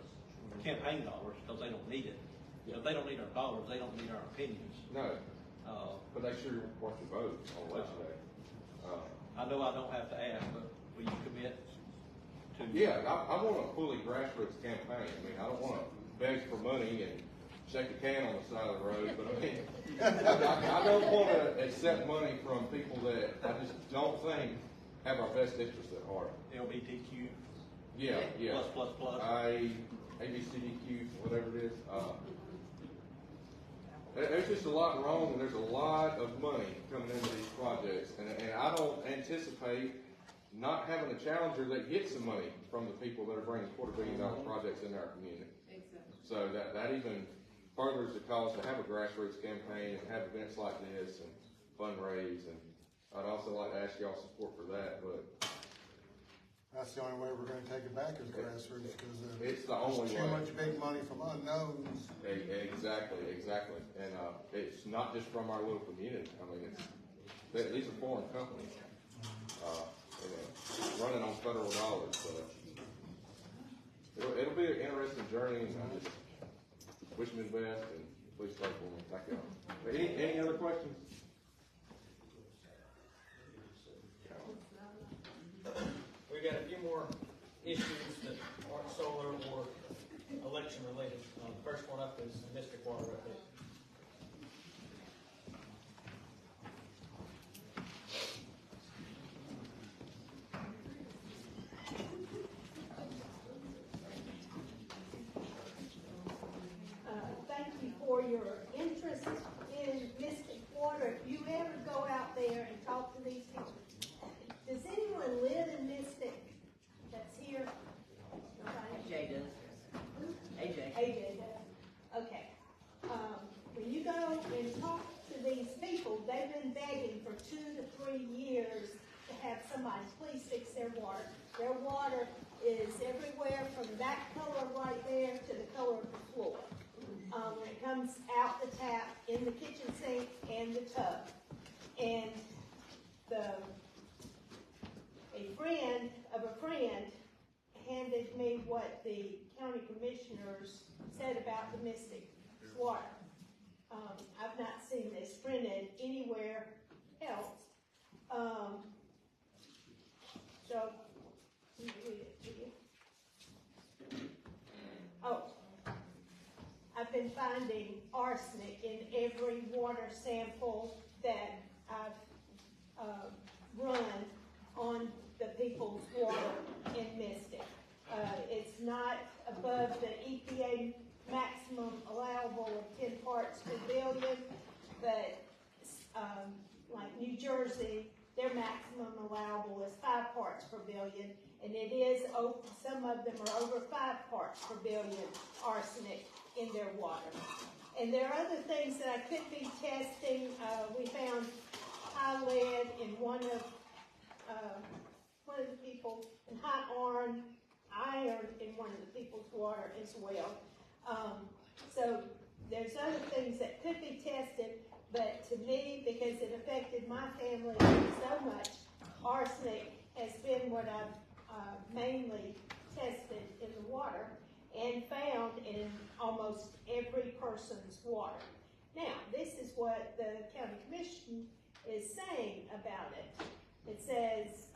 campaign dollars because they don't need it. Yeah. If they don't need our dollars, they don't need our opinions. No. But they sure want your vote on election day. I know I don't have to ask, but will you commit to? Yeah, I want a fully grassroots campaign. I mean, I don't want to beg for money and shake a can on the side of the road, but I mean, I don't want to accept money from people that I just don't think have our best interests at heart. LGBTQ. Yeah. Plus. ABCDQ, whatever it is. There's just a lot wrong, and there's a lot of money coming into these projects, and I don't anticipate not having a challenger that gets some money from the people that are bringing $250 million projects in our community. Exactly. So that even furthers the cause to have a grassroots campaign and have events like this and fundraise, and I'd also like to ask y'all support for that, but That's the only way we're gonna take it back as grassroots, because it's the only there's too way. much big money from unknowns. Exactly, and it's not just from our little community. I mean, these are foreign companies running on federal dollars. So it'll be an interesting journey, and I just wish them the best, and please pray for me. Thank you. Any other questions? We got a few more issues that aren't solar or election related. The first one up is Mystic Water update. Thank you for your interest in Mystic Water. If you ever go out there and talk to these people, does anyone live in Mystic that's here? AJ does. AJ does. Okay. When you go and talk to these people, they've been begging for 2 to 3 years to have somebody please fix their water. Their water is everywhere from that color right there to the color of the floor. When it comes out the tap, in the kitchen sink, and the tub. And a friend of a friend handed me what the county commissioners said about the Mystic Water. I've not seen this printed anywhere else. So, let me read it to you. Oh, I've been finding arsenic in every water sample that I've run on the people's water in Mystic. It's not above the EPA maximum allowable of 10 parts per billion, but like New Jersey, their maximum allowable is 5 parts per billion, and it is, some of them are over 5 parts per billion arsenic in their water. And there are other things that I could be testing. We found high lead in one of the people, and high iron in one of the people's water as well. So there's other things that could be tested, but to me, because it affected my family so much, arsenic has been what I've mainly tested in the water and found in almost every person's water. Now, this is what the county commission is saying about it. It says,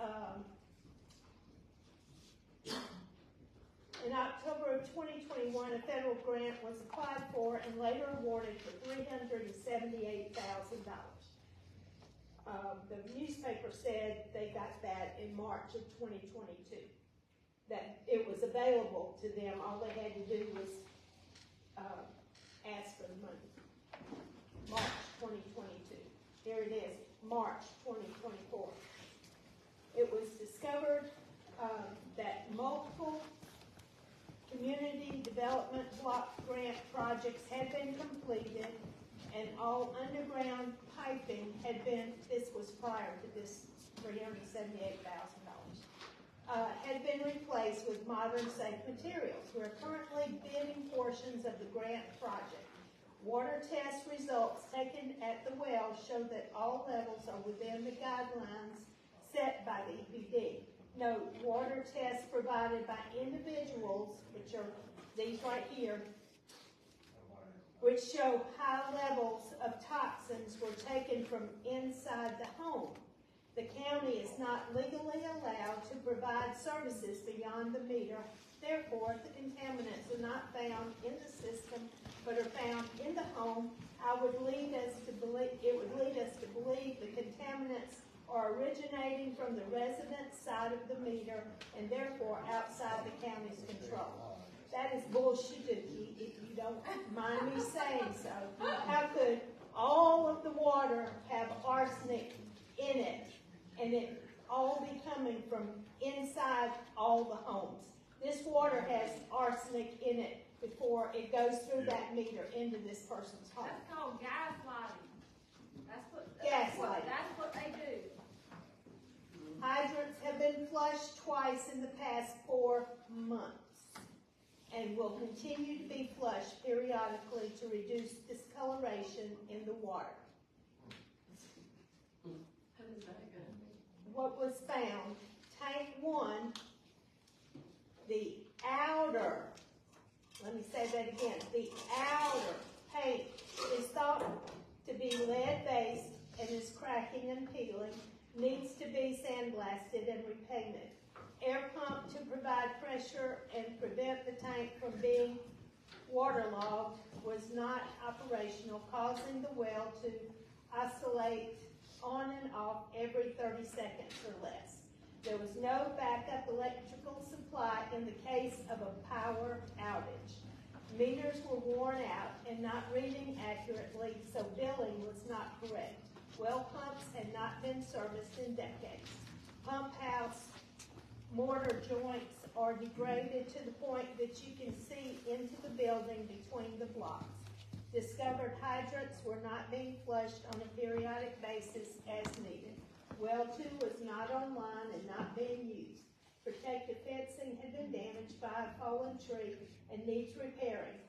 in October of 2021, a federal grant was applied for and later awarded for $378,000. The newspaper said they got that in March of 2022. That it was available to them, all they had to do was, ask for the money. March 2022. Here it is, March 2024. It was discovered, that multiple community development block grant projects had been completed and all underground piping had been, this was prior to this $378,000, had been replaced with modern safe materials. We're currently bidding portions of the grant project. Water test results taken at the well show that all levels are within the guidelines set by the EPD. Note, water tests provided by individuals, which are these right here, which show high levels of toxins were taken from inside the home. The county is not legally allowed to provide services beyond the meter. Therefore, if the contaminants are not found in the system, but are found in the home, it would lead us to believe the contaminants are originating from the resident side of the meter and therefore outside the county's control. That is bullshit, if you don't mind me saying so. How could all of the water have arsenic in it and it all be coming from inside all the homes? This water has arsenic in it before it goes through that meter into this person's home. That's called gaslighting. Gaslighting. That's what they do. Hydrants have been flushed twice in the past 4 months and will continue to be flushed periodically to reduce discoloration in the water. How is that going to be? What was found, tank 1, the outer, let me say that again, the outer tank is thought to be lead-based and is cracking and peeling, needs to be sandblasted and repainted. Air pump to provide pressure and prevent the tank from being waterlogged was not operational, causing the well to oscillate on and off every 30 seconds or less. There was no backup electrical supply in the case of a power outage. Meters were worn out and not reading accurately, so billing was not correct. Well pumps had not been serviced in decades. Pump house mortar joints are degraded to the point that you can see into the building between the blocks. Discovered hydrants were not being flushed on a periodic basis as needed. Well 2 was not online and not being used. Protective fencing had been damaged by a fallen tree and needs repairing.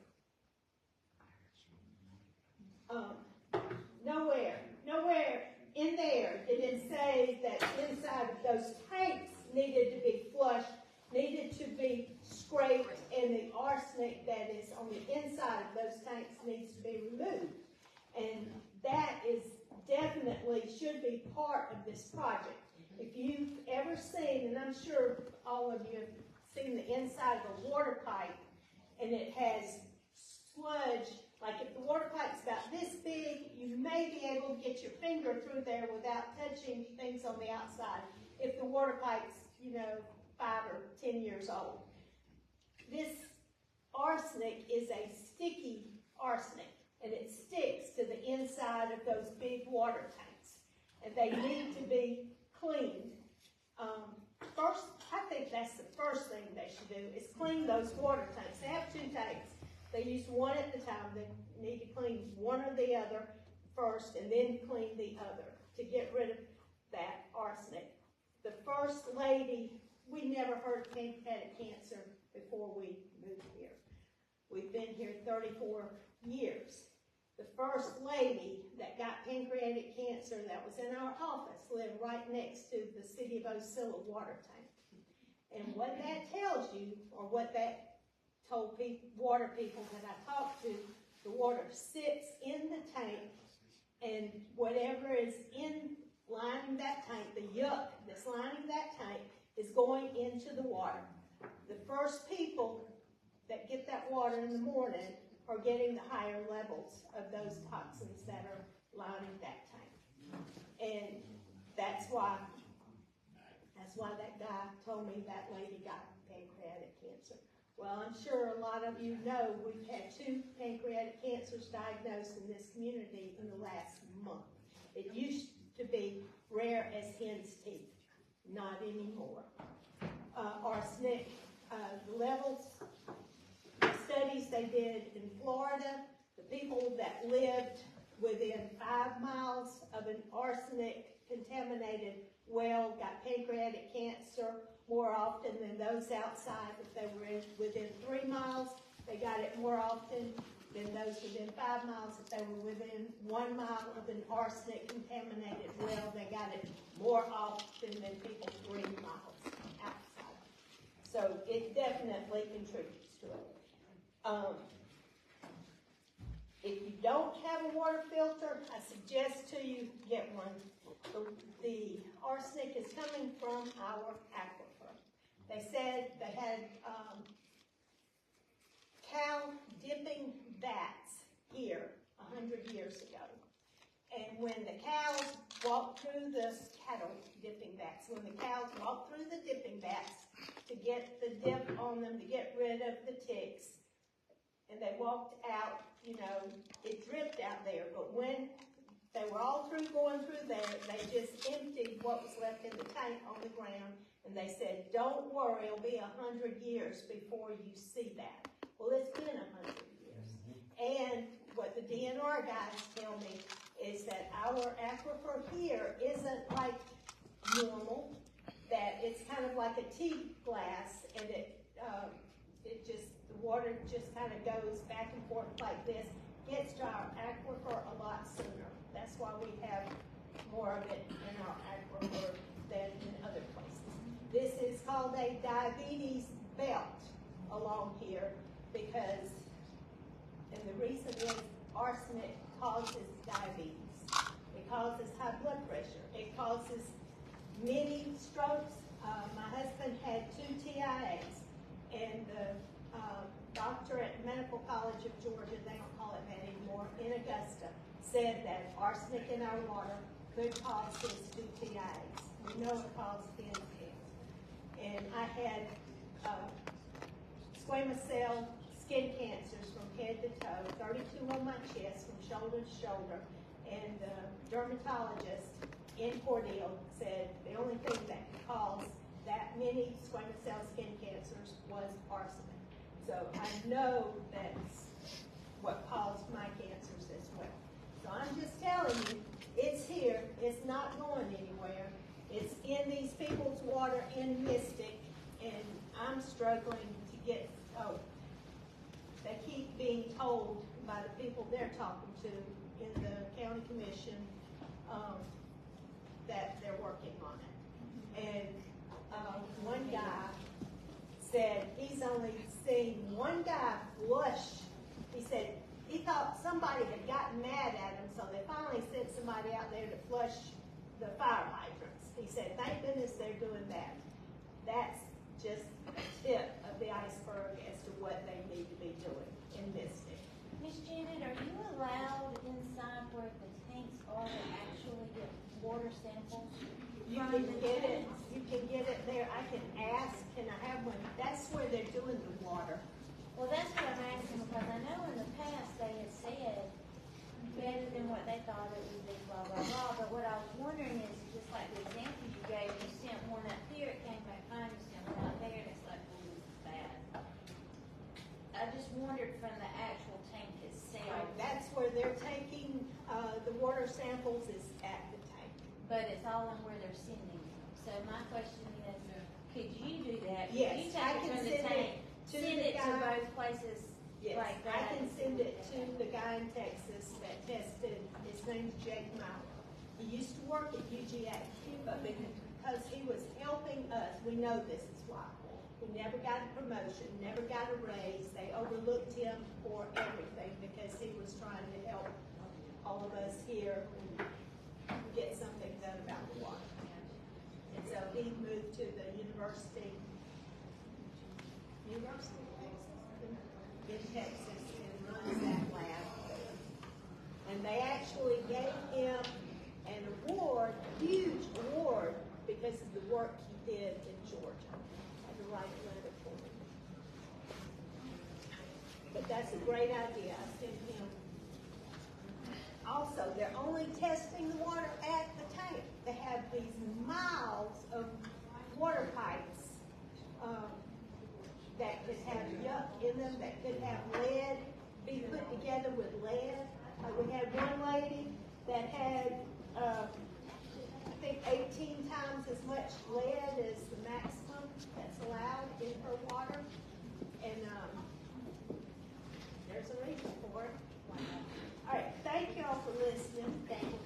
Nowhere in there did it say that inside of those tanks needed to be flushed, needed to be scraped, and the arsenic that is on the inside of those tanks needs to be removed. And that is definitely should be part of this project. If you've ever seen, and I'm sure all of you have seen the inside of a water pipe, and it has sludge, like if the water pipe's about this big, you may be able to get your finger through there without touching things on the outside. If the water pipe's, 5 or 10 years old. This arsenic is a sticky arsenic, and it sticks to the inside of those big water tanks, and they need to be cleaned. First, I think that's the first thing they should do is clean those water tanks. They have 2 tanks. They use one at a time. They need to clean one or the other first and then clean the other to get rid of that arsenic. The first lady, we never heard of pancreatic cancer before we moved here. We've been here 34 years. The first lady that got pancreatic cancer that was in our office lived right next to the City of Osceola water tank. And what that tells you, or what that told water people that I talked to, the water sits in the tank, and whatever is lining that tank, the yuck that's lining that tank, is going into the water. The first people that get that water in the morning are getting the higher levels of those toxins that are lining that tank. And that's why that guy told me that lady got pancreatic cancer. Well, I'm sure a lot of you know we've had 2 pancreatic cancers diagnosed in this community in the last month. It used to be rare as hen's teeth, not anymore. Arsenic, the levels, the studies they did in Florida, the people that lived within 5 miles of an arsenic contaminated well got pancreatic cancer more often than those outside. If they were within 3 miles, they got it more often than those within 5 miles. If they were within 1 mile of an arsenic contaminated well, they got it more often than people 3 miles outside. So it definitely contributes to it. If you don't have a water filter, I suggest to you get one. The arsenic is coming from our aquifer. They said they had cow dipping vats here 100 years ago. And when the cows walked through the cattle dipping vats, when the cows walked through the dipping vats to get the dip on them, to get rid of the ticks, and they walked out, you know, it dripped out there. But when they were all through going through there, they just emptied what was left in the tank on the ground, and they said, don't worry, it'll be 100 years before you see that. Well, it's been 100 years. And what the DNR guys tell me is that our aquifer here isn't like normal, that it's kind of like a tea glass, and the water just kind of goes back and forth like this, gets to our aquifer a lot sooner. That's why we have more of it in our aquifer than in other places. This is called a diabetes belt along here because, and the reason is arsenic causes diabetes. It causes high blood pressure. It causes many strokes. My husband had 2 TIAs, and the doctor at Medical College of Georgia, they don't call it that anymore, in Augusta, said that arsenic in our water could cause his 2 TIAs. We know it caused his cancer. And I had squamous cell skin cancers from head to toe, 32 on my chest from shoulder to shoulder, and the dermatologist in Cordele said the only thing that could cause that many squamous cell skin cancers was arsenic. So I know that's what caused my cancers as well. So I'm just telling you, it's here, it's not going anywhere. It's in these people's water in Mystic, and I'm struggling to get, they keep being told by the people they're talking to in the county commission that they're working on it. And one guy said he's only seen one guy flush. He said he thought somebody had gotten mad at him, so they finally sent somebody out there to flush the fire hydrants. He said, thank goodness they're doing that. That's just the tip of the iceberg as to what they need to be doing in Mystic. Miss Janet, are you allowed inside where the tanks are to actually get water samples? You can get it. You can get it there. I can ask, can I have one? That's where they're doing the water. Well, that's what I'm asking, because I know in the past they had said better than what they thought it would be, blah, blah, blah. But what I was wondering is, just like the examples you gave, you sent one up here, it came back fine, you sent one out there, and it's like, well, this is bad. I just wondered from the actual tank itself. That's where they're taking the water samples is at the tank. But it's all in where they're sending them. So my question is, could you do that? Could Yes, you take I it can from the send tank, it to send the it to guy. both places Yes, like that? I can send it to the guy in Texas that tested. His name's Jake Maurer. He used to work at UGA, but because he was helping us, we know this is why. He never got a promotion, never got a raise. They overlooked him for everything because he was trying to help all of us here and get something done about the water. And so he moved to the University of Texas in Texas and runs that lab. And they actually gave him an award, a huge award, because of the work he did in Georgia. I had to write a letter for him. But that's a great idea. I sent him. Also, they're only testing the water at the tank. They have these miles of water pipes that could have yuck in them, that could have lead, be put together with lead. We had one lady that had, I think 18 times as much lead as the maximum that's allowed in her water. And there's a reason for it. All right, thank y'all for listening. Thank you.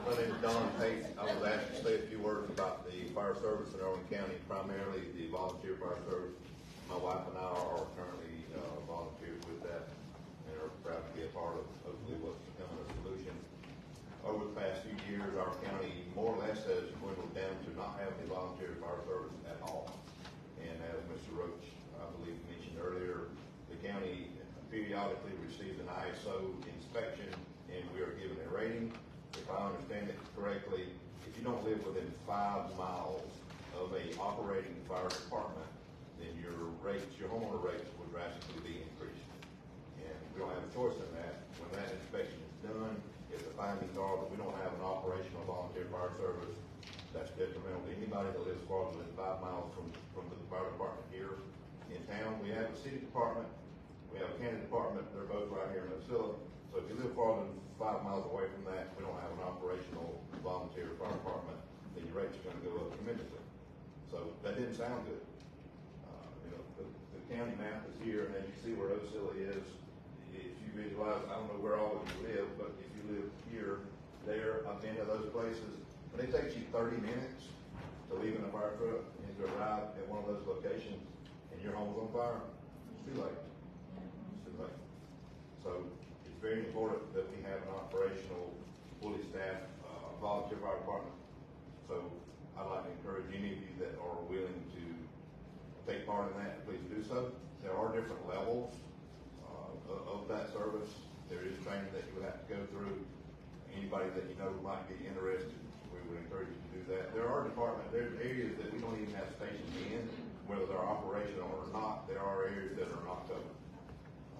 My name is Don Pate. I was asked to say a few words about the fire service in Irwin County, primarily the volunteer fire service. My wife and I are currently volunteers with that and are proud to be a part of hopefully what's becoming a solution. Over the past few years, our county more or less has dwindled down to not having a volunteer fire service at all. And as Mr. Roach, I believe, mentioned earlier, the county periodically receives an ISO inspection and we are given a rating. If I understand it correctly, if you don't live within 5 miles of a operating fire department, then your homeowner rates will drastically be increased. And we don't have a choice in that. When that inspection is done, if the findings are that we don't have an operational volunteer fire service, that's detrimental to anybody that lives farther than 5 miles from the fire department here in town. We have a city department, we have a county department, they're both right here in the facility. So if you live farther than 5 miles away from that, we don't have an operational volunteer fire department, then your rates are gonna go up tremendously. So that didn't sound good. The county map is here, and as you see where Osceola is, if you visualize, I don't know where all of you live, but if you live here, there, up into those places, but it takes you 30 minutes to leave in a fire truck and to arrive at one of those locations, and your home's on fire, it's too late. It's too late. So it's very important that we have an operational, fully staffed, volunteer fire department. So I'd like to encourage any of you that are willing to take part in that, please do so. There are different levels of that service. There is training that you would have to go through. Anybody that you know might be interested, we would encourage you to do that. There's areas that we don't even have stations in, whether they're operational or not. There are areas that are not covered.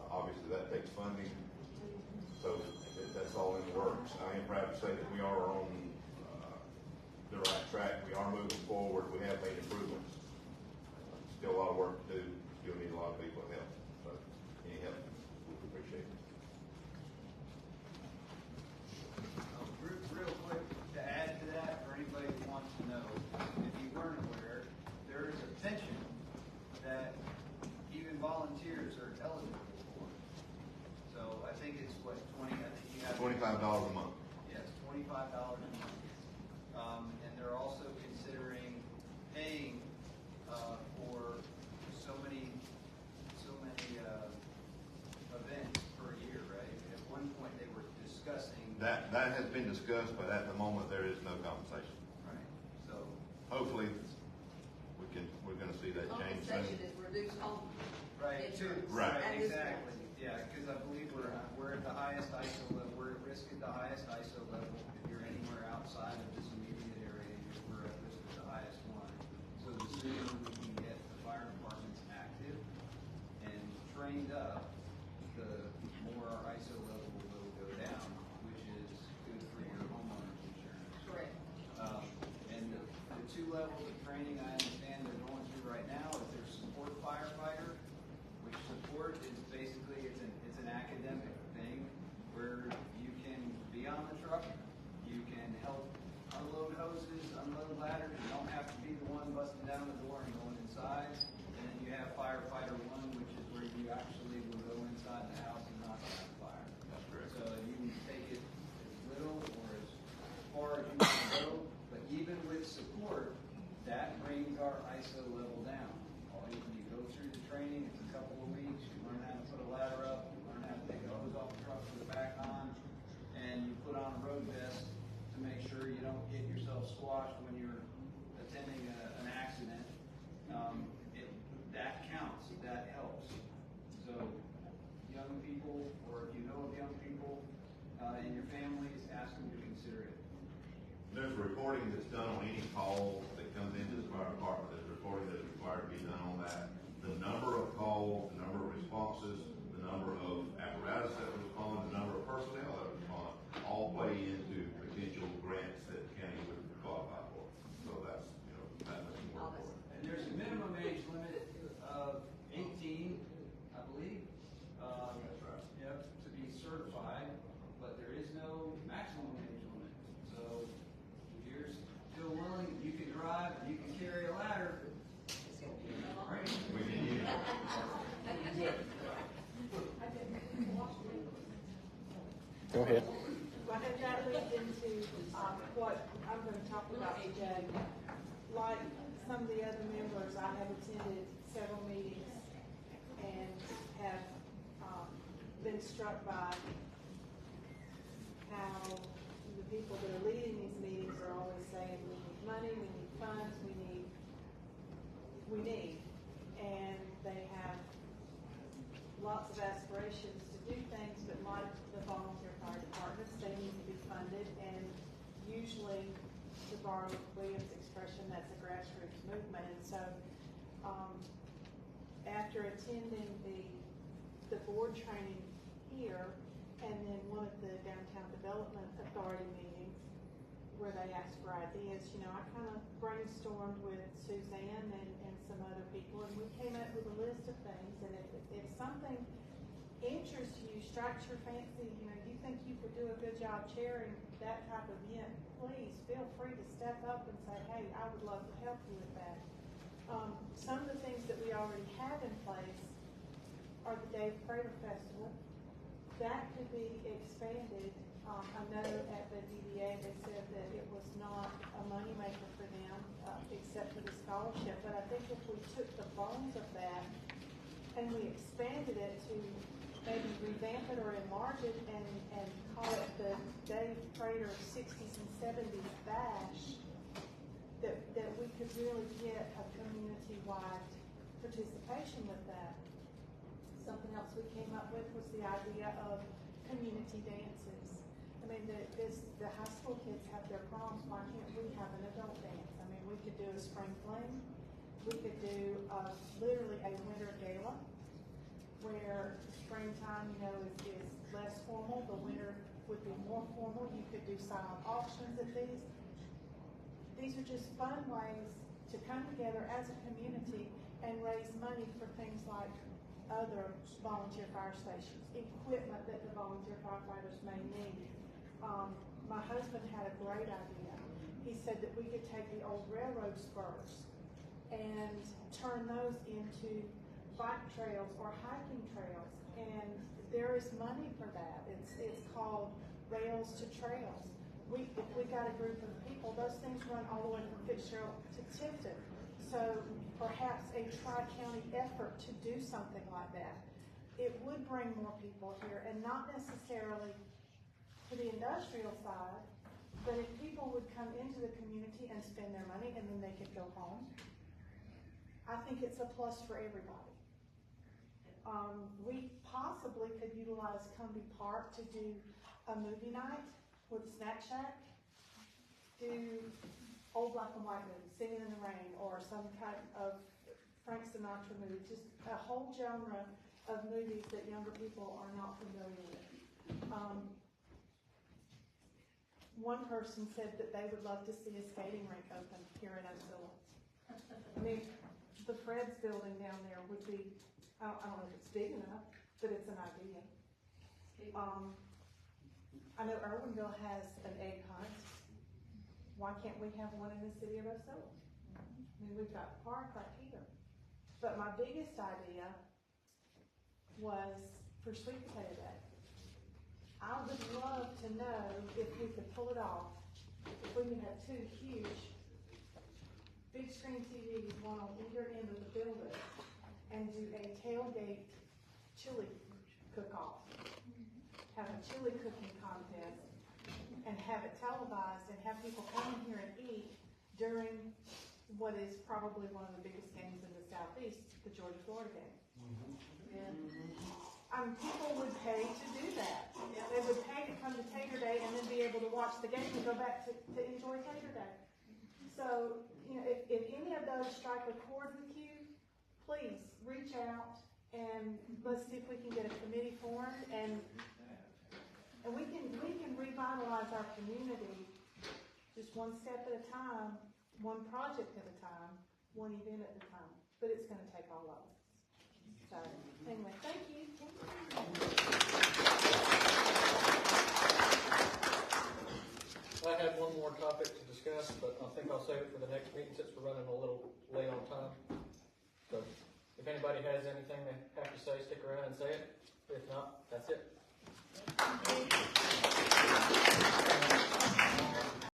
Obviously, that takes funding, so that's all in the works. I am proud to say that we are on the right track. We are moving forward. We have made improvements. Still a lot of work to do. Still need a lot of people to help. So any help, we appreciate it. Real quick, to add to that, for anybody who wants to know, if you weren't aware, there is a pension that even volunteers are eligible for. So I think it's what, I think you have $25 a month. Yes, $25 a month. And they're also considering paying for so many events per year, right? At one point they were discussing That has been discussed, but at the moment there is no compensation. Right. So hopefully we're gonna see that change soon. Compensation is reduced home. right, insurance. Right. exactly. Yeah, because I believe we're at the highest ISO level. We're at risk at the highest ISO level. If you're anywhere outside of this immediate area, we're at risk at the highest one. So the sooner we can get the fire departments active and trained up, the more our ISO level will go down, which is good for your homeowner's insurance. Correct. And the two levels of training I understand they're going through right now is their support firefighter, which support is basically, it's an academic thing where you can be on the truck, you can help unload hoses, unload ladders, you don't have to be the one busting down the door and going inside. And then you have firefighter 1, which is where you actually will go inside the house and not have a fire. That's correct. So you can take it as little or as far as you can go, but even with support, that brings our ISO level down. You go through the training, it's a couple of weeks, you learn how to put a ladder up, you learn how to take a hose off the truck, put it back on, and you put on a road vest to make sure you don't get yourself squashed when you're attending an accident. That counts, that helps. consider it? There's reporting that's done on any call that comes into the fire department. There's reporting that's required to be done on that. The number of calls, the number of responses, the number of apparatus that respond, the number of personnel that respond, all play into potential grants that the county would qualify for. So that's, that much more important. And there's a minimum age limit of 18, I believe. That's right. Yep, to be certified, but there is no maximum age limit. So if you're still willing, you can drive, you can carry a ladder. Right? We need you. Go ahead. Well, and that leads into, what I'm gonna talk about today. Like some of the other members, I have attended several meetings and have, been struck by how the people that are leading these meetings are always saying, we need money, we need funds, we need, and they have lots of aspirations to do things, but like the volunteer fire departments, they need to be funded, and usually, to borrow William's expression, that's a grassroots movement, and so, after attending the board training here, and then one of the Downtown Development Authority meetings, where they asked for ideas, I kind of brainstormed with Suzanne and some other people, and we came up with a list of things, and if something interests you, strikes your fancy, you think you could do a good job chairing that type of event, please feel free to step up and say, hey, I would love to help you with that. Some of the things that we already have in place are the Dave Prater Festival. That could be expanded. I know at the DDA they said that it was not a moneymaker for them, except for the scholarship, but I think if we took the bones of that and we expanded it to maybe revamp it or enlarge it and call it the Dave Prater 60s and 70s Bash, that we could really get a community-wide participation with that. Something else we came up with was the idea of community dances. I mean, the high school kids have their proms, why can't we have an adult dance? I mean, we could do a spring fling, we could do literally a winter gala, where springtime, is less formal, the winter would be more formal. You could do silent auctions at these. These are just fun ways to come together as a community and raise money for things like other volunteer fire stations, equipment that the volunteer firefighters may need. My husband had a great idea. He said that we could take the old railroad spurs and turn those into bike trails or hiking trails, and there is money for that. It's called Rails to Trails. If we got a group of people, those things run all the way from Fitzgerald to Tifton. So perhaps a tri-county effort to do something like that. It would bring more people here, and not necessarily to the industrial side, but if people would come into the community and spend their money and then they could go home, I think it's a plus for everybody. We possibly could utilize Cumbie Park to do a movie night with Snack Shack, do old black and white movies, Singing in the Rain, or some kind of Frank Sinatra movie, just a whole genre of movies that younger people are not familiar with. One person said that they would love to see a skating rink open here in Osceola. I mean, the Fred's building down there would be, I don't know if it's big enough, but it's an idea. I know Irwinville has an egg hunt. Why can't we have one in the city of Osceola? I mean, we've got the park right here. But my biggest idea was for Sweet Potato Day. I would love to know if we could pull it off, if we could have two huge big screen TVs, one on either end of the building, and do a tailgate chili cook-off. Have a chili cooking contest and have it televised and have people come in here and eat during what is probably one of the biggest games in the Southeast, the Georgia-Florida game. People would pay to do that. They would pay to come to Tater Day and then be able to watch the game and go back to enjoy Tater Day. So, you know, if any of those strike a chord with you, please reach out and let's see if we can get a committee formed and we can revitalize our community just one step at a time, one project at a time, one event at a time. But it's going to take all of us. So, anyway, thank you. I had one more topic to discuss, but I think I'll save it for the next meeting since we're running a little late on time. So, if anybody has anything they have to say, stick around and say it. If not, that's it.